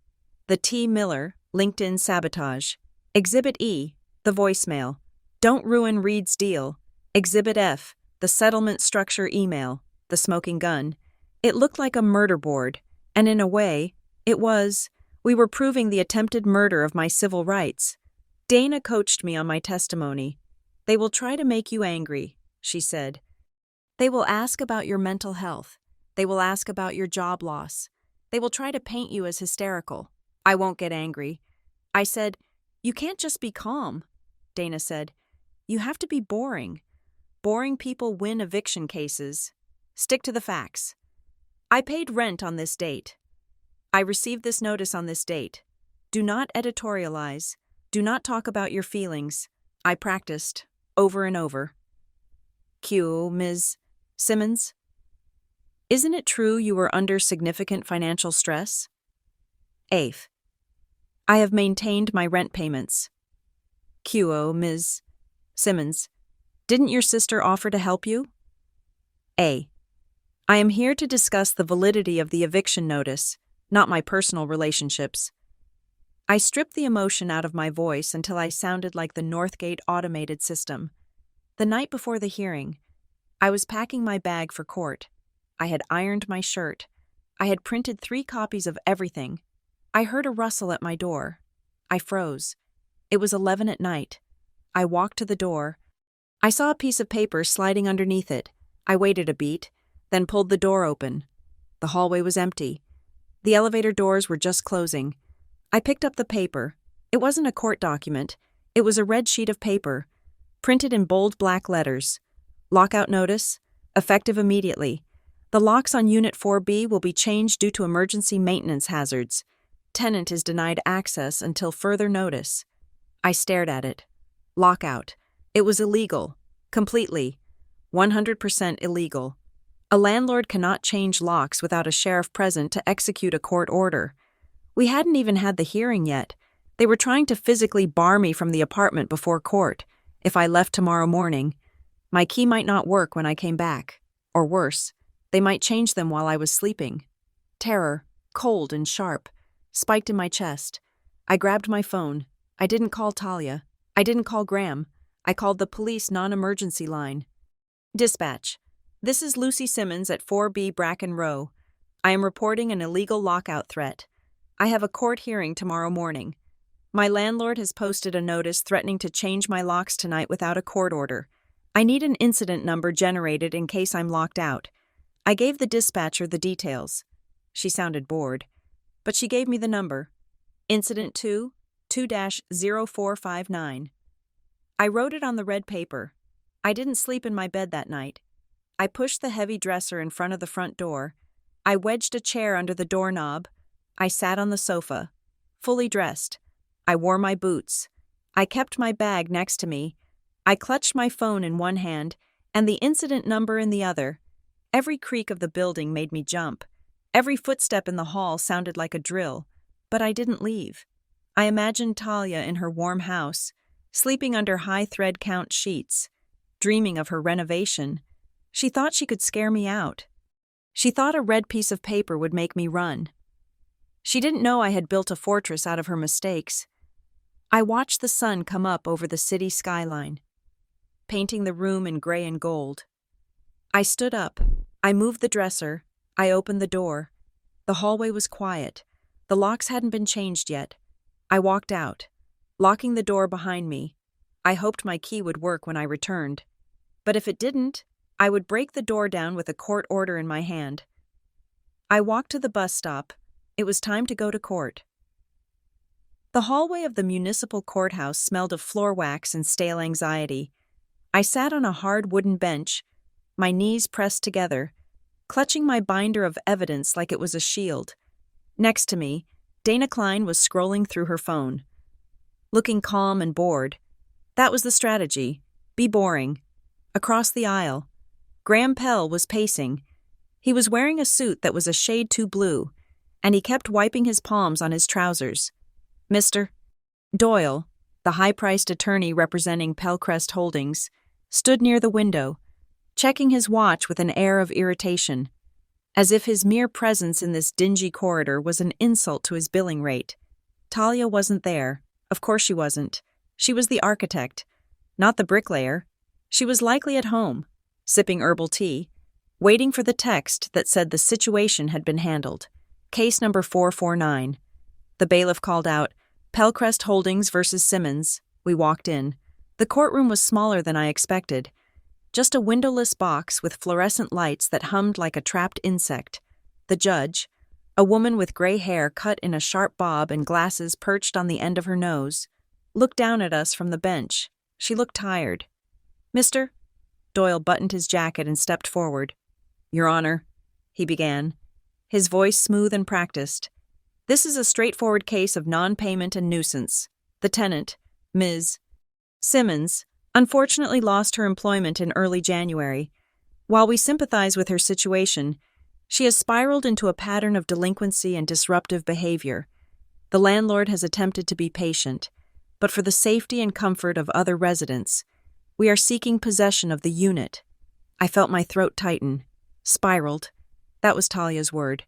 the T. Miller, LinkedIn sabotage. Exhibit E, the voicemail. Don't ruin Reed's deal. Exhibit F, the settlement structure email, the smoking gun. It looked like a murder board, and in a way, it was. We were proving the attempted murder of my civil rights. Dana coached me on my testimony. They will try to make you angry, she said. They will ask about your mental health. They will ask about your job loss. They will try to paint you as hysterical. I won't get angry. I said, you can't just be calm. Dana said, you have to be boring. Boring people win eviction cases. Stick to the facts. I paid rent on this date. I received this notice on this date. Do not editorialize. Do not talk about your feelings. I practiced, over and over. Q, Ms. Simmons? Isn't it true you were under significant financial stress? Eighth. I have maintained my rent payments. Q, Ms. Simmons. Didn't your sister offer to help you? A. I am here to discuss the validity of the eviction notice, not my personal relationships. I stripped the emotion out of my voice until I sounded like the Northgate automated system. The night before the hearing, I was packing my bag for court. I had ironed my shirt. I had printed 3 copies of everything. I heard a rustle at my door. I froze. It was 11 at night. I walked to the door. I saw a piece of paper sliding underneath it. I waited a beat, then pulled the door open. The hallway was empty. The elevator doors were just closing. I picked up the paper. It wasn't a court document. It was a red sheet of paper, printed in bold black letters. Lockout notice, effective immediately. The locks on Unit 4B will be changed due to emergency maintenance hazards. Tenant is denied access until further notice. I stared at it. Lockout. It was illegal. Completely. 100% illegal. A landlord cannot change locks without a sheriff present to execute a court order. We hadn't even had the hearing yet. They were trying to physically bar me from the apartment before court. If I left tomorrow morning, my key might not work when I came back. Or worse, they might change them while I was sleeping. Terror, cold and sharp, spiked in my chest. I grabbed my phone. I didn't call Talia. I didn't call Graham. I called the police non-emergency line. Dispatch. This is Lucy Simmons at 4B Bracken Row. I am reporting an illegal lockout threat. I have a court hearing tomorrow morning. My landlord has posted a notice threatening to change my locks tonight without a court order. I need an incident number generated in case I'm locked out. I gave the dispatcher the details. She sounded bored, but she gave me the number. Incident 2, 2-0459. I wrote it on the red paper. I didn't sleep in my bed that night. I pushed the heavy dresser in front of the front door. I wedged a chair under the doorknob. I sat on the sofa, fully dressed. I wore my boots. I kept my bag next to me. I clutched my phone in one hand and the incident number in the other. Every creak of the building made me jump. Every footstep in the hall sounded like a drill, but I didn't leave. I imagined Talia in her warm house, sleeping under high thread count sheets, dreaming of her renovation. She thought she could scare me out. She thought a red piece of paper would make me run. She didn't know I had built a fortress out of her mistakes. I watched the sun come up over the city skyline, painting the room in gray and gold. I stood up. I moved the dresser. I opened the door. The hallway was quiet. The locks hadn't been changed yet. I walked out, locking the door behind me. I hoped my key would work when I returned. But if it didn't, I would break the door down with a court order in my hand. I walked to the bus stop. It was time to go to court. The hallway of the municipal courthouse smelled of floor wax and stale anxiety. I sat on a hard wooden bench, my knees pressed together, clutching my binder of evidence like it was a shield. Next to me, Dana Klein was scrolling through her phone, looking calm and bored. That was the strategy. Be boring. Across the aisle, Graham Pell was pacing. He was wearing a suit that was a shade too blue, and he kept wiping his palms on his trousers. Mr. Doyle, the high-priced attorney representing Pellcrest Holdings, stood near the window, checking his watch with an air of irritation, as if his mere presence in this dingy corridor was an insult to his billing rate. Talia wasn't there. Of course she wasn't. She was the architect, not the bricklayer. She was likely at home, sipping herbal tea, waiting for the text that said the situation had been handled. Case number 449. The bailiff called out, "Pellcrest Holdings versus Simmons." We walked in. The courtroom was smaller than I expected. Just a windowless box with fluorescent lights that hummed like a trapped insect. The judge, a woman with gray hair cut in a sharp bob and glasses perched on the end of her nose, looked down at us from the bench. She looked tired. "Mr." Doyle buttoned his jacket and stepped forward. "Your Honor," he began, his voice smooth and practiced. "This is a straightforward case of non-payment and nuisance. The tenant, Ms. Simmons, unfortunately lost her employment in early January. While we sympathize with her situation, she has spiraled into a pattern of delinquency and disruptive behavior. The landlord has attempted to be patient, but for the safety and comfort of other residents, we are seeking possession of the unit." I felt my throat tighten. Spiraled. That was Talia's word.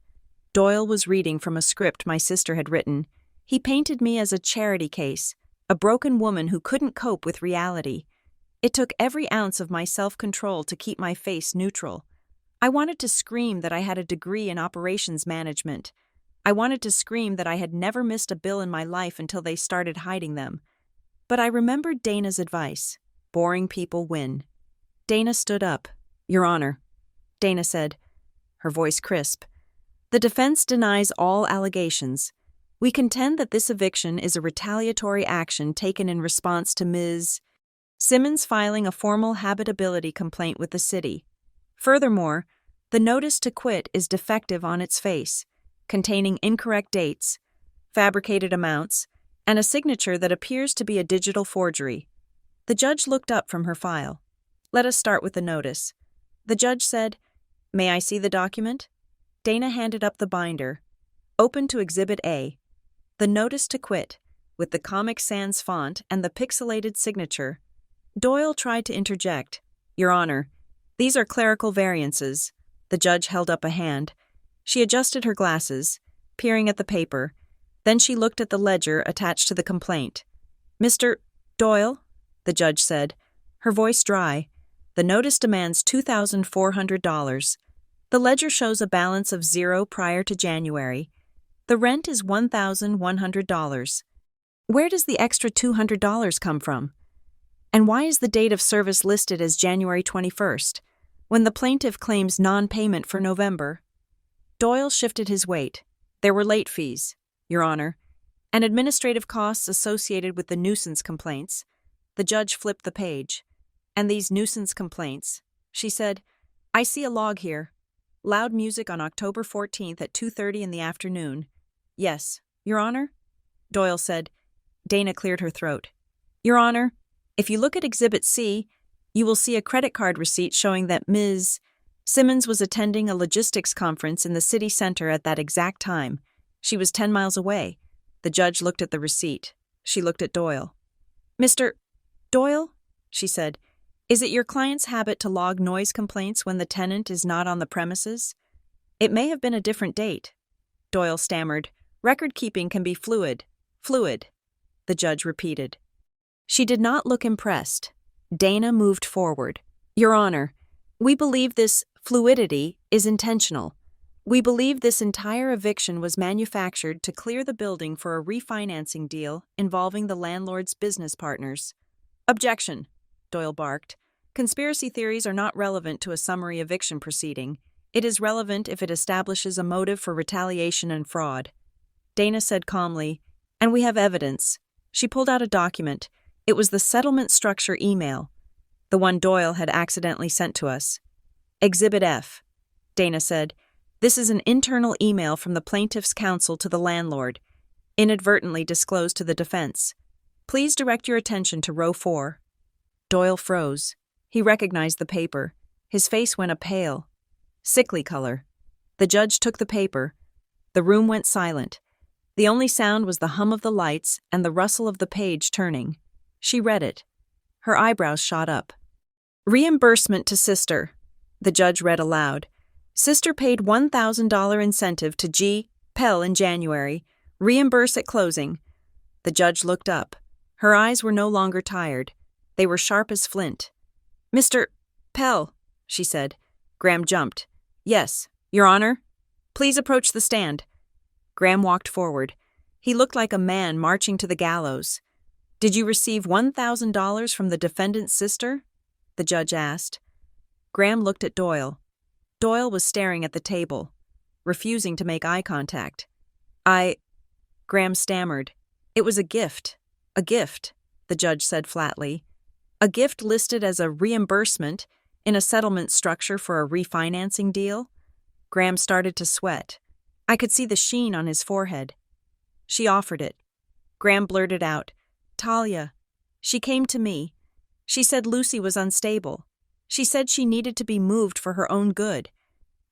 Doyle was reading from a script my sister had written. He painted me as a charity case, a broken woman who couldn't cope with reality. It took every ounce of my self-control to keep my face neutral. I wanted to scream that I had a degree in operations management. I wanted to scream that I had never missed a bill in my life until they started hiding them. But I remembered Dana's advice. Boring people win. Dana stood up. "Your Honor," Dana said, her voice crisp. "The defense denies all allegations. We contend that this eviction is a retaliatory action taken in response to Ms. Simmons filing a formal habitability complaint with the city. Furthermore, the notice to quit is defective on its face, containing incorrect dates, fabricated amounts, and a signature that appears to be a digital forgery." The judge looked up from her file. "Let us start with the notice." The judge said, "May I see the document?" Dana handed up the binder. Open to Exhibit A. The notice to quit, with the Comic Sans font and the pixelated signature. Doyle tried to interject. "Your Honor, these are clerical variances." The judge held up a hand. She adjusted her glasses, peering at the paper. Then she looked at the ledger attached to the complaint. "Mr. Doyle," the judge said, her voice dry, "the notice demands $2,400. The ledger shows a balance of 0 prior to January. The rent is $1,100. Where does the extra $200 come from?" And why is the date of service listed as January 21st, when the plaintiff claims non-payment for November? Doyle shifted his weight. There were late fees, Your Honor, and administrative costs associated with the nuisance complaints. The judge flipped the page. And these nuisance complaints, she said, I see a log here. Loud music on October 14th at 2:30 in the afternoon. Yes, Your Honor? Doyle said. Dana cleared her throat. Your Honor, if you look at Exhibit C, you will see a credit card receipt showing that Ms. Simmons was attending a logistics conference in the city center at that exact time. She was 10 miles away. The judge looked at the receipt. She looked at Doyle. Mr. Doyle, she said, is it your client's habit to log noise complaints when the tenant is not on the premises? It may have been a different date. Doyle stammered. Record-keeping can be fluid. Fluid, the judge repeated. She did not look impressed. Dana moved forward. Your Honor, we believe this fluidity is intentional. We believe this entire eviction was manufactured to clear the building for a refinancing deal involving the landlord's business partners. Objection, Doyle barked. Conspiracy theories are not relevant to a summary eviction proceeding. It is relevant if it establishes a motive for retaliation and fraud. Dana said calmly, and we have evidence. She pulled out a document. It was the settlement structure email, the one Doyle had accidentally sent to us. Exhibit F, Dana said. This is an internal email from the plaintiff's counsel to the landlord, inadvertently disclosed to the defense. Please direct your attention to row 4. Doyle froze. He recognized the paper. His face went a pale, sickly color. The judge took the paper. The room went silent. The only sound was the hum of the lights and the rustle of the page turning. She read it. Her eyebrows shot up. Reimbursement to sister, the judge read aloud. Sister paid $1,000 incentive to G. Pell in January. Reimburse at closing. The judge looked up. Her eyes were no longer tired. They were sharp as flint. Mr. Pell, she said. Graham jumped. Yes, Your Honor. Please approach the stand. Graham walked forward. He looked like a man marching to the gallows. Did you receive $1,000 from the defendant's sister? The judge asked. Graham looked at Doyle. Doyle was staring at the table, refusing to make eye contact. Graham stammered. It was a gift. A gift, the judge said flatly. A gift listed as a reimbursement in a settlement structure for a refinancing deal? Graham started to sweat. I could see the sheen on his forehead. She offered it. Graham blurted out, Talia. She came to me. She said Lucy was unstable. She said she needed to be moved for her own good.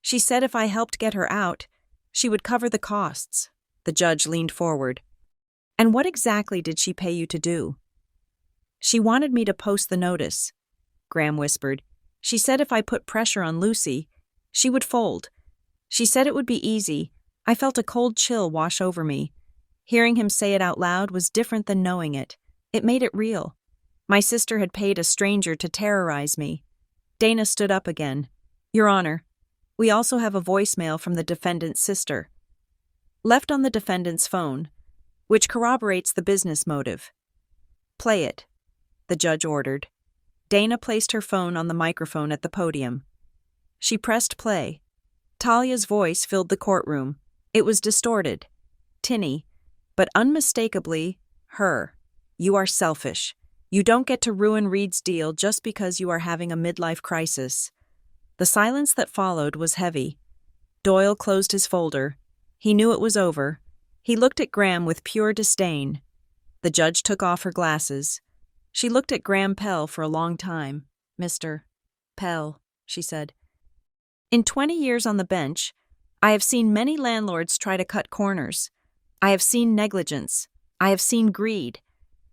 She said if I helped get her out, she would cover the costs. The judge leaned forward. And what exactly did she pay you to do? She wanted me to post the notice, Graham whispered. She said if I put pressure on Lucy, she would fold. She said it would be easy. I felt a cold chill wash over me. Hearing him say it out loud was different than knowing it. It made it real. My sister had paid a stranger to terrorize me. Dana stood up again. Your Honor, we also have a voicemail from the defendant's sister, left on the defendant's phone, which corroborates the business motive. Play it, the judge ordered. Dana placed her phone on the microphone at the podium. She pressed play. Talia's voice filled the courtroom. It was distorted, tinny, but unmistakably her. You are selfish. You don't get to ruin Reed's deal just because you are having a midlife crisis. The silence that followed was heavy. Doyle closed his folder. He knew it was over. He looked at Graham with pure disdain. The judge took off her glasses. She looked at Graham Pell for a long time. Mr. Pell, she said. In 20 years on the bench, I have seen many landlords try to cut corners. I have seen negligence. I have seen greed.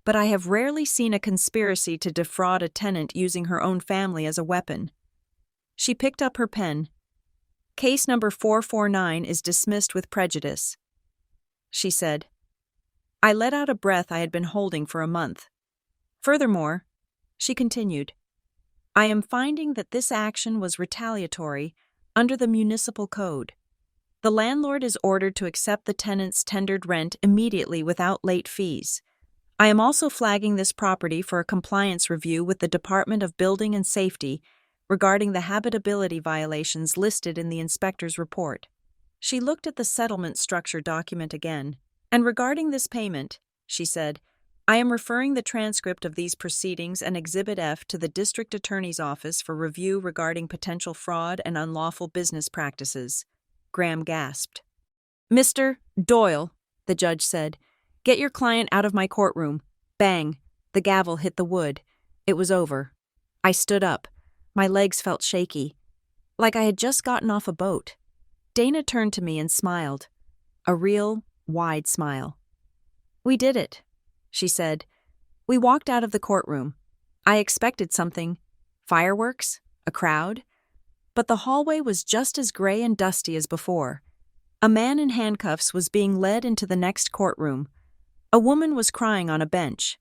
But I have rarely seen a conspiracy to defraud a tenant using her own family as a weapon. She picked up her pen. Case number 449 is dismissed with prejudice, she said. I let out a breath I had been holding for a month. Furthermore, she continued, I am finding that this action was retaliatory under the municipal code. The landlord is ordered to accept the tenant's tendered rent immediately without late fees. I am also flagging this property for a compliance review with the Department of Building and Safety regarding the habitability violations listed in the inspector's report. She looked at the settlement structure document again. And regarding this payment, she said, I am referring the transcript of these proceedings and Exhibit F to the District Attorney's Office for review regarding potential fraud and unlawful business practices. Graham gasped. Mr. Doyle, the judge said, get your client out of my courtroom. Bang. The gavel hit the wood. It was over. I stood up. My legs felt shaky, like I had just gotten off a boat. Dana turned to me and smiled. A real, wide smile. We did it, she said. We walked out of the courtroom. I expected something. Fireworks? A crowd? But the hallway was just as gray and dusty as before. A man in handcuffs was being led into the next courtroom. A woman was crying on a bench.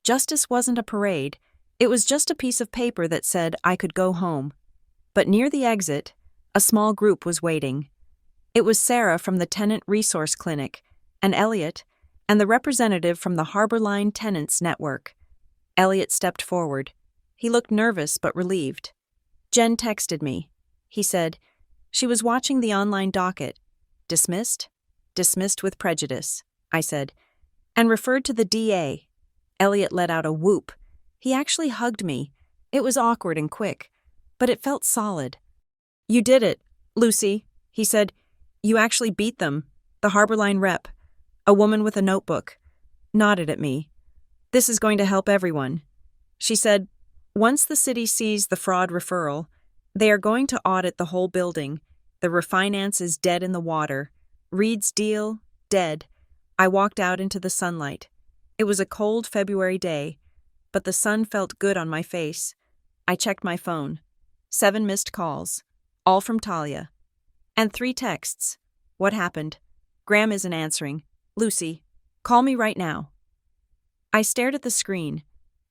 Justice wasn't a parade. It was just a piece of paper that said I could go home. But near the exit, a small group was waiting. It was Sarah from the Tenant Resource Clinic, and Elliot, and the representative from the Harbor Line Tenants Network. Elliot stepped forward. He looked nervous but relieved. Jen texted me. He said, she was watching the online docket. Dismissed? Dismissed with prejudice, I said, and referred to the DA. Elliot let out a whoop. He actually hugged me. It was awkward and quick, but it felt solid. You did it, Lucy, he said. You actually beat them. The Harbor Line rep, a woman with a notebook, nodded at me. This is going to help everyone. She said, once the city sees the fraud referral, they are going to audit the whole building. The refinance is dead in the water. Reed's deal, dead. I walked out into the sunlight. It was a cold February day, but the sun felt good on my face. I checked my phone. 7 missed calls, all from Talia. And 3 texts. What happened? Graham isn't answering. Lucy, call me right now. I stared at the screen.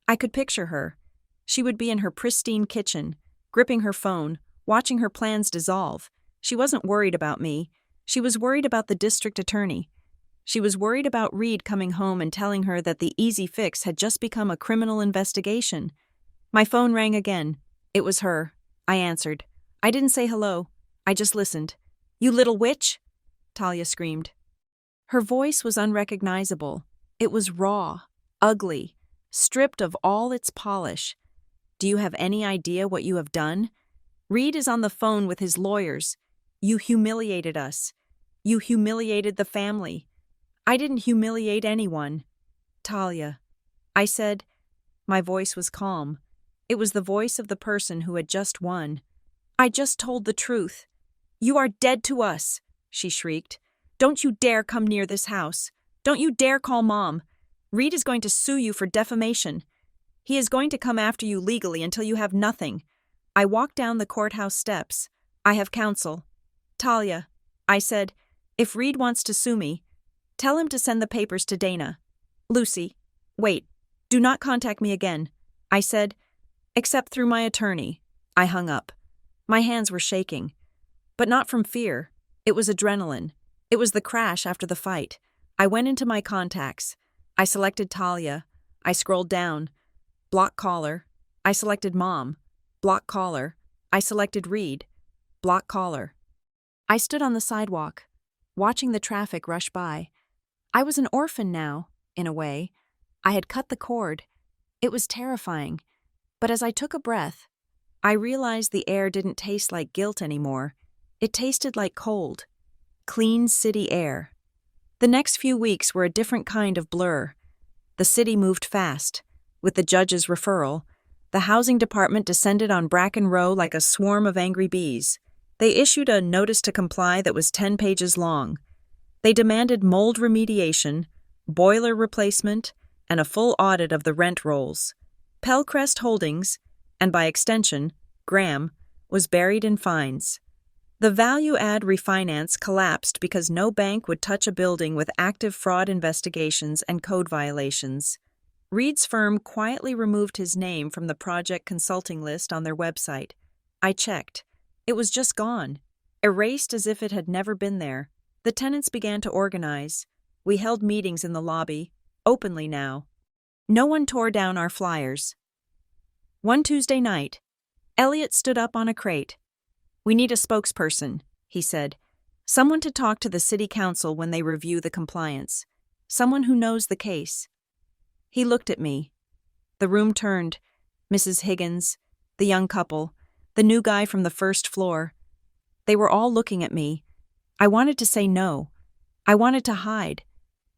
I could picture her. She would be in her pristine kitchen, gripping her phone, watching her plans dissolve. She wasn't worried about me. She was worried about the district attorney. She was worried about Reed coming home and telling her that the easy fix had just become a criminal investigation. My phone rang again. It was her. I answered. I didn't say hello. I just listened. You little witch! Talia screamed. Her voice was unrecognizable. It was raw, ugly, stripped of all its polish. Do you have any idea what you have done? Reed is on the phone with his lawyers. You humiliated us. You humiliated the family. I didn't humiliate anyone. Talia, I said. My voice was calm. It was the voice of the person who had just won. I just told the truth. You are dead to us, she shrieked. Don't you dare come near this house. Don't you dare call Mom. Reed is going to sue you for defamation. He is going to come after you legally until you have nothing. I walked down the courthouse steps. I have counsel. Talia, I said, if Reed wants to sue me, tell him to send the papers to Dana. Lucy, wait, do not contact me again. I said, except through my attorney. I hung up. My hands were shaking. But not from fear. It was adrenaline. It was the crash after the fight. I went into my contacts. I selected Talia. I scrolled down. Block caller. I selected Mom. Block caller. I selected Reed. Block caller. I stood on the sidewalk, watching the traffic rush by. I was an orphan now, in a way. I had cut the cord. It was terrifying. But as I took a breath, I realized the air didn't taste like guilt anymore. It tasted like cold, clean city air. The next few weeks were a different kind of blur. The city moved fast. With the judge's referral, the housing department descended on Bracken Row like a swarm of angry bees. They issued a notice to comply that was 10 pages long. They demanded mold remediation, boiler replacement, and a full audit of the rent rolls. Pellcrest Holdings, and by extension, Graham, was buried in fines. The value-add refinance collapsed because no bank would touch a building with active fraud investigations and code violations. Reed's firm quietly removed his name from the project consulting list on their website. I checked. It was just gone, erased as if it had never been there. The tenants began to organize. We held meetings in the lobby, openly now. No one tore down our flyers. One Tuesday night, Elliot stood up on a crate. "We need a spokesperson," he said. "Someone to talk to the city council when they review the compliance. Someone who knows the case." He looked at me. The room turned. Mrs. Higgins, the young couple, the new guy from the first floor. They were all looking at me. I wanted to say no. I wanted to hide.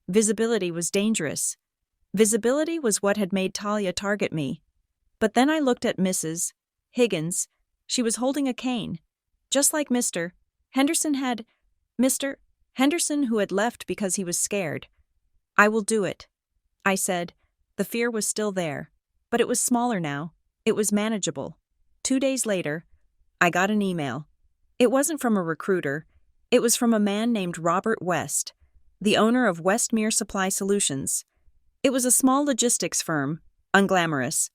Visibility was dangerous. Visibility was what had made Talia target me. But then I looked at Mrs. Higgins. She was holding a cane. Just like Mr. Henderson had. Mr. Henderson, who had left because he was scared. "I will do it," I said. The fear was still there, but it was smaller now. It was manageable. 2 days later, I got an email. It wasn't from a recruiter. It was from a man named Robert West, the owner of Westmere Supply Solutions. It was a small logistics firm, unglamorous,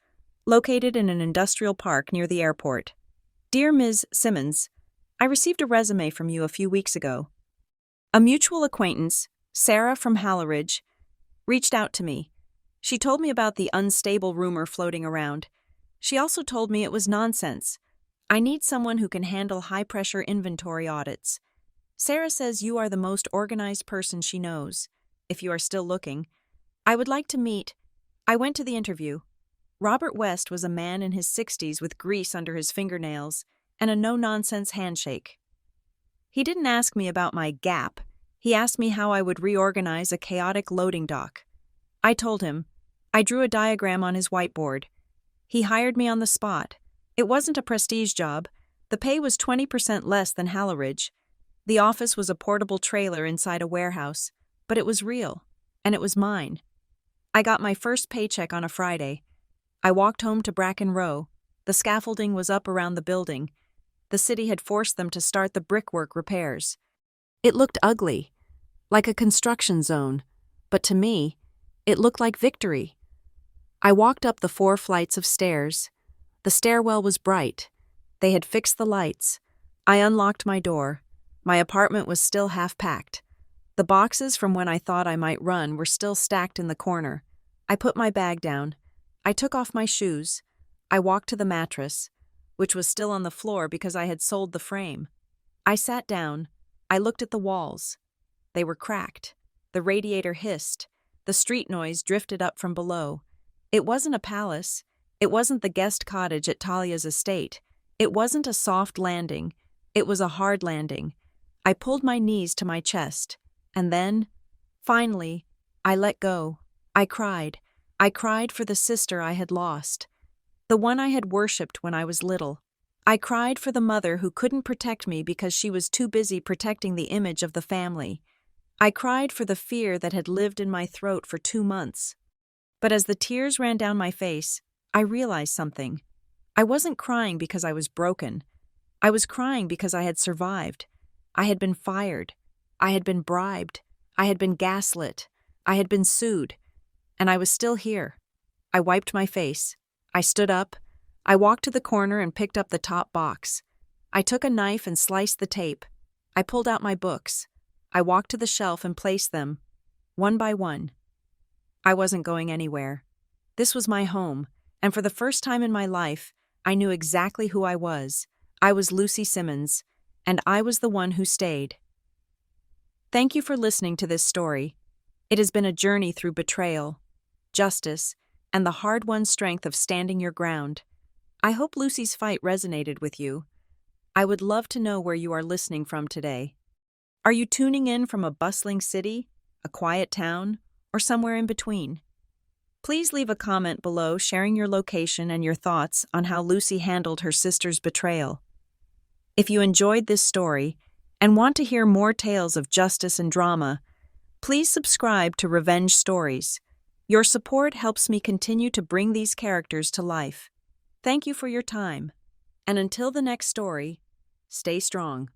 located in an industrial park near the airport. "Dear Ms. Simmons, I received a resume from you a few weeks ago. A mutual acquaintance, Sarah from Halleridge, reached out to me. She told me about the unstable rumor floating around. She also told me it was nonsense. I need someone who can handle high-pressure inventory audits. Sarah says you are the most organized person she knows, if you are still looking. I would like to meet." I went to the interview. Robert West was a man in his 60s with grease under his fingernails and a no-nonsense handshake. He didn't ask me about my gap. He asked me how I would reorganize a chaotic loading dock. I told him. I drew a diagram on his whiteboard. He hired me on the spot. It wasn't a prestige job. The pay was 20% less than Halleridge. The office was a portable trailer inside a warehouse, but it was real, and it was mine. I got my first paycheck on a Friday. I walked home to Bracken Row. The scaffolding was up around the building. The city had forced them to start the brickwork repairs. It looked ugly, like a construction zone, but to me, it looked like victory. I walked up the 4 flights of stairs. The stairwell was bright. They had fixed the lights. I unlocked my door. My apartment was still half-packed. The boxes from when I thought I might run were still stacked in the corner. I put my bag down. I took off my shoes. I walked to the mattress, which was still on the floor because I had sold the frame. I sat down. I looked at the walls. They were cracked. The radiator hissed. The street noise drifted up from below. It wasn't a palace. It wasn't the guest cottage at Talia's estate. It wasn't a soft landing. It was a hard landing. I pulled my knees to my chest. And then, finally, I let go. I cried. I cried for the sister I had lost. The one I had worshipped when I was little. I cried for the mother who couldn't protect me because she was too busy protecting the image of the family. I cried for the fear that had lived in my throat for 2 months. But as the tears ran down my face, I realized something. I wasn't crying because I was broken. I was crying because I had survived. I had been fired. I had been bribed. I had been gaslit. I had been sued. And I was still here. I wiped my face. I stood up. I walked to the corner and picked up the top box. I took a knife and sliced the tape. I pulled out my books. I walked to the shelf and placed them, one by one. I wasn't going anywhere. This was my home, and for the first time in my life, I knew exactly who I was. I was Lucy Simmons, and I was the one who stayed. Thank you for listening to this story. It has been a journey through betrayal, justice, and the hard-won strength of standing your ground. I hope Lucy's fight resonated with you. I would love to know where you are listening from today. Are you tuning in from a bustling city, a quiet town, or somewhere in between? Please leave a comment below sharing your location and your thoughts on how Lucy handled her sister's betrayal. If you enjoyed this story and want to hear more tales of justice and drama, please subscribe to Revenge Stories. Your support helps me continue to bring these characters to life. Thank you for your time. And until the next story, stay strong.